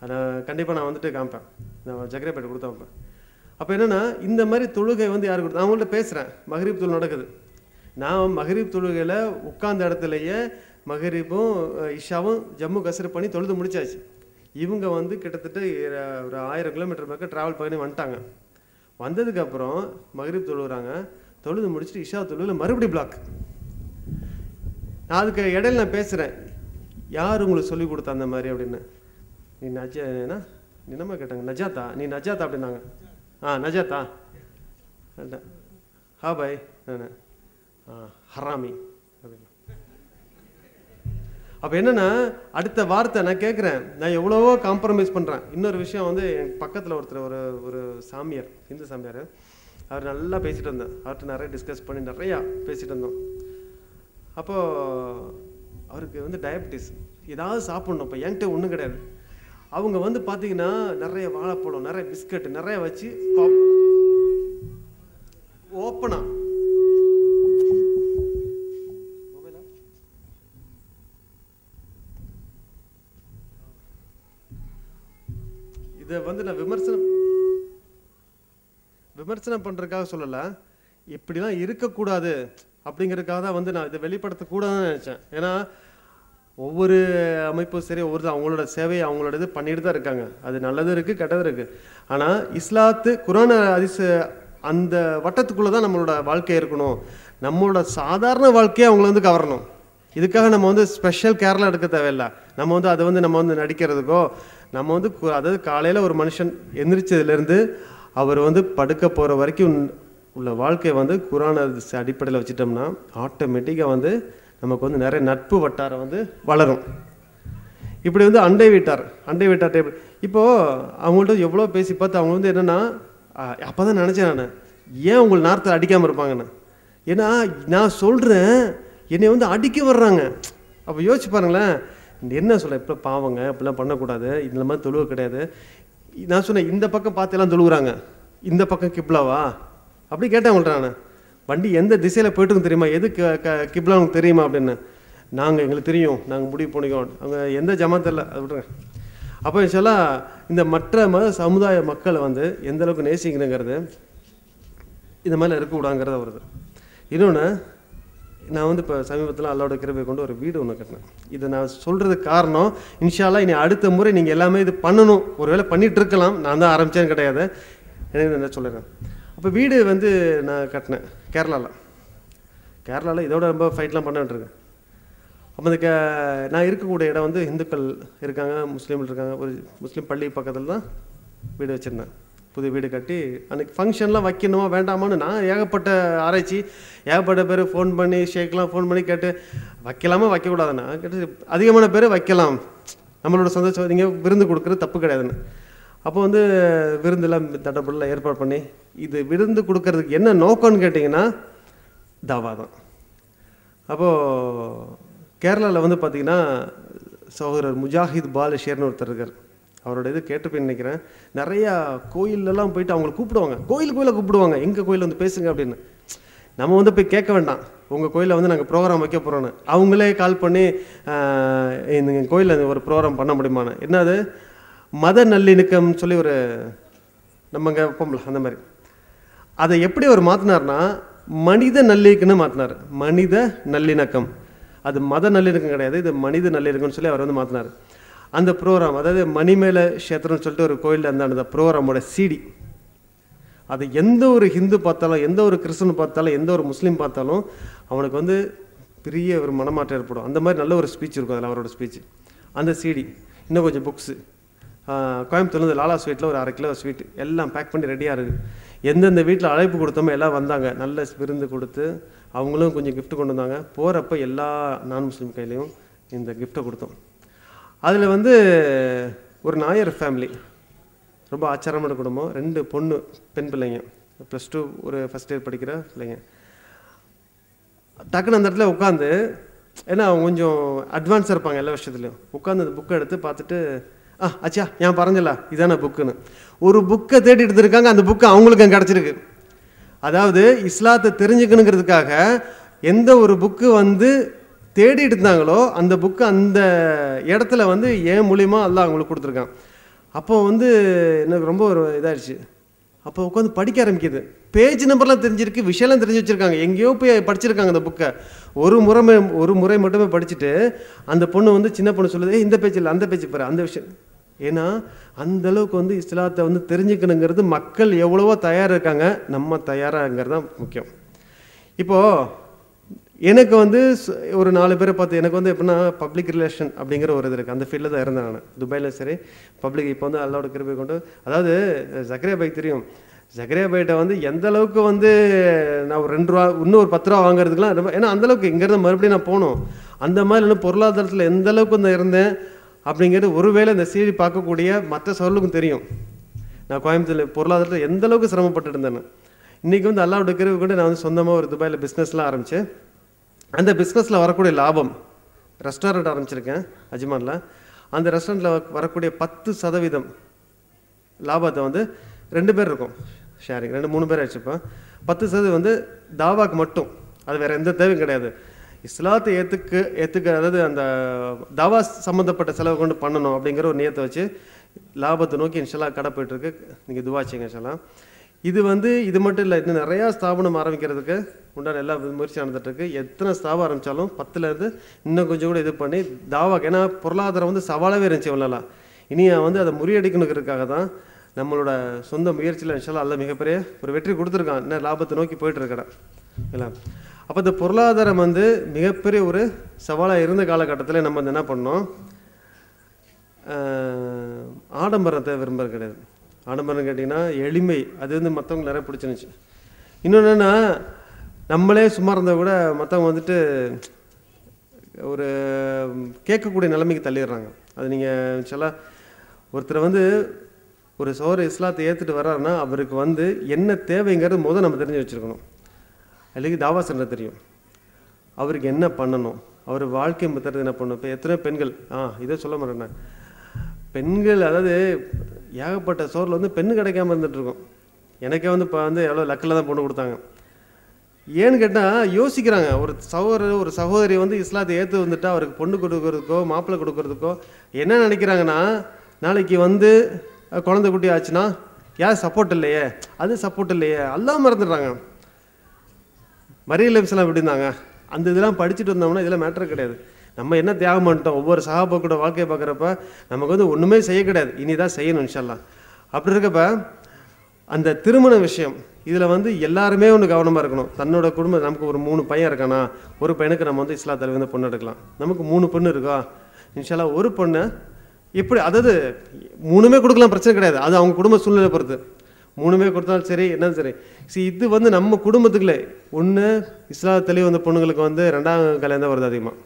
அதை கண்டிப்பாக நான் வந்துட்டு காமிப்பேன், நான் ஜக்ரேப்பேட்டை கொடுத்து வைப்பேன். அப்போ என்னென்னா இந்த மாதிரி தொழுகை வந்து யார் கொடுத்தா? அவங்கள்ட்ட பேசுகிறேன். மகரீப் தொழுகை நடக்குது. நான் மகரீப் தொழுகையில் உட்கார்ந்த இடத்துலையே மகரீபும் இஷாவும் ஜம்மு கசரு பண்ணி தொழுது முடிச்சாச்சு. இவங்க வந்து கிட்டத்தட்ட ஒரு 1000 கிலோமீட்டர் பக்கம் ட்ராவல் பண்ணி வந்துட்டாங்க. வந்ததுக்கப்புறம் மகரீப் தொழுகிறாங்க, தொழுது முடிச்சுட்டு இஷா தொழுவில் மறுபடியும் பிளாக். நான் அதுக்கு இடையில நான் பேசுகிறேன், யார் உங்களுக்கு சொல்லி கொடுத்தா அந்த மாதிரி அப்படின்னு. நீ என்ன என்னம்மா கேட்டாங்க, நஜாத்தா, நீ நஜாத்தா அப்படின்னாங்க. நஜாத்தா ஹா பாய், ஹராமி அப்படின்னு. அப்போ என்னென்னா அடுத்த வார்த்தை நான் கேட்குறேன், நான் எவ்வளவோ காம்ப்ரமைஸ் பண்ணுறேன். இன்னொரு விஷயம் வந்து என் பக்கத்தில் ஒருத்தர் ஒரு சாமியார், இந்து சாமியார், அவர் நல்லா பேசிகிட்டு இருந்தேன். அவர்கிட்ட நிறைய டிஸ்கஸ் பண்ணி நிறையா பேசிகிட்டு இருந்தோம். அப்போது அவருக்கு வந்து டயபிட்டிஸ், ஏதாவது சாப்பிட்ணும். இப்போ என்கிட்ட ஒன்றும் கிடையாது. அவங்க வந்து பார்த்தீங்கன்னா நிறைய வாழைப்பழம், நிறைய பிஸ்கட் நிறைய வச்சு ஓப்பனா இதை வந்து நான் விமர்சனம் பண்ணுறதுக்காக சொல்லலை, இப்படிலாம் இருக்கக்கூடாது அப்படிங்கிறதுக்காக தான் வந்து நான் இதை வெளிப்படுத்தக்கூடாதுன்னு நினச்சேன். ஏன்னா ஒவ்வொரு அமைப்பும் சரி, அவங்களோட சேவையை அவங்களோட இது பண்ணிட்டு தான் இருக்காங்க. அது நல்லதும் இருக்குது, கெட்டதும் இருக்குது. ஆனால் இஸ்லாத்து குர்ஆன் ஹதீஸ் அந்த வட்டத்துக்குள்ளே தான் நம்மளோட வாழ்க்கை இருக்கணும். நம்மளோட சாதாரண வாழ்க்கையை அவங்கள வந்து கவரணும். இதுக்காக நம்ம வந்து ஸ்பெஷல் கேர்லாம் எடுக்க தேவையில்லை. நம்ம வந்து அதை வந்து நம்ம வந்து நடிக்கிறதுக்கோ, நம்ம வந்து அதாவது காலையில் ஒரு மனுஷன் எந்திரிச்சதுலேருந்து அவர் வந்து படுக்க போகிற வரைக்கும் உள்ள வாழ்க்கையை வந்து குர்ஆன் ஹதீஸ் அடிப்படையில் வச்சுட்டோம்னா ஆட்டோமேட்டிக்காக வந்து நமக்கு வந்து நிறைய நட்பு வட்டாரம் வந்து வளரும். இப்படி வந்து அண்டை வீட்டார் டைப். இப்போது அவங்கள்ட்ட எவ்வளோ பேசி பார்த்து அவங்க வந்து என்னென்னா, அப்போ தான் நினச்சேன் நான், ஏன் உங்களை நார்த்தில் அடிக்காமல் இருப்பாங்கன்னு. ஏன்னா நான் சொல்கிறேன், என்னை வந்து அடிக்க வர்றாங்க. அப்போ யோசிச்சு பாருங்களேன், என்ன சொல்ல, இப்போ பாவங்க இப்படிலாம் பண்ணக்கூடாது, இந்த மாதிரி தொழுவ கிடையாது. நான் சொன்னேன், இந்த பக்கம் பார்த்துலாம் தொழுகிறாங்க, இந்த பக்கம் கிப்லாவா அப்படி கேட்டேன் அவங்கள்ட்ட. நான் வண்டி எந்த திசையில் போய்ட்டுன்னு தெரியுமா, எது கிப்லா உங்களுக்கு தெரியுமா அப்படின்னு. எங்களுக்கு தெரியும், நாங்கள் முடிவு பண்ணிக்கோம், அவங்க எந்த ஜமாத்தில் இல்லை, அது விட்டுருங்க. அப்போ இன்ஷால்லா இந்த மற்ற சமுதாய மக்களை வந்து எந்த அளவுக்கு நேசிக்கணுங்கிறது இந்த மாதிரி இருக்கக்கூடாங்கிறத வருது. இன்னொன்று, நான் வந்து இப்போ சமீபத்தில் அல்லாவோட கிருபை கொண்டு ஒரு வீடு ஒன்று கட்டினேன். இதை நான் சொல்கிறதுக்கு காரணம், இன்ஷால்லா இனி அடுத்த முறை நீங்கள் எல்லாமே இது பண்ணணும். ஒரு வேளை பண்ணிகிட்டு இருக்கலாம், நான் தான் ஆரம்பித்தேன்னு கிடையாது, எனக்கு என்ன சொல்லிடுறேன். அப்போ வீடு வந்து நான் கட்டினேன் கேரளாவில் இதோட ரொம்ப ஃபைட்லாம் பண்ணிட்டுருக்கேன். அப்போ அந்த நான் இருக்கக்கூடிய இடம் வந்து இந்துக்கள் இருக்காங்க, முஸ்லீம்கள் இருக்காங்க. ஒரு முஸ்லீம் பள்ளி பக்கத்தில் தான் வீடு வச்சுருந்தேன். புது வீடு கட்டி அன்றைக்கி ஃபங்க்ஷன்லாம் வைக்கணுமா வேண்டாமான்னு நான் ஏகப்பட்ட ஆராய்ச்சி, ஏகப்பட்ட பேர் ஃபோன் பண்ணி ஷேக்லாம் ஃபோன் பண்ணி கேட்டு வைக்கலாமா வைக்கக்கூடாதுண்ணா கேட்டு, அதிகமான பேர் வைக்கலாம், நம்மளோட சந்தோஷம், நீங்கள் விருந்து கொடுக்குறது தப்பு கிடையாதுன்னு. அப்போ வந்து விருந்தெல்லாம் தடப்படலாம் ஏற்பாடு பண்ணி, இது விருந்து கொடுக்கறதுக்கு என்ன நோக்கம்னு கேட்டிங்கன்னா தாவா தான். அப்போது கேரளாவில் வந்து பார்த்திங்கன்னா சகோதரர் முஜாஹித் பாலஷேர்னு ஒருத்தர் இருக்கார். அவரோட இது கேட்டுப்பேன்னு நினைக்கிறேன். நிறையா கோயிலெல்லாம் போயிட்டு அவங்கள கூப்பிடுவாங்க, கோயிலை கூப்பிடுவாங்க, எங்கள் கோயில் வந்து பேசுங்க அப்படின்னு. நம்ம வந்து போய் கேட்க வேண்டாம், உங்கள் கோயிலில் வந்து நாங்கள் ப்ரோக்ராம் வைக்க போகிறோன்னு. அவங்களே கால் பண்ணி எங்கள் கோயிலில் ஒரு ப்ரோக்ராம் பண்ண முடியுமான்னு. என்னது மத நல்லிணக்கம் சொல்லி ஒரு நம்ம அங்கே வைப்போம்ல, அந்த மாதிரி. அதை எப்படி அவர் மாற்றினார்னா மனித நல்லிணக்கம்னு மாற்றினார். மனித நல்லிணக்கம், அது மத நல்லிணக்கம் கிடையாது, இது மனித நல்லிணக்கம்னு சொல்லி அவர் வந்து மாற்றினார். அந்த ப்ரோக்ராம், அதாவது மணிமேல க்ஷேத்திரம்னு சொல்லிட்டு ஒரு கோயில் அந்த ப்ரோக்ராமோட சிடி, அது எந்த ஒரு ஹிந்து பார்த்தாலும், எந்த ஒரு கிறிஸ்தவன் பார்த்தாலும், எந்த ஒரு முஸ்லீம் பார்த்தாலும் அவனுக்கு வந்து பெரிய ஒரு மனமாற்றம் ஏற்படும். அந்த மாதிரி நல்ல ஒரு ஸ்பீச் இருக்கும் அதில், அவரோட ஸ்பீச். அந்த சிடி, இன்னும் கொஞ்சம் புக்ஸு, கோயம்புத்தூர்லேருந்து லாலா ஸ்வீட்டில் ஒரு 1/2 கிலோ ஸ்வீட் எல்லாம் பேக் பண்ணி ரெடியாக இருக்குது. எந்தெந்த வீட்டில் அழைப்பு கொடுத்தோமோ எல்லாம் வந்தாங்க, நல்ல விருந்து கொடுத்து அவங்களும் கொஞ்சம் கிஃப்ட் கொண்டு வந்தாங்க. போகிறப்ப எல்லா நான் முஸ்லீம் கையிலையும் இந்த கிஃப்ட்டை கொடுத்தோம். அதில் வந்து ஒரு நாயர் ஃபேமிலி, ரொம்ப ஆச்சாரமான குடும்பம், 2 பொண்ணு பெண் பிள்ளைங்க, +2 ஒரு ஃபஸ்ட் இயர் படிக்கிற பிள்ளைங்க. டக்குன்னு அந்த இடத்துல உட்காந்து, ஏன்னா அவங்க கொஞ்சம் அட்வான்ஸாக இருப்பாங்க எல்லா விஷயத்துலையும், உட்காந்து அந்த புக்கை எடுத்து பார்த்துட்டு, அச்சா ஏன் பறஞ்சல இதான புக்குன்னு ஒரு புக்கை தேடிட்டு இருந்திருக்காங்க. அந்த புக்கு அவங்களுக்கு கிடச்சிருக்கு. அதாவது இஸ்லாத்தை தெரிஞ்சுக்கணுங்கிறதுக்காக எந்த ஒரு புக்கு வந்து தேடிட்டு இருந்தாங்களோ அந்த புக்கு அந்த இடத்துல வந்து என் மூலியமா அல்லாஹ் அவங்களுக்கு கொடுத்துருக்கான். அப்போ வந்து எனக்கு ரொம்ப ஒரு இதாகிடுச்சு. அப்போ உட்காந்து படிக்க ஆரம்பிக்குது. பேஜ் நம்பர்லாம் தெரிஞ்சிருக்கு, விஷயம்லாம் தெரிஞ்சு வச்சுருக்காங்க, எங்கேயோ போய் படிச்சிருக்காங்க அந்த புக்கை. ஒரு முறை மட்டுமே படிச்சுட்டு அந்த பொண்ணு வந்து சின்ன பொண்ணு சொல்லுது, இந்த பேஜ் இல்லை அந்த பேஜ் பாரு, அந்த விஷயம். ஏன்னா அந்தளவுக்கு வந்து இஸ்லாத்தை வந்து தெரிஞ்சுக்கணுங்கிறது மக்கள் எவ்வளவோ தயாராக இருக்காங்க, நம்ம தயாராகிறது தான் முக்கியம். இப்போது எனக்கு வந்து ஒரு 4 பேரை பார்த்து, எனக்கு வந்து எப்படின்னா பப்ளிக் ரிலேஷன் அப்படிங்கிற ஒரு இது இருக்குது, அந்த ஃபீல்டில் தான் இருந்தேன் நான் துபாயில். சரி, பப்ளிக் இப்போ வந்து அல்லாவோட கிருபை கொண்டு, அதாவது ஜக்கரியா பைக் தெரியும், ஜக்கரியா பைகிட்ட வந்து எந்த அளவுக்கு வந்து நான் ஒரு 2 ரூபா இன்னும் ஒரு 10 ரூபா வாங்குறதுக்குலாம் ரொம்ப, ஏன்னா அந்தளவுக்கு இங்கேருந்து மறுபடியும் நான் போகணும். அந்த மாதிரி இன்னும் பொருளாதாரத்தில் எந்த அளவுக்கு நான் இருந்தேன் அப்படிங்கிறது ஒருவேளை இந்த சீடி பார்க்கக்கூடிய மற்ற சோழலுக்கும் தெரியும். நான் கோயம்புத்தூரில் பொருளாதாரத்தில் எந்த அளவுக்கு சிரமப்பட்டு இருந்தேன்னு. இன்றைக்கி வந்து அல்லாஹ்வுடைய கிருபை கொண்டு நான் வந்து சொந்தமாக ஒரு துபாயில் பிஸ்னஸ்லாம் ஆரம்பித்தேன். அந்த பிஸ்னஸில் வரக்கூடிய லாபம், ரெஸ்டாரண்ட் ஆரம்பிச்சிருக்கேன் அஜ்மானில். அந்த ரெஸ்டாரண்ட்டில் வரக்கூடிய 10% லாபத்தை வந்து 2 பேர் இருக்கும் ஷேரிங், 2-3 பேர் ஆயிடுச்சுப்போம். 10% வந்து தாவாக்கு மட்டும், அது வேறு எந்த தேவையும் கிடையாது. இஸ்லாத்தை ஏற்றுக்க அதாவது அந்த தாவா சம்மந்தப்பட்ட செலவு கொண்டு பண்ணணும் அப்படிங்கிற ஒரு நியத்தை வச்சு லாபத்தை நோக்கி இன்ஷால்லா கடை போய்ட்டுருக்கு. நீங்கள் துவா செய்யுங்க இன்ஷால்லா. இது வந்து இது மட்டும் இல்லை, இன்னும் நிறையா ஸ்தாபனம் ஆரம்பிக்கிறதுக்கு உண்டான எல்லா முயற்சி நடந்துகிட்ருக்கு. எத்தனை ஸ்தாபனம் ஆரம்பித்தாலும் 10லேருந்து இன்னும் கொஞ்சம் கூட இது பண்ணி தாவாக்கு, ஏன்னா பொருளாதாரம் வந்து சவாலாகவே இருந்துச்சு இவ்வளோலாம். இனி வந்து அதை முறியடிக்கணுங்கிறதுக்காக தான் நம்மளோட சொந்த முயற்சியில் இன்ஷால்லா அல்ல மிகப்பெரிய ஒரு வெற்றி கொடுத்துருக்கான். இன்னும் லாபத்தை நோக்கி போயிட்டுருக்கடா இல்லை. அப்போ இந்த பொருளாதாரம் வந்து மிகப்பெரிய ஒரு சவாலாக இருந்த காலகட்டத்தில் நம்ம வந்து என்ன பண்ணோம், ஆடம்பரத்தை விரும்புறது கிடையாது. ஆடம்பரம் கேட்டிங்கன்னா எளிமை, அது வந்து மற்றவங்க நிறைய பிடிச்சிருந்துச்சு. இன்னொன்று என்னென்னா, நம்மளே சும்மா இருந்தால் கூட மற்றவங்க வந்துட்டு ஒரு கேட்கக்கூடிய நிலைமைக்கு தள்ளிடுறாங்க. அது நீங்கள் சொல்ல ஒருத்தர் வந்து ஒரு சோறு இஸ்லாத்தை ஏற்றுட்டு வர்றாருன்னா அவருக்கு வந்து என்ன தேவைங்கிறது முதல் நம்ம தெரிஞ்சு வச்சுருக்கணும். அல்லது தாவா சென்டர் தெரியும் அவருக்கு என்ன பண்ணணும், அவர் வாழ்க்கை முத்துறது என்ன பண்ணணும். இப்போ எத்தனை பெண்கள் இதை சொல்ல மாட்டேன், பெண்கள் அதாவது ஏகப்பட்ட சோறில் வந்து பெண்ணு கிடைக்காம இருந்துகிட்ருக்கோம். எனக்கே வந்து இப்போ வந்து எவ்வளோ லக்கில் தான் பொண்ணு கொடுத்தாங்க. ஏன்னு கேட்டால் யோசிக்கிறாங்க, ஒரு சகோதரி வந்து இஸ்லாத்தை ஏற்று வந்துட்டா அவருக்கு பொண்ணு கொடுக்கறதுக்கோ மாப்பிள்ளை கொடுக்கறதுக்கோ என்ன நினைக்கிறாங்கன்னா, நாளைக்கு வந்து குழந்தை குட்டி ஆச்சுன்னா யார் சப்போர்ட் இல்லையே, அது சப்போர்ட் இல்லையே, எல்லாம் மறந்துடுறாங்க. மரியல் நபி எப்படி இருந்தாங்க, அந்த இதெல்லாம் படிச்சுட்டு வந்தோம்னா இதெல்லாம் மேட்டர் கிடையாது. நம்ம என்ன தியாகம் பண்ணிட்டோம், ஒவ்வொரு சஹாபாக்கூட வாழ்க்கையை பார்க்குறப்ப நமக்கு வந்து ஒன்றுமே செய்ய கிடையாது, இனிதான் செய்யணும் இன்ஷால்லா. அப்படி இருக்கப்ப அந்த திருமண விஷயம் இதில் வந்து எல்லாருமே ஒன்று கவனமாக இருக்கணும். தன்னோட குடும்பம், நமக்கு ஒரு 3 பையன் இருக்கானா, ஒரு பையனுக்கு நம்ம வந்து இஸ்லாத்தில் வந்து பொண்ணு எடுக்கலாம். நமக்கு 3 பொண்ணு இருக்கா, இன்ஷால்லா ஒரு பொண்ணு எப்படி, அதாவது 3மே கொடுக்கலாம், பிரச்சனை கிடையாது. அது அவங்க குடும்ப சூழ்நிலை பொறுத்து 3மே கொடுத்தாலும் சரி, என்னது சரி. இது வந்து நம்ம குடும்பத்துக்குள்ளே ஒன்று இஸ்லாத் தெளிவு வந்த பொண்ணுங்களுக்கு வந்து 2ஆம் கல்யாணம் தான் வருது அதிகமாக.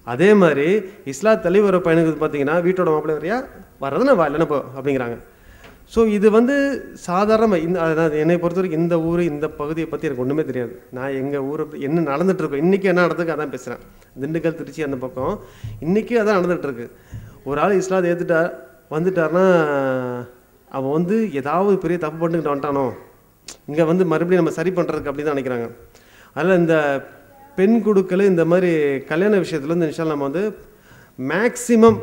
அதே மாதிரி இஸ்லாத் தெளிவு வர பையனுக்கு பார்த்தீங்கன்னா வீட்டோட மாப்பிள்ளை வரையா வர்றதுன்னா வா இல்லைன்னா போ அப்படிங்கிறாங்க. ஸோ இது வந்து சாதாரணமாக அதாவது என்னை பொறுத்த வரைக்கும் இந்த ஊர் இந்த பகுதியை பற்றி எனக்கு ஒன்றுமே தெரியாது. நான் எங்கள் ஊரை என்ன நடந்துகிட்ருக்கோம், இன்றைக்கி என்ன நடந்துக்கு அதான் பேசுகிறேன். திண்டுக்கல் திருச்சி அந்த பக்கம் இன்றைக்கி அதான் நடந்துகிட்ருக்கு. ஒரு ஆள் இஸ்லாத்தை வந்துட்டார்னா அவன் வந்து ஏதாவது பெரிய தப்பு பண்ணிக்கிட்டு வந்துட்டானோ, இங்கே வந்து மறுபடியும் நம்ம சரி பண்ணுறதுக்கு அப்படி தான் நினைக்கிறாங்க. அதில் இந்த பெண் குடுக்கல் இந்த மாதிரி கல்யாண விஷயத்தில் வந்து இன்ஷால்லா நம்ம வந்து மேக்சிமம்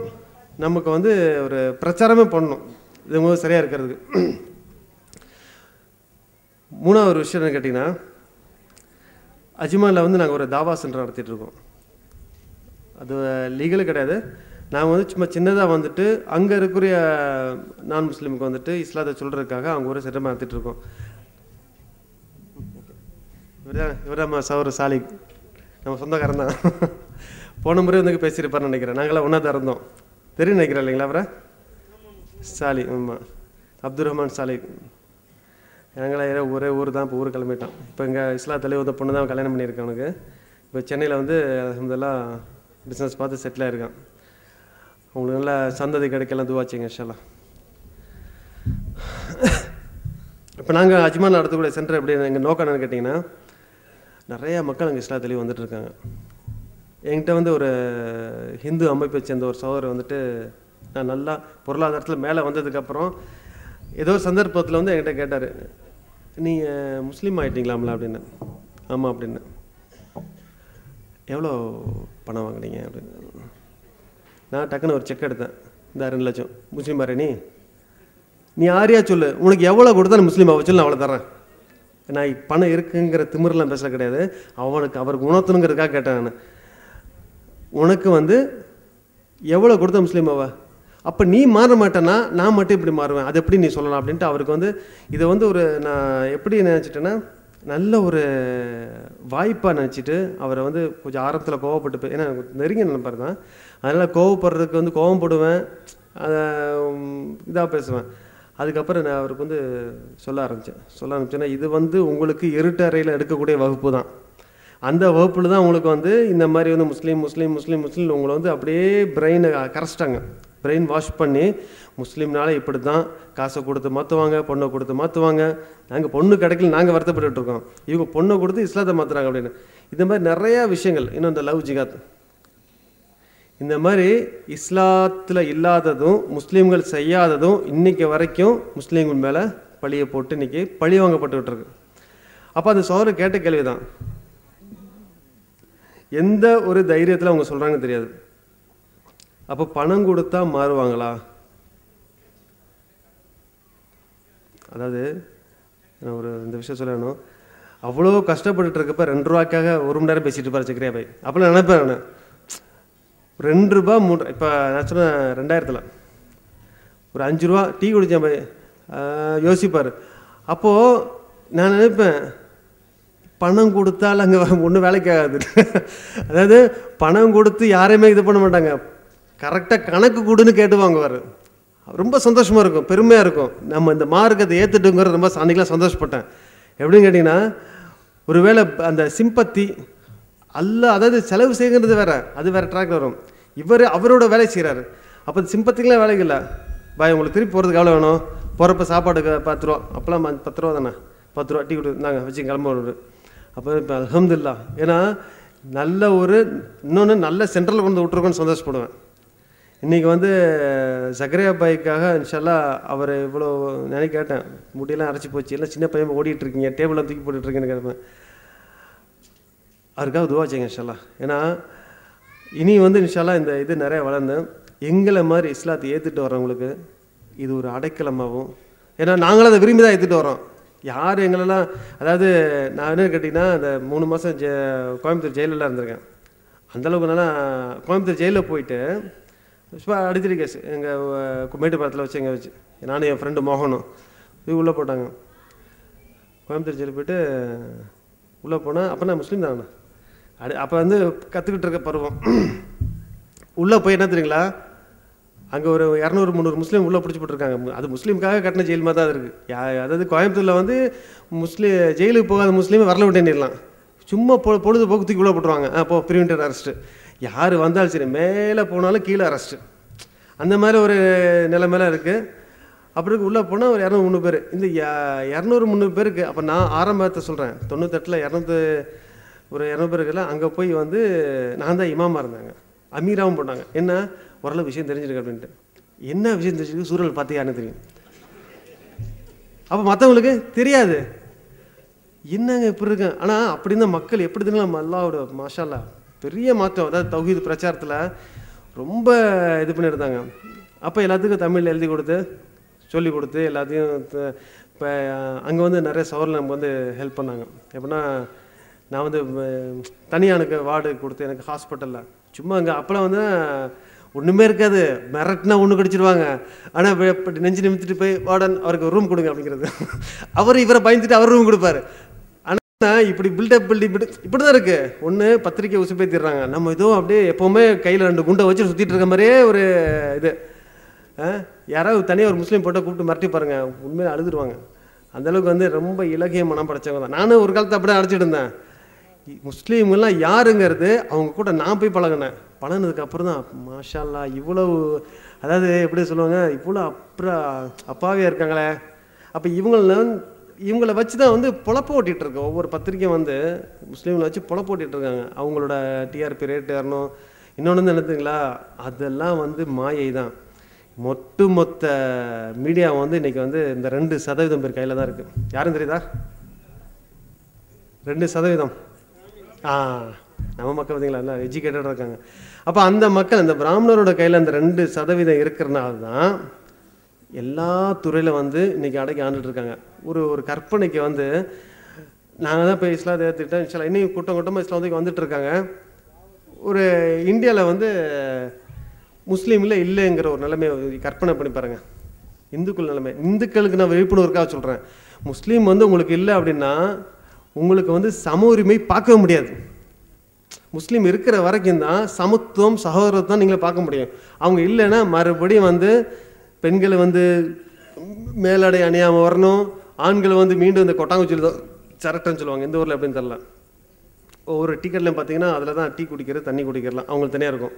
நமக்கு வந்து ஒரு பிரச்சாரமே பண்ணணும், இது சரியாக இருக்கிறதுக்கு. 3வது விஷயம் என்ன கேட்டிங்கன்னா, அஜ்மானில் வந்து நாங்கள் ஒரு தாவா சென்டர் நடத்திட்டுருக்கோம். அது லீகலு கிடையாது. நாங்கள் வந்து சும்மா சின்னதாக வந்துட்டு அங்கே இருக்கிற நான் முஸ்லீமுக்கு வந்துட்டு இஸ்லாத்தை சொல்கிறதுக்காக அவங்க ஒரு செட்டமாக நடத்திட்டுருக்கோம். இவர் நம்ம சவர் சாலிக், நம்ம சொந்தக்காரன் தான். போன முறை வந்து பேசியிருப்பார்னு நினைக்கிறேன். நாங்களாம் ஒன்றா தான் இருந்தோம், தெரியும் நினைக்கிறேன் இல்லைங்களா அவரை? சாலி, ஆமாம், அப்துல் ரஹ்மான் சாலிக். நாங்களாம் ஒரே ஊர் தான், இப்போ ஊர் கிளம்பிட்டோம். இப்போ இங்கே இஸ்லாத்தில் வந்து பொண்ணு தான் கல்யாணம் பண்ணியிருக்கேன் அவனுக்கு. இப்போ சென்னையில் வந்து அல்ஹம்துலில்லாஹ் பிஸ்னஸ் பார்த்து செட்டில் ஆகிருக்கான். உங்களுக்கு நல்லா சந்ததி கிடைக்கலாம், துவாச்சிங்க இன்ஷால்லா. இப்போ நாங்கள் அஜ்மான் நடத்தக்கூடிய சென்டர் எப்படி எங்கள் நோக்கம் என்னன்னு கேட்டிங்கன்னா, நிறையா மக்கள் அங்கே இஸ்லாத்திலேயே வந்துட்டுருக்காங்க. என்கிட்ட வந்து ஒரு ஹிந்து அமைப்பை சேர்ந்த ஒரு சகோதரர் வந்துட்டு, நான் நல்லா பொருளாதாரத்தில் மேலே வந்ததுக்கப்புறம் ஏதோ ஒரு சந்தர்ப்பத்தில் வந்து என்கிட்ட கேட்டார், நீங்கள் முஸ்லீம் ஆகிட்டீங்களாம்ல அப்படின்னு. ஆமாம் அப்படின்னு. எவ்வளோ பணம் வாங்கினீங்க அப்படின்னு. நான் டக்குன்னு ஒரு செக் எடுத்தேன், இந்த 2 லட்சம். முஸ்லீம் பாரு, நீ ஆரியா சொல்லு, உனக்கு எவ்வளோ கொடுத்தா நீ முஸ்லீம் ஆக சொல்லு, நான் அவ்வளோ தரேன். நான் பணம் இருக்குங்கிற திமிரெலாம் பேச கிடையாது, அவருக்கு உணர்த்தணுங்கிறதுக்காக கேட்டேன். நான் உனக்கு வந்து எவ்வளோ கொடுத்தா முஸ்லீம் ஆவா, அப்போ நீ மாற மாட்டேன்னா நான் மட்டும் இப்படி மாறுவேன், அது எப்படி நீ சொல்லலாம் அப்படின்ட்டு அவருக்கு வந்து இதை வந்து ஒரு நான் எப்படி நினச்சிட்டேன்னா நல்ல ஒரு வாய்ப்பாக நினச்சிட்டு அவரை வந்து கொஞ்சம் ஆரம்பத்தில் கோவப்பட்டு ஏன்னா நெருங்கிய நினைப்பார் தான், அதனால் கோவப்படுறதுக்கு வந்து கோவப்படுவேன், அதை இதாக பேசுவேன். அதுக்கப்புறம் நான் அவருக்கு வந்து சொல்ல ஆரம்பித்தேன்னா இது வந்து உங்களுக்கு இருட்டறையில் எடுக்கக்கூடிய வகுப்பு தான். அந்த வகுப்பில் தான் உங்களுக்கு வந்து இந்த மாதிரி வந்து முஸ்லீம் உங்களை வந்து அப்படியே பிரெயினை கரைச்சிட்டாங்க. பிரெயின் வாஷ் பண்ணி முஸ்லீம்னால இப்படி தான் காசை கொடுத்து மாற்றுவாங்க, பொண்ணை கொடுத்து மாற்றுவாங்க, நாங்கள் பொண்ணு கிடைக்கல நாங்கள் வருத்தப்பட்டு இருக்கோம், இவங்க பொண்ணை கொடுத்து இஸ்லாத்தை மாற்றுறாங்க அப்படின்னு. இந்த மாதிரி நிறையா விஷயங்கள். இன்னும் இந்த லவ் ஜிகாத், இந்த மாதிரி இஸ்லாத்தில் இல்லாததும் முஸ்லீம்கள் செய்யாததும் இன்றைக்கி வரைக்கும் முஸ்லீம்கள் மேலே பழியை போட்டு இன்றைக்கி பழி வாங்கப்பட்டுக்கிட்டு இருக்கு. அப்போ அந்த சோதரை கேட்ட கேள்வி தான், எந்த ஒரு தைரியத்தில் அவங்க சொல்கிறாங்கன்னு தெரியாது. அப்போ பணம் கொடுத்தா மாறுவாங்களா? அதாவது நான் இந்த விஷயம் சொல்லணும், அவ்வளோ கஷ்டப்பட்டுட்டு இருக்கப்ப 2 ரூபாய்க்காக 1 மணி நேரம் பேசிட்டு இருப்பார் சக்கரியா பாய். அப்போலாம் நினைப்பேன் நான், 2 ரூபா 3, இப்போ நான் சொன்னேன் 2000 ஒரு 5 ரூபா டீ குடித்தேன் பாய், யோசிப்பார். அப்போது நான் நினைப்பேன், பணம் கொடுத்தால் அங்கே ஒன்றும் வேலைக்கு ஆகாது. அதாவது பணம் கொடுத்து யாரையுமே இது பண்ண மாட்டாங்க, கரெக்டாக கணக்கு கொடுன்னு கேட்டு வாங்குவார். ரொம்ப சந்தோஷமாக இருக்கும், பெருமையாக இருக்கும். நம்ம இந்த மார்க்கத்தை ஏற்றுட்டுங்கிறது ரொம்ப அன்றைக்கெலாம் சந்தோஷப்பட்டேன். எப்படின்னு கேட்டிங்கன்னா, ஒருவேளை அந்த சிம்பத்தி அதாவது செலவு செய்கிறது வேறு, அது வேறு ட்ராக்ல வரும். அவரோட வேலை செய்கிறாரு. அப்போ சிம்பத்திக்கெலாம் வேலைக்கு இல்லை. பாய் உங்களுக்கு திருப்பி போகிறதுக்கு எவ்வளோ வேணும், போகிறப்ப சாப்பாடுக்கு 10 ரூபா, அப்போலாம் 10 ரூபா தானே, 10 ரூபா டீ கொடுத்தாங்க வச்சு கிளம்ப. அப்போ இப்போ அல்ஹம்துலில்லாஹ், ஏன்னா நல்ல இன்னொன்று நல்ல சென்ட்ரலில் கொண்டு விட்டுருக்கோன்னு சந்தோஷப்படுவேன். இன்றைக்கி வந்து சக்கரையா பாய்க்காக இன்ஷால்லா அவர் இவ்வளோ நினை கேட்டேன், முடியெல்லாம் அரைச்சி போச்சு, எல்லாம் சின்ன பையன் ஓடிட்டுருக்கீங்க, டேபிளெலாம் தூக்கி போட்டுட்ருக்கேன்னு கேட்பேன். அவருக்காக துவா செய்யுங்க இன்ஷால்லா. ஏன்னா இனி வந்து இன்ஷால்லா இந்த இது நிறைய வளர்ந்து எங்களை மாதிரி இஸ்லாத்தை ஏற்றுட்டு வரவங்களுக்கு இது ஒரு அடைக்கலமாகவும், ஏன்னா நாங்களும் அதை விரும்பி தான் ஏற்றுட்டு வரோம். யார் எங்களெல்லாம், அதாவது நான் என்ன கேட்டிங்கன்னா, அந்த 3 மாதம் கோயம்புத்தூர் ஜெயிலெலாம் இருந்திருக்கேன். அந்தளவுக்கு என்னன்னா, கோயம்புத்தூர் ஜெயிலில் போயிட்டு சும்மா அடித்தடி கேஸ் எங்கள் மேட்டுப்பாளத்தில் வச்சு எங்கே வச்சு நானும் என் ஃப்ரெண்டு மோகனும் போய் உள்ளே போட்டாங்க. கோயம்புத்தூர் ஜெயிலில் போய்ட்டு உள்ளே போனேன். அப்போ நான் முஸ்லீம் தானே, அப்போ வந்து கற்றுக்கிட்டு இருக்க பருவம். உள்ளே போய் என்ன தெரியுங்களா, அங்கே ஒரு 200-300 முஸ்லீம் உள்ளே பிடிச்சி போட்டிருக்காங்க. அது முஸ்லீமுக்காக கட்டின ஜெயில் மாதிரி தான் இருக்குது. அதாவது கோயம்புத்தூரில் வந்து ஜெயிலுக்கு போகாத முஸ்லீமை வரல விட்டேன்னிடலாம், சும்மா பொழுதுபோக்கு தூக்கி உள்ளே போட்டுருவாங்க. அப்போ ப்ரிவென்டிவ் அரெஸ்ட்டு, யார் வந்தாலும் சரி, மேலே போனாலும் கீழே அரெஸ்ட்டு, அந்த மாதிரி ஒரு நிலைமையில இருக்குது. அப்படி உள்ளே போனால் ஒரு 200-300 பேர். இந்த 200-300 பேருக்கு அப்போ நான் ஆரம்பத்தை சொல்கிறேன், 98 ஒரு 200 பேருக்குலாம் அங்கே போய் வந்து நான் தான் இமாமா இருந்தாங்க, அமீராவும் போட்டாங்க. என்ன ஓரளவு விஷயம் தெரிஞ்சிருக்கு அப்படின்ட்டு. என்ன விஷயம் தெரிஞ்சிருக்கு, சூழல் பார்த்தியான்னு தெரியும். அப்போ மற்றவங்களுக்கு தெரியாது, என்னங்க இப்படி இருக்கேன். ஆனால் அப்படி இருந்தால் மக்கள் எப்படி இருந்தாலும் நம்ம அல்லாவோட மாஷா அல்லாஹ் பெரிய மாற்றம். அதாவது தௌஹீத் பிரச்சாரத்தில் ரொம்ப இது பண்ணியிருந்தாங்க. அப்போ எல்லாத்துக்கும் தமிழ் எழுதி கொடுத்து சொல்லி கொடுத்து எல்லாத்தையும் இப்போ அங்கே வந்து நிறைய சவரில் நமக்கு வந்து ஹெல்ப் பண்ணாங்க. எப்படின்னா, நான் வந்து தனியானுக்கு வார்டு கொடுத்து எனக்கு ஹாஸ்பிட்டலில் சும்மா அங்கே அப்போலாம் வந்து ஒன்றுமே இருக்காது, மிரட்டினா ஒன்று கடிச்சிடுவாங்க. ஆனால் இப்படி நெஞ்சு நிமித்திட்டு போய் வார்டன் அவருக்கு ரூம் கொடுங்க அப்படிங்கிறது. இவரை பயந்துட்டு அவர் ரூம் கொடுப்பாரு. ஆனால் இப்படி பில்டப் இப்படி தான் இருக்குது. ஒன்று பத்திரிக்கை உசுப்பேத்திடுறாங்க, நம்ம இதுவும் அப்படியே எப்போவுமே கையில் 2 குண்டை வச்சு சுற்றிட்டு இருக்க மாதிரியே ஒரு இது. யாராவது தனியாக ஒரு முஸ்லீம் போட்டோ கூப்பிட்டு மிரட்டி பாருங்கள், உண்மையிலே அழுதுருவாங்க. அந்தளவுக்கு வந்து ரொம்ப இலகிய மனம் படைச்சவங்க தான். நானும் ஒரு காலத்தை அப்படியே அழைச்சிட்டு இருந்தேன். முஸ்லீம்லாம் யாருங்கிறது அவங்க கூட நான் போய் பழகினேன். பழகினதுக்கு அப்புறம் தான் மாஷா அல்லாஹ் இவ்வளவு, அதாவது எப்படி சொல்லுவாங்க, இவ்வளோ அப்பாவே இருக்காங்களே. அப்போ இவங்களை வச்சு தான் வந்து பொழப்ப ஓட்டிகிட்டு இருக்கோம். ஒவ்வொரு பத்திரிக்கையும் வந்து முஸ்லீம்களை வச்சு பொழப்ப ஓட்டிகிட்டு இருக்காங்க. அவங்களோட டிஆர்பி ரேட் ஏறணும். இன்னொன்று வந்து என்னத்துங்களா, அதெல்லாம் வந்து மாயை தான். மொத்த மீடியா வந்து இன்றைக்கி வந்து இந்த 2% பேர் கையில் தான் இருக்குது. யாரும் தெரியுதா? 2%. நம்ம மக்கள் பார்த்தீங்களா, எல்லாம் எஜுகேட்டடாக இருக்காங்க. அப்போ அந்த மக்கள், அந்த பிராமணரோட கையில் அந்த 2% இருக்கிறனால தான் எல்லா துறையில் வந்து இன்றைக்கி அடக்கி ஆண்டுட்டு இருக்காங்க. ஒரு கற்பனைக்கு வந்து நாங்கள் தான் இப்போ இஸ்லாத்தை ஏற்றுக்கிட்டோம், இன்ஷால்லா இன்னும் கூட்டமாக இஸ்லாத்துக்கு வந்துட்டு இருக்காங்க. ஒரு இந்தியாவில் வந்து முஸ்லீமில் இல்லைங்கிற ஒரு நிலைமையை கற்பனை பண்ணி பாருங்க. இந்துக்கள் நிலைமை, இந்துக்களுக்கு நான் விழிப்புணர்வுக்காக சொல்கிறேன். முஸ்லீம் வந்து உங்களுக்கு இல்லை அப்படின்னா உங்களுக்கு வந்து சம உரிமை பார்க்க முடியாது. முஸ்லீம் இருக்கிற வரைக்கும் தான் சமத்துவம் சகோதரத்தான் நீங்களே பார்க்க முடியும். அவங்க இல்லைன்னா மறுபடியும் வந்து பெண்களை வந்து மேலடை அணியாமல் வரணும், ஆண்களை வந்து மீண்டும் இந்த கொட்டாங்குச்சியில் தான் சரட்டுன்னு சொல்லுவாங்க. எந்த ஊரில் எப்படின்னு தெரில. ஒவ்வொரு டீ கடையிலையும் பார்த்தீங்கன்னா அதில் தான் டீ குடிக்கிறது, தண்ணி குடிக்கிறலாம் அவங்களுக்கு தனியாக இருக்கும்.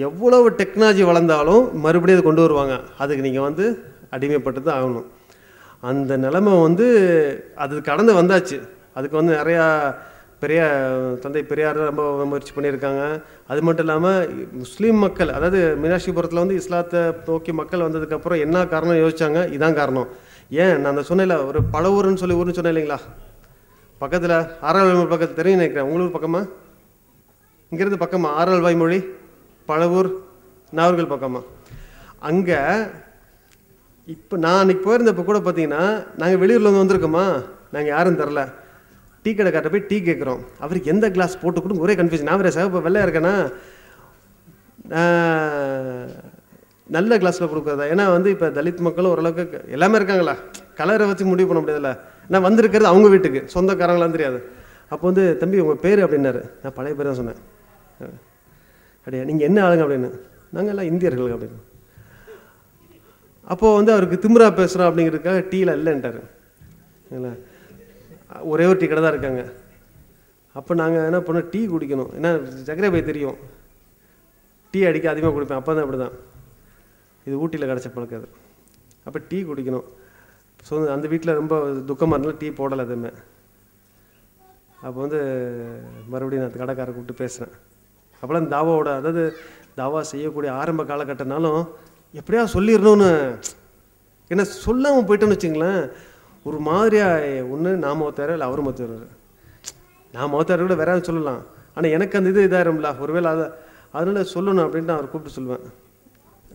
எவ்வளவு டெக்னாலஜி வளர்ந்தாலும் மறுபடியும் அதை கொண்டு வருவாங்க. அதுக்கு நீங்கள் வந்து அடிமைப்பட்டு தான் ஆகணும். அந்த நிலைமை வந்து அது கடந்து வந்தாச்சு. அதுக்கு வந்து நிறையா பெரிய தந்தை பெரியார் ரொம்ப முயற்சி பண்ணியிருக்காங்க. அது மட்டும் இல்லாமல் முஸ்லீம் மக்கள், அதாவது மீனாட்சிபுரத்தில் வந்து இஸ்லாத்தை நோக்கி மக்கள் வந்ததுக்கப்புறம் என்ன காரணம் யோசிச்சாங்க, இதான் காரணம். ஏன் நான் அந்த சொன்னேன்ல, ஒரு பழவூர்னு சொல்லி ஊர்னு சொன்னேன் இல்லைங்களா, பக்கத்தில் ஆறாள்வாய்மொழி பக்கத்தில் தெரியும் நினைக்கிறேன். உங்களுக்கு பக்கமா? இங்கேருந்து பக்கமா? ஆறாள்வாய்மொழி, பழவூர், நாவர்கள் பக்கமா? அங்கே இப்போ நான் அன்றைக்கி போயிருந்தப்போ கூட பார்த்தீங்கன்னா, நாங்கள் வெளியூரில் வந்து வந்திருக்கோமா, நாங்கள் யாரும் தரல. டீ கடைக்கார்ட்ட போய் டீ கேட்குறோம். அவருக்கு எந்த கிளாஸ் போட்டு கொடுங்க, ஒரே கன்ஃபியூஷன். நான் வேறு சிவப்பு வெள்ளையாக இருக்கேன்னா நல்ல கிளாஸில் கொடுக்குறதா? ஏன்னா வந்து இப்போ தலித் மக்களும் ஓரளவுக்கு எல்லாமே இருக்காங்களா, கலரை வச்சு முடிவு பண்ண முடியாதுல்ல. நான் வந்திருக்கிறது அவங்க வீட்டுக்கு, சொந்தக்காரங்களாம் தெரியாது. அப்போ வந்து தம்பி உங்கள் பேர் அப்படின்னாரு. நான் பழைய பேர் தான் சொன்னேன். அப்படியா, நீங்கள் என்ன ஆளுங்க அப்படின்னு. நாங்கள் எல்லாம் இந்தியர்கள் அப்படின்னு. அப்போது வந்து அவருக்கு திமிரா பேசுகிறோம் அப்படிங்கிறதுக்காக டீயில் இல்லைன்ட்டார். இல்லைங்களா, ஒரே ஒரு டீ கடை தான் இருக்காங்க. அப்போ நாங்கள் என்ன பண்ணோம், டீ குடிக்கணும். ஏன்னா சக்கரை பை தெரியும், டீ அடிக்க அதிகமாக குடிப்பேன். அப்போ தான் அப்படி தான், இது ஊட்டியில் கிடச்ச பழக்காது. அப்போ டீ குடிக்கணும். ஸோ அந்த வீட்டில் ரொம்ப துக்கமாக இருந்தாலும் டீ போடலை எதுவுமே. அப்போ வந்து மறுபடியும் நான் கடைக்காரை கூப்பிட்டு பேசுகிறேன். அப்போலாம் தாவாவோட, அதாவது தாவா செய்யக்கூடிய ஆரம்ப காலகட்டனாலும் எப்படியா சொல்லிடணும்னு, ஏன்னா சொல்லாமல் போயிட்டோன்னு வச்சுங்களேன், ஒரு மாதிரியாக ஒன்று நான் மௌத்தாரு இல்லை அவரும் மௌத்தாரு. நான் மௌத்தாரு கூட வேற சொல்லலாம், ஆனால் எனக்கு அந்த இது இதாயிரும்ல, ஒருவேளை அதனால் சொல்லணும் அப்படின்ட்டு நான் அவர் கூப்பிட்டு சொல்லுவேன்.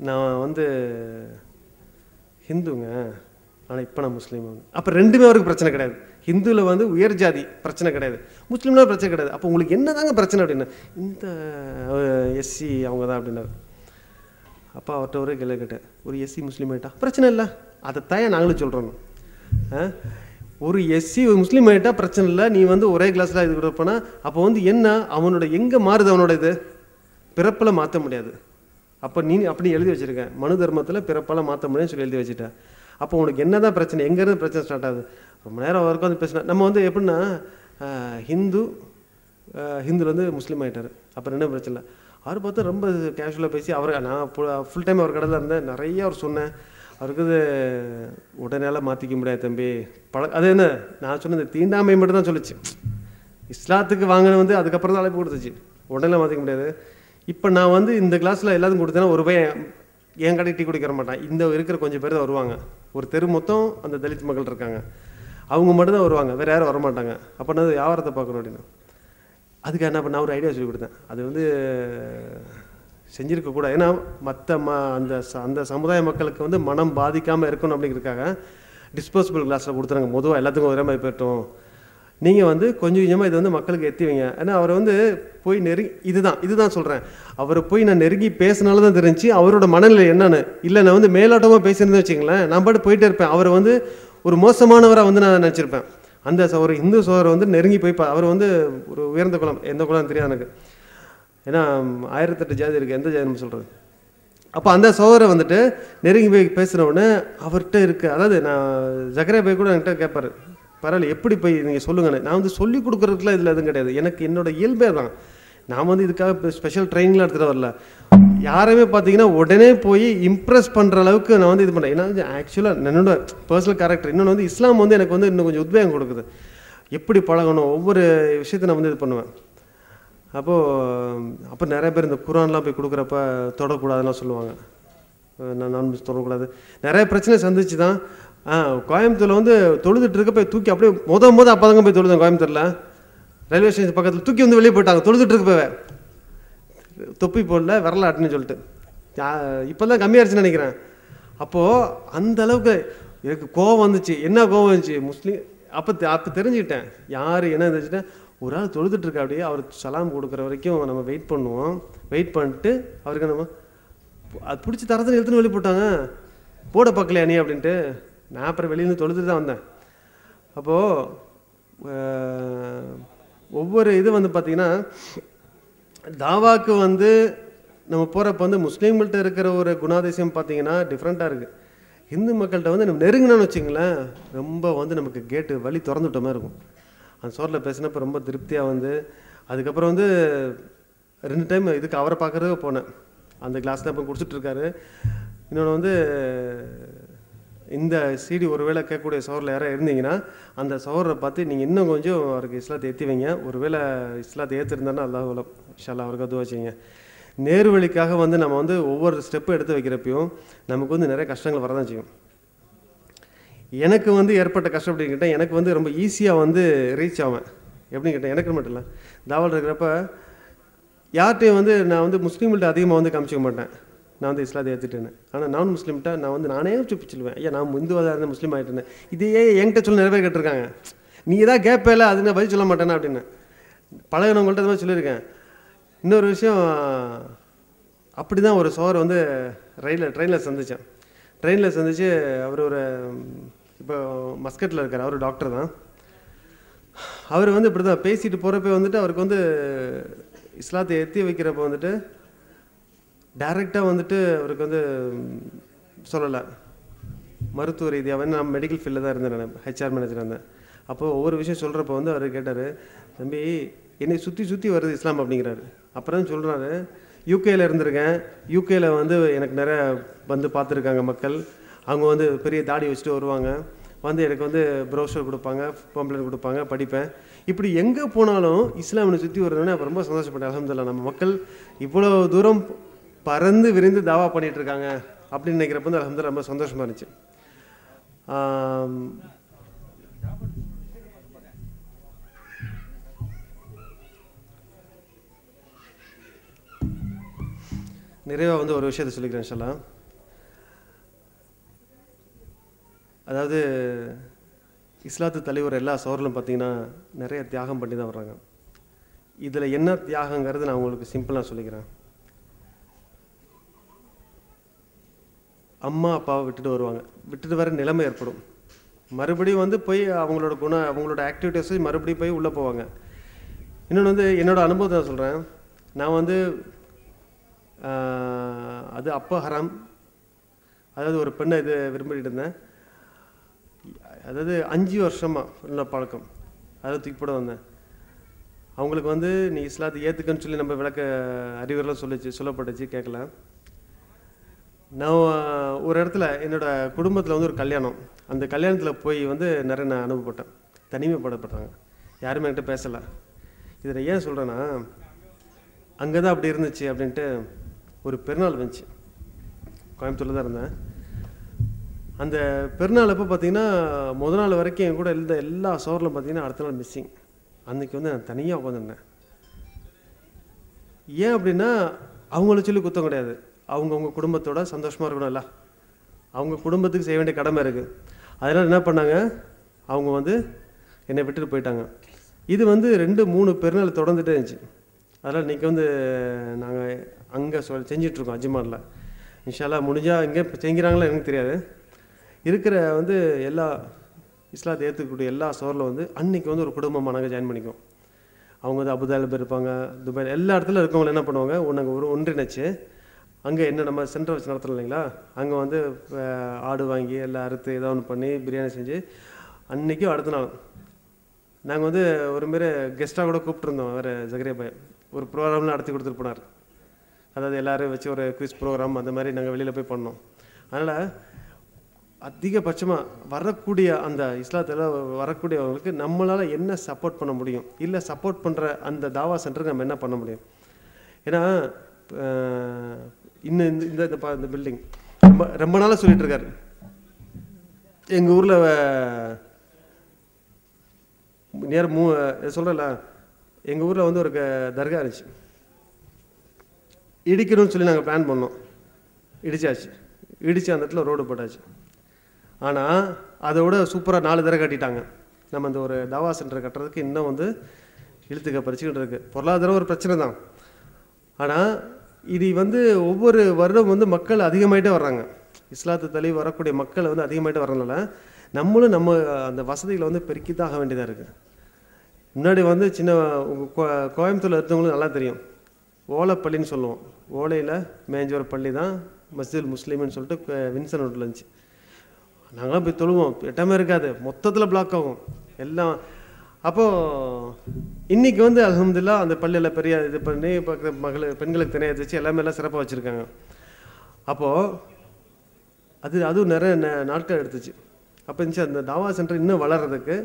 நான் வந்து ஹிந்துங்க, ஆனால் இப்போ நான் முஸ்லீம். அப்போ ரெண்டுமே அவருக்கு பிரச்சனை கிடையாது. ஹிந்துவில் வந்து உயர் ஜாதி பிரச்சனை கிடையாது, முஸ்லீம்லாம் பிரச்சனை கிடையாது. அப்போ உங்களுக்கு என்ன தாங்க பிரச்சனை அப்படின்னு, இந்த எஸ்சி அவங்க தான் அப்படின்னாரு. அப்போ அவர்கிட்ட ஒரே கேள்வி கேட்டேன், ஒரு எஸ்சி முஸ்லீம் ஆகிட்டா பிரச்சனை இல்லை, அதை தாயே நாங்களும் சொல்கிறோம். ஒரு எஸ்சி முஸ்லீம் ஆகிட்டா பிரச்சனை இல்லை, நீ வந்து ஒரே கிளாஸில் இது கொடுப்பனா, அப்போ வந்து என்ன அவனோட எங்கே மாறுது, அவனோட இது பிறப்பில் மாற்ற முடியாது. அப்போ நீ அப்படி எழுதி வச்சுருக்கேன், மனு தர்மத்தில் பிறப்பால் மாற்ற முடியும்னு சொல்லி எழுதி வச்சுட்டேன். அப்போ உனக்கு என்ன தான் பிரச்சனை, எங்கேருந்து பிரச்சனை ஸ்டார்ட் ஆகுது? ரொம்ப நேரம் அவருக்கு வந்து பேசினா, நம்ம வந்து எப்படின்னா ஹிந்துவில் வந்து முஸ்லீம் ஆகிட்டார், அப்போ ரெண்டும் பிரச்சனை இல்லை. அவர் பார்த்தா ரொம்ப கேஷுவலாக பேசி, அவர் நான் ஃபுல் டைம் அவர் கடையில் இருந்தேன், நிறைய அவர் சொன்னேன். அவருக்கு இது உடனேலாம் மாற்றிக்க முடியாது தம்பி, அது என்ன நான் சொன்னது தீண்டாமை மட்டும் தான் சொல்லிச்சு. இஸ்லாத்துக்கு வாங்கின வந்து அதுக்கப்புறம் தான் அழைப்பு கொடுத்துச்சு, உடனே மாற்றிக்க முடியாது. இப்போ நான் வந்து இந்த கிளாஸில் எல்லாத்துக்கும் கொடுத்தேன்னா ஒரு பையன் என் கடை டீ குடிக்கிற மாட்டான். இந்த இருக்கிற கொஞ்சம் பேர் தான் வருவாங்க, ஒரு தெரு மொத்தம் அந்த தலித் மக்கள் இருக்காங்க, அவங்க மட்டும் தான் வருவாங்க, வேறு யாரும் வரமாட்டாங்க. அப்போ நான் வியாபாரத்தை பார்க்கணும் அப்படின்னு அதுக்கு என்ன பண்ண ஒரு ஐடியா சொல்லி கொடுத்தேன். அது வந்து செஞ்சுருக்கக்கூடாது, ஏன்னா மற்ற அந்த சமுதாய மக்களுக்கு வந்து மனம் பாதிக்காமல் இருக்கணும் அப்படிங்கிறதுக்காக டிஸ்போசபிள் கிளாஸில் கொடுத்துறாங்க. பொதுவாக எல்லாத்துக்கும் ஒரே மாதிரி போயிட்டோம், நீங்கள் வந்து கொஞ்சம் கொஞ்சமாக இது வந்து மக்களுக்கு எத்தி வைங்க. ஏன்னா அவரை வந்து போய் இதுதான் சொல்கிறேன், அவரை போய் நான் நெருங்கி பேசினால தான் தெரிஞ்சு அவரோட மனநிலை என்னன்னு. இல்லை நான் வந்து மேலாட்டமாக பேசியிருந்தேன் வச்சுங்களேன், நான் பாட்டு போயிட்டே இருப்பேன், அவரை வந்து ஒரு மோசமானவராக வந்து நான் நினச்சிருப்பேன். அந்த ஒரு இந்து சோதரை வந்து நெருங்கி போய் அவர் வந்து ஒரு உயர்ந்த குலம், எந்த குலம் தெரியாது எனக்கு, ஏன்னா 1008 ஜாதி இருக்குது, எந்த ஜாதி நம்ம சொல்கிறது. அப்போ அந்த சோதரை வந்துட்டு நெருங்கி போய் பேசுகிறவுடனே அவர்கிட்ட இருக்குது, அதாவது நான் ஜக்கரே போய் கூட என்கிட்ட கேட்பார், பரவாயில்ல எப்படி போய் நீங்கள் சொல்லுங்கன்னு. நான் வந்து சொல்லிக் கொடுக்குறதுக்குலாம் இதில் எதுவும் கிடையாது, எனக்கு என்னோட இயல்பே தான். நான் வந்து இதுக்காக ஸ்பெஷல் ட்ரைனிங்லாம் எடுத்துகிட்டு வரல. யாருமே பார்த்தீங்கன்னா உடனே போய் இம்ப்ரெஸ் பண்ணுற அளவுக்கு நான் வந்து இது பண்ணேன். ஏன்னா ஆக்சுவலாக என்னோட பர்சனல் கேரக்டர். இன்னொன்று வந்து இஸ்லாம் வந்து எனக்கு வந்து இன்னும் கொஞ்சம் உத்வேகம் கொடுக்குது, எப்படி பழகணும், ஒவ்வொரு விஷயத்தை நான் வந்து இது பண்ணுவேன். அப்போ நிறைய பேர் இந்த குரான்லாம் போய் கொடுக்குறப்ப தொடக்கூடாதுலாம் சொல்லுவாங்க, நான் தொடக்கூடாது. நிறைய பிரச்சனை சந்திச்சு தான் கோயம்புத்தூரில் வந்து தொழுதுட்டு இருக்க போய் தூக்கி அப்படியே மொதல் அப்போ தாங்க போய் தொழுதேன். கோயம்புத்தூரில் ரயில்வே ஸ்டேஷன் பக்கத்தில் தூக்கி வந்து வெளியே போயிட்டாங்க, தொழுதுட்டு இருக்க போய் தொப்பி போடல வரலாட்டுன்னு சொல்லிட்டு. இப்போ தான் கம்மியாகிடுச்சுன்னு நினைக்கிறேன். அப்போது அந்த அளவுக்கு எனக்கு கோவம் வந்துச்சு. என்ன கோவம் வந்துச்சு, முஸ்லீம் அப்போ தெரிஞ்சுக்கிட்டேன் யார் என்ன தெரிஞ்சுட்டேன். ஒரு ஆள் தொழுதுட்டுருக்கா, அப்படியே அவர் சலாம் கொடுக்குற வரைக்கும் நம்ம வெயிட் பண்ணுவோம். வெயிட் பண்ணிட்டு அவருக்கு நம்ம அது பிடிச்சி தரத்துன்னு எழுத்துன்னு வெளியே போட்டாங்க, போட பார்க்கலையா நீ அப்படின்ட்டு. நான் அப்புறம் வெளியிலேருந்து தொழுதுட்டு தான் வந்தேன். அப்போது ஒவ்வொரு இது வந்து பார்த்திங்கன்னா தாவாக்கு வந்து நம்ம போகிறப்ப வந்து முஸ்லீம்கள்ட்ட இருக்கிற ஒரு குணாதிசயம் பார்த்திங்கன்னா டிஃப்ரெண்ட்டாக இருக்குது. இந்து மக்கள்கிட்ட வந்து நம்ம நெருங்கினான்னு வச்சுங்களேன், ரொம்ப வந்து நமக்கு கேட்டு வழி திறந்துவிட்ட மாதிரி இருக்கும். அந்த சோரில் பேசினப்போ ரொம்ப திருப்தியாக வந்து அதுக்கப்புறம் வந்து 2 டைம் இதுக்கு அவரை பார்க்குறதுக்கு போனேன். அந்த கிளாஸில் இப்போ குடிச்சிட்ருக்காரு. இன்னொன்று வந்து இந்த சிடி ஒருவேளை கேட்கக்கூடிய சோரில் யாராவது இருந்தீங்கன்னா அந்த சோரை பார்த்து நீங்கள் இன்னும் கொஞ்சம் அவருக்கு இஸ்லாத்தை ஏற்றி வைங்க. ஒருவேளை இஸ்லாத்தை ஏற்றிருந்தாருன்னா அல்லாஹ் உலம் இன்ஷா அல்லாஹ் அவருக்கு அது வச்சுங்க. நேர்வழிக்காக வந்து நம்ம வந்து ஒவ்வொரு ஸ்டெப்பு எடுத்து வைக்கிறப்பையும் நமக்கு வந்து நிறைய கஷ்டங்கள் வரதான் செய்யும். எனக்கு வந்து ஏற்பட்ட கஷ்டம் அப்படின்னு கேட்டால் எனக்கு வந்து ரொம்ப ஈஸியாக வந்து ரீச் ஆவேன். எப்படின்னு கேட்டேன், எனக்கு மட்டும் இல்லை, தாவல் இருக்கிறப்ப யார்கிட்டையும் வந்து நான் வந்து முஸ்லீம்கிட்ட அதிகமாக வந்து காமிச்சிக்க மாட்டேன். நான் வந்து இஸ்லாத்தை ஏற்றுட்டேன்னு. ஆனால் நான் முஸ்லீம்கிட்ட நான் வந்து நானே சுப்பிச்சிடுவேன். ஐயா நான் இந்துவாக இருந்தேன் முஸ்லீம் ஆகிட்டேன். இதையே என்கிட்ட சொல்ல நிறைய பேர் கேட்டிருக்காங்க. நீ ஏதாவது கேட்பே இல்லை அது நான் பதில் சொல்ல மாட்டேன்னா அப்படின்னு பழகினவங்கள்ட்ட அது மாதிரி சொல்லியிருக்கேன். இன்னொரு விஷயம், அப்படி தான் ஒரு சோர் வந்து ட்ரெயினில் சந்தித்தேன். ட்ரெயினில் சந்தித்து அவர் ஒரு இப்போ மஸ்கட்டில் இருக்கார், அவர் டாக்டர் தான். அவர் வந்து இப்படி தான் பேசிட்டு போகிறப்ப வந்துட்டு அவருக்கு வந்து இஸ்லாத்தை ஏற்றி வைக்கிறப்ப வந்துட்டு டைரெக்டாக வந்துட்டு அவருக்கு வந்து சொல்லலை. மருத்துவ ரீதியாக வந்து நான் மெடிக்கல் ஃபீல்டில் தான் இருந்தேன், நான் ஹெச்ஆர் மேனேஜராக இருந்தேன். அப்போது ஒவ்வொரு விஷயம் சொல்கிறப்ப வந்து அவர் கேட்டார், தம்பி என்னை சுற்றி வருது இஸ்லாம் அப்படிங்கிறாரு. அப்புறம் தான் சொல்கிறாரு, யூகேயில் இருந்திருக்கேன், யூகேயில் வந்து எனக்கு நிறைய வந்து பார்த்துருக்காங்க மக்கள். அவங்க வந்து பெரிய தாடி வச்சுட்டு வருவாங்க, வந்து எனக்கு வந்து ப்ரௌசர் கொடுப்பாங்க, பாம்ப்ளெட் கொடுப்பாங்க, படிப்பேன். இப்படி எங்கே போனாலும் இஸ்லாமினை சுற்றி வருதுன்னு அப்போ ரொம்ப சந்தோஷப்பட்டேன். அல்ஹம்துலில்லாஹ் நம்ம மக்கள் இவ்வளோ தூரம் பறந்து விரிந்து தாவா பண்ணிகிட்ருக்காங்க அப்படின்னு நினைக்கிறப்ப வந்து அல்ஹம்துலில்லாஹ் ரொம்ப சந்தோஷமாக இருந்துச்சு. நிறைவாக வந்து ஒரு விஷயத்தை சொல்லிக்கிறேன் இன்ஷா அல்லாஹ். அதாவது இஸ்லாத்து தலைவர் எல்லா சோரிலும் பார்த்தீங்கன்னா நிறைய தியாகம் பண்ணி தான் வர்றாங்க. இதில் என்ன தியாகங்கிறது நான் உங்களுக்கு சிம்பிளாக சொல்லிக்கிறேன். அம்மா அப்பாவை விட்டுட்டு வருவாங்க, விட்டுட்டு வர நிலைமை ஏற்படும். மறுபடியும் வந்து போய் அவங்களோட ஆக்டிவிட்டீஸை மறுபடியும் போய் உள்ளே போவாங்க. இன்னொன்று வந்து என்னோடய அனுபவத்தை நான் சொல்கிறேன். நான் வந்து அது அப்போ ஹராம், அதாவது ஒரு பெண்ணை இது விரும்பிட்டு இருந்தேன். அதாவது 5 வருஷமாக உள்ள பழக்கம், அதாவது தூக்கி போட வந்தேன். அவங்களுக்கு வந்து நீ இஸ்லாத்தை ஏற்றுக்கன்னு சொல்லி நம்ம விளக்க அறிவுரெலாம் சொல்லப்பட்டுச்சு, கேட்கல. நான் ஒரு இடத்துல என்னோடய குடும்பத்தில் வந்து ஒரு கல்யாணம், அந்த கல்யாணத்தில் போய் வந்து நிறைய நான் அனுபவப்பட்டேன். தனிமைப்படப்பட்டாங்க, யாருமே என்கிட்ட பேசலை. இதில் ஏன் சொல்கிறேன்னா, அங்கே தான் அப்படி இருந்துச்சு அப்படின்ட்டு ஒரு பெருநாள் வந்துச்சு. கோயம்புத்தூரில் தான் இருந்தேன். அந்த பெருநாள் அப்போ பார்த்தீங்கன்னா முதல் நாள் வரைக்கும் என் கூட இருந்த எல்லா சோரிலும் பார்த்தீங்கன்னா அடுத்த நாள் மிஸ்ஸிங். அன்றைக்கி வந்து நான் தனியாக உட்காந்துருந்தேன். ஏன் அப்படின்னா அவங்கள சொல்லி குத்தம் கிடையாது, அவங்கவுங்க குடும்பத்தோட சந்தோஷமாக இருக்கணும்ல, அவங்க குடும்பத்துக்கு செய்ய வேண்டிய கடமை இருக்குது. அதனால் என்ன பண்ணாங்க, அவங்க வந்து என்னை விட்டுட்டு போயிட்டாங்க. இது வந்து 2-3 பெருநாள் தொடர்ந்துட்டே இருந்துச்சு. அதனால் இன்றைக்கி வந்து நாங்கள் அங்கே செஞ்சிட்ருக்கோம் அஜ்மானில். இன்ஷா அல்லாஹ் முடிஞ்சால் இங்கே செஞ்சுறாங்களா எனக்கு தெரியாது. இருக்கிற வந்து எல்லா இஸ்லாத்தை ஏற்றுக்கக்கூடிய எல்லா சோரில் வந்து அன்றைக்கி வந்து ஒரு குடும்பமாக நாங்கள் ஜாயின் பண்ணிக்குவோம். அவங்க வந்து அபுதாபில் இருப்பாங்க, துபாய், எல்லா இடத்துல இருக்கவங்க என்ன பண்ணுவாங்க, நாங்கள் ஒன்றிணைச்சு அங்கே என்ன நம்ம சென்டர் வச்சு நடத்துகிறோம் இல்லைங்களா, அங்கே வந்து ஆடு வாங்கி எல்லாம் அறுத்து ஏதோ ஒன்று பண்ணி பிரியாணி செஞ்சு அன்றைக்கும் அடுத்த நாள் நாங்கள் வந்து ஒரு மாரி கெஸ்ட்டாக கூட கூப்பிட்ருந்தோம். வேறு ஜகரியா பாய் ஒரு ப்ரோக்ராம்லாம் நடத்தி கொடுத்துட்டு போனார். அதாவது எல்லோரும் வச்சு ஒரு குவிஸ் ப்ரோக்ராம் அந்த மாதிரி நாங்கள் வெளியில் போய் பண்ணோம். அதனால் அதிகபட்சமாக வரக்கூடிய அந்த இஸ்லாத்தில் வரக்கூடியவங்களுக்கு நம்மளால் என்ன சப்போர்ட் பண்ண முடியும், இல்லை சப்போர்ட் பண்ணுற அந்த தாவா சென்டருக்கு நம்ம என்ன பண்ண முடியும். ஏன்னா இன்னும் இந்த பில்டிங் ரொம்ப நாளாக சொல்லிட்டு இருக்காரு. எங்கள் ஊரில் சொல்கிறல, எங்கள் ஊரில் வந்து ஒரு தர்கா இருந்துச்சு, இடிக்கணும்னு சொல்லி நாங்கள் பிளான் பண்ணோம். இடிச்சாச்சு, இடித்து அந்த இடத்துல ரோடு போட்டாச்சு. ஆனால் அதை விட சூப்பராக 4 தடவை கட்டிட்டாங்க. நம்ம அந்த ஒரு தாவா சென்டர் கட்டுறதுக்கு இன்னும் வந்து இழுத்துக்க பறிச்சுக்கிட்டு இருக்குது. பொருளாதாரம் ஒரு பிரச்சனை தான். ஆனால் இது வந்து ஒவ்வொரு வருடம் வந்து மக்கள் அதிகமாகிட்டே வர்றாங்க. இஸ்லாத்து தழுவி வரக்கூடிய மக்கள் வந்து அதிகமாகிட்டே வர்றதுனால நம்மளும் நம்ம அந்த வசதிகளை வந்து பெருக்கி தான் ஆக வேண்டியதாக இருக்குது. முன்னாடி வந்து சின்ன கோயம்புத்தூரில் இருந்தவங்களும் நல்லா தெரியும், ஓலைப்பள்ளின்னு சொல்லுவோம். ஓலையில் மேய்ஞ்ச ஒரு பள்ளி தான் மஸ்ஜிதுல் முஸ்லீம்னு சொல்லிட்டு வின்சன் ரோட்டில் இருந்துச்சு. நாங்களாம் போய் தொழுவோம், இடமே இருக்காது, மொத்தத்தில் பிளாக் ஆகும் எல்லாம். அப்போது இன்றைக்கி வந்து அல்ஹம்துலில்லாஹ் அந்த பள்ளியில் பெரிய இது பண்ணி பெண்களுக்கு தனியாக வச்சு எல்லாமே எல்லாம் சிறப்பாக வச்சுருக்காங்க. அப்போது அதுவும் நிறைய நாட்கள் எடுத்துச்சு. அப்போ இருந்துச்சு அந்த தாவா சென்டர் இன்னும் வளர்கிறதுக்கு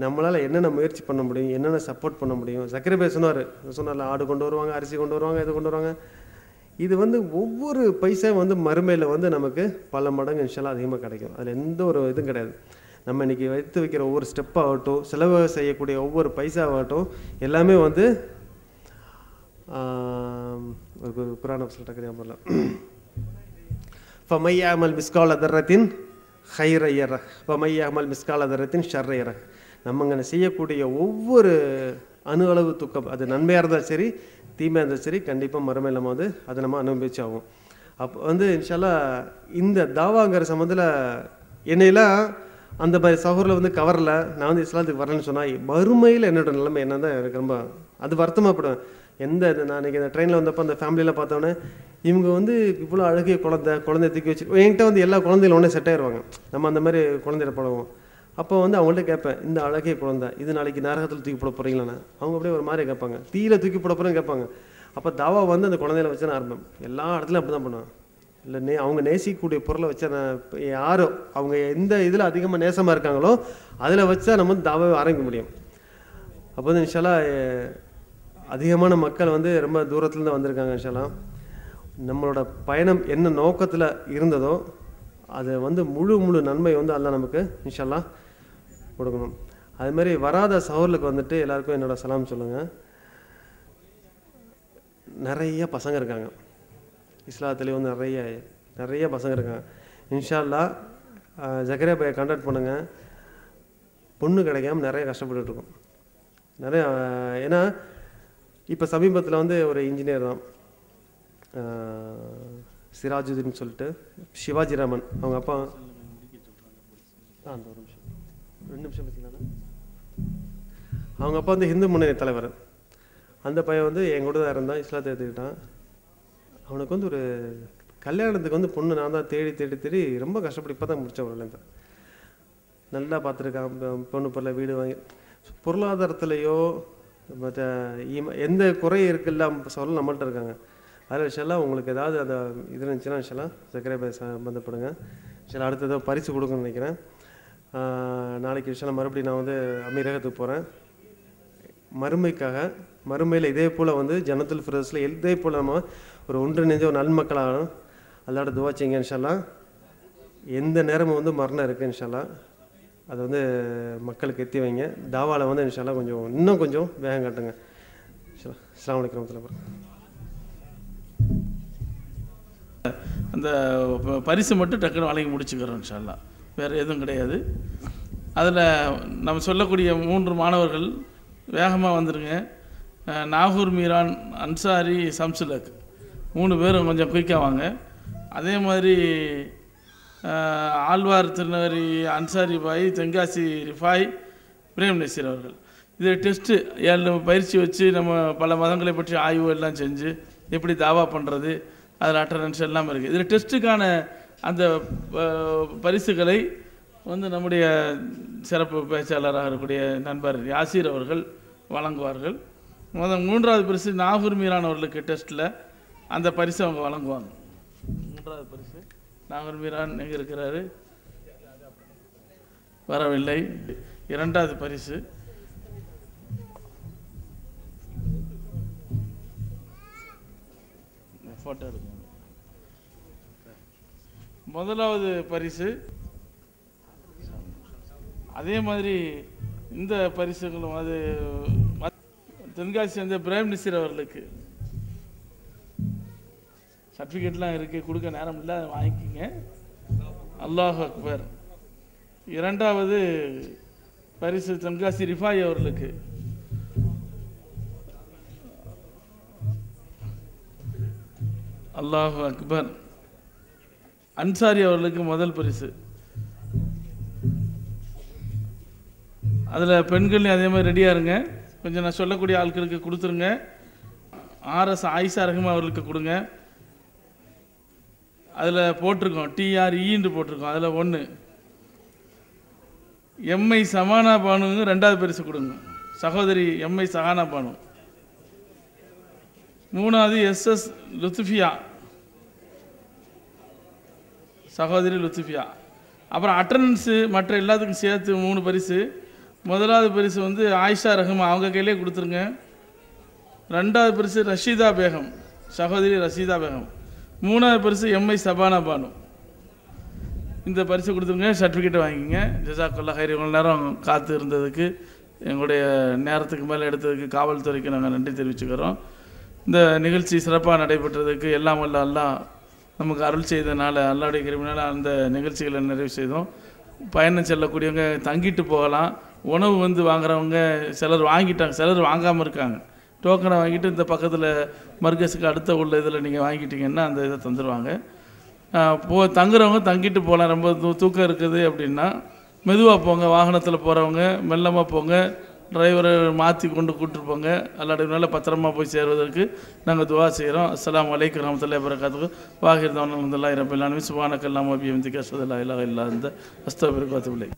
நம்மளால் என்னென்ன முயற்சி பண்ண முடியும், என்னென்ன சப்போர்ட் பண்ண முடியும். ஜக்கரியா பாய் சொன்னார்ல, ஆடு கொண்டு வருவாங்க, அரிசி கொண்டு வருவாங்க, இது கொண்டு வருவாங்க. இது வந்து ஒவ்வொரு பைசா வந்து மறுமையில் வந்து நமக்கு பல மடங்கு இன்ஷால்லா அதிகமாக கிடைக்கும். அதில் எந்த ஒரு இதுவும் கிடையாது. நம்ம இன்றைக்கி வைத்து வைக்கிற ஒவ்வொரு ஸ்டெப்பாகட்டும், செலவு செய்யக்கூடிய ஒவ்வொரு பைசாவாகட்டும், எல்லாமே வந்து ஒரு குரான் சொல்லிட்டு பண்ணலாம். ஃபமையாமல் மிஸ்கால தர்ரத்தின் ஹைரையர ஃபமையாமல் மிஸ்கால தர்ரத்தின் ஷர்ரையர. நம்ம செய்யக்கூடிய ஒவ்வொரு அணு அளவு துக்கம், அது நன்மையாக இருந்தாலும் சரி தீமையாக இருந்தாலும் சரி, கண்டிப்பாக மறுமையில் நம்ம வந்து அதை நம்ம அனுபவிச்சு ஆகும். அப்போ வந்து இன்ஷால்லா இந்த தாவாங்கிற சம்மந்தத்தில் என்னையெல்லாம் அந்த மாதிரி சகோரில் வந்து கவரில் நான் வந்து இஸ்லாத்துக்கு வரேன்னு சொன்னால் மறுமையில் என்னோட நிலைமை என்ன தான் எனக்கு ரொம்ப அது வருத்தமாகப்படுவேன். நான் இன்றைக்கி இந்த ட்ரெயினில் வந்தப்போ அந்த ஃபேமிலியில் பார்த்தோன்னே இவங்க வந்து இவ்வளோ அழகிய குழந்தைய தூக்கி வச்சு என்கிட்ட வந்து எல்லா குழந்தைகளும் ஒன்றே செட் ஆயிடுவாங்க. நம்ம அந்த மாதிரி குழந்தையில பழகுவோம். அப்போ வந்து அவங்கள்ட்ட கேட்பேன், இந்த அழகிய குழந்தை இது நாளைக்கு நரகத்தில் தூக்கி போட போகிறீங்களாண்ணா? அவங்க அப்படியே ஒரு மாதிரி கேட்பாங்க, தீயில தூக்கி போட போகிறேன்னு கேட்பாங்க. அப்போ தாவா வந்து அந்த குழந்தையில வச்சு நான் ஆரம்பம் எல்லா இடத்துலையும் அப்படி தான் பண்ணுவேன். இல்லை அவங்க நேசிக்கக்கூடிய பொருளை வச்சா நான் யாரோ அவங்க எந்த இதில் அதிகமாக நேசமாக இருக்காங்களோ அதில் வச்சா நம்ம வந்து தாவாவை ஆரம்பிக்க முடியும். அப்போ வந்து இன்ஷால்லா அதிகமான மக்கள் வந்து ரொம்ப தூரத்துலேருந்து வந்திருக்காங்க. இன்ஷால்லா நம்மளோட பயணம் என்ன நோக்கத்தில் இருந்ததோ அதை வந்து முழு நன்மை வந்து அல்லாஹ் நமக்கு இன்ஷால்லா கொடுக்கணும். அதுமாதிரி வராத சகோதரர்களுக்கு வந்துட்டு எல்லாருக்கும் என்னோடய சலாம் சொல்லுங்கள். நிறைய பசங்க இருக்காங்க இஸ்லாத்துலேயே வந்து நிறைய பசங்க இருக்காங்க. இன்ஷா அல்லாஹ் ஜக்கரியா பாயை கான்டாக்ட் பண்ணுங்கள். பொண்ணு கிடைக்காம நிறைய கஷ்டப்பட்டுருக்கோம். நிறைய ஏன்னா இப்போ சமீபத்தில் வந்து ஒரு இன்ஜினியர் தான் சிராஜுதீன் சொல்லிட்டு சிவாஜி ராமன் அவங்க அப்பா அந்த ஒரு நிமிஷம் 2 நிமிஷம் பார்த்தீங்கன்னா அவங்க அப்பா வந்து இந்து முன்னணி தலைவர். அந்த பையன் வந்து என் கூட தான் இருந்தான், இஸ்லாத்தை எடுத்துக்கிட்டான். அவனுக்கு வந்து ஒரு கல்யாணத்துக்கு வந்து பொண்ணு நான் தான் தேடி ரொம்ப கஷ்டப்பட்டு இப்போ தான் முடித்தவர்களேருந்து நல்லா பார்த்துருக்கான். பொண்ணு பொருளை வீடு வாங்கி பொருளாதாரத்துலேயோ மற்ற எந்த குறை இருக்குல்ல சொல்ல நம்மள்ட்ட இருக்காங்க. அதில் விஷயம்லாம் உங்களுக்கு ஏதாவது அந்த இது இருந்துச்சுன்னா விஷயம்லாம் ஜக்கரியா பாய் சம்பந்தப்படுங்க. விஷயம் அடுத்ததாக பரிசு கொடுக்கணும்னு நினைக்கிறேன். நாளைக்கு விஷயம் மறுபடியும் நான் வந்து அமீரகத்துக்கு போகிறேன் மறுமையில் இதே போல் வந்து ஜன்னத்துல் ஃபிர்தௌஸில் இதே போல் நம்ம ஒரு ஒன்றிணைஞ்ச ஒரு நன்மக்களாகணும். அல்லாட துவா செய்யுங்க இன்ஷா அல்லாஹ். எந்த நேரமும் வந்து மரணம் இருக்குது இன்ஷா அல்லாஹ். அதை வந்து மக்களுக்கு எத்தி வைங்க. தாவாவில் வந்து இன்ஷா அல்லாஹ் இன்னும் கொஞ்சம் வேகம் காட்டுங்க. அஸ்ஸலாமு அலைக்கும் வரஹ்மத்துல்லாஹி வபரகாத்துஹு. அந்த பரிசு மட்டும் டக்குன்னு வழங்கி முடிச்சுக்கிறோம் இன்ஷா அல்லாஹ். வேறு எதுவும் கிடையாது. அதில் நம்ம சொல்லக்கூடிய 3 மாணவர்கள் வேகமாக வந்துருங்க. நாகூர் மீரான், அன்சாரி, சம்சுலக் 3 பேரும் கொஞ்சம் குயிக்காக வாங்க. அதே மாதிரி ஆழ்வார் திருநகரி அன்சாரி பாய், தென்காசி ரிஃபாய், பிரேம் நசீர் அவர்கள். இது டெஸ்ட்டு 7 பயிற்சி வச்சு நம்ம பல மதங்களை பற்றி ஆய்வு எல்லாம் செஞ்சு எப்படி தாவா பண்ணுறது, அதில் அட்டண்டன்ஸ் எல்லாம் இருக்குது. இதில் டெஸ்ட்டுக்கான அந்த பரிசுகளை வந்து நம்முடைய சிறப்பு பேச்சாளராக இருக்கக்கூடிய நண்பர் யாசீர் அவர்கள் வழங்குவார்கள். 3வது பரிசு நாகூர் மீரான் அவர்களுக்கு டெஸ்ட்டில் அந்த பரிசு அவங்க வழங்குவாங்க. 3வது பரிசு நாகூர் மீரான் எங்கே இருக்கிறாரு? வரவில்லை. 2வது பரிசு ஃபோட்டோ எடுக்கணும். 1வது பரிசு அதே மாதிரி இந்த பரிசுகளும் அது தென்காசி சேர்ந்த பிரேம் நசீர் அவர்களுக்கு சர்டிஃபிகேட்லாம் இருக்குது, கொடுக்க நேரம் இல்லை, அதை வாங்கிக்கிங்க. அல்லாஹ் அக்பர். 2வது பரிசு தென்காசி ரிஃபாய் அவர்களுக்கு. அல்லாஹ் அக்பர். அன்சாரி அவர்களுக்கு முதல் பரிசு. அதில் பெண்கள்லையும் அதே மாதிரி ரெடியாக இருங்க. கொஞ்சம் நான் சொல்லக்கூடிய ஆட்களுக்கு கொடுத்துருங்க. RS ஆயிஷா ரஹ்மா அவர்களுக்கு கொடுங்க. அதில் போட்டிருக்கோம் TREன்னு போட்டிருக்கோம். அதில் 1. MI சமானா பானுங்க 2வது பரிசு கொடுங்க. சகோதரி எம்ஐ சஹானா பானு. 3வது SS லுத்ஃபியா, சகோதரி லுத்ஃபியா. அப்புறம் அட்டண்டன்ஸு மற்ற எல்லாத்துக்கும் சேர்த்து 3 பரிசு. முதலாவது பரிசு வந்து ஆயிஷா ரஹ்மா, அவங்க கையிலே கொடுத்துருங்க. 2வது பரிசு ரஷீதா பேகம், சகோதரி ரஷீதா பேகம். 3வது பரிசு எம்ஐ சபானா பானு. இந்த பரிசு கொடுத்துருங்க, சர்டிஃபிகேட்டை வாங்கிங்க. ஜஸாக்கல்லாஹ் ஹைர். இவ்வளோ நேரம் காத்து இருந்ததுக்கு, எங்களுடைய நேரத்துக்கு மேலே எடுத்ததுக்கு காவல்துறைக்கு நாங்கள் நன்றி தெரிவிச்சுக்கிறோம். இந்த நிகழ்ச்சி சிறப்பாக நடைபெற்றதுக்கு எல்லாம் வல்ல அல்லாஹ் நமக்கு அருள் செய்தனால, அல்லாஹ்வுடைய கிருபையினால அந்த நிகழ்ச்சிகளை நிறைவு செய்தோம். பயணம் செல்லக்கூடியவங்க தங்கிட்டு போகலாம். உணவு வந்து வாங்குறவங்க சிலர் வாங்கிட்டாங்க, சிலர் வாங்காமல் இருக்காங்க. டோக்கனை வாங்கிட்டு இந்த பக்கத்தில் மர்கஸுக்கு அடுத்த உள்ள இதில் நீங்கள் வாங்கிட்டீங்கன்னா அந்த இதை தந்துடுவாங்க. தங்குறவங்க தங்கிட்டு போகலாம். ரொம்ப தூக்கம் இருக்குது அப்படின்னா மெதுவாக போங்க. வாகனத்தில் போகிறவங்க மெல்லமாக போங்க. டிரைவரை மாற்றி கொண்டு கூப்பிட்டு போங்க. அல்லாஹ்வுடைய நல்ல பத்திரமா போய் சேருவதற்கு நாங்கள் துவா செய்கிறோம். அஸ்ஸலாமு அலைக்கும் வரஹ்மத்துல்லாஹி வபரகாத்துஹு. வாஹிர் தஅவானா அல்ஹம்துலில்லாஹி ரப்பில் ஆலமீன். சுப்ஹானக்கல்லாஹும்ம வ பிஹம்திக அஷ்ஹது அல்லா இலாஹா இல்லா அன்த அஸ்தக்ஃபிருக வ அத்தூபு இலைக்.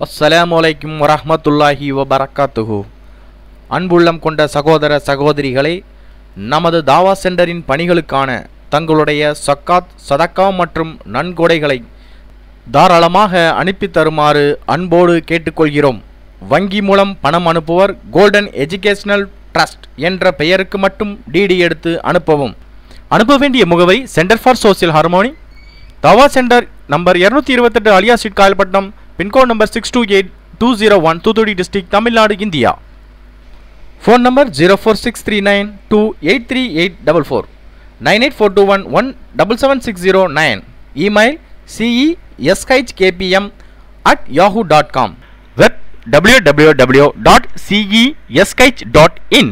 அஸ்ஸலாமு அலைக்கும் வரஹ்மத்துல்லாஹி வபரகாத்துஹு. அன்புள்ளம் கொண்ட சகோதர சகோதரிகளே, நமது தாவா சென்டரின் பணிகளுக்கான தங்களுடைய சக்காத், சதக்கா மற்றும் நன்கொடைகளை தாராளமாக அனுப்பி தருமாறு அன்போடு கேட்டுக்கொள்கிறோம். வங்கி மூலம் பணம் அனுப்புவர் கோல்டன் எஜுகேஷனல் ட்ரஸ்ட் என்ற பெயருக்கு மட்டும் டிடி எடுத்து அனுப்பவும். அனுப்ப வேண்டிய முகவரி centre for social harmony, Dawah centre, number 228 Aliya street, Kayalpattinam, pincode number 628201, Thoothukudi district, Tamil Nadu, India. Phone number 04639283844, 98421177609. Email ceskpm@yahoo.com. Web www.ceskh.in.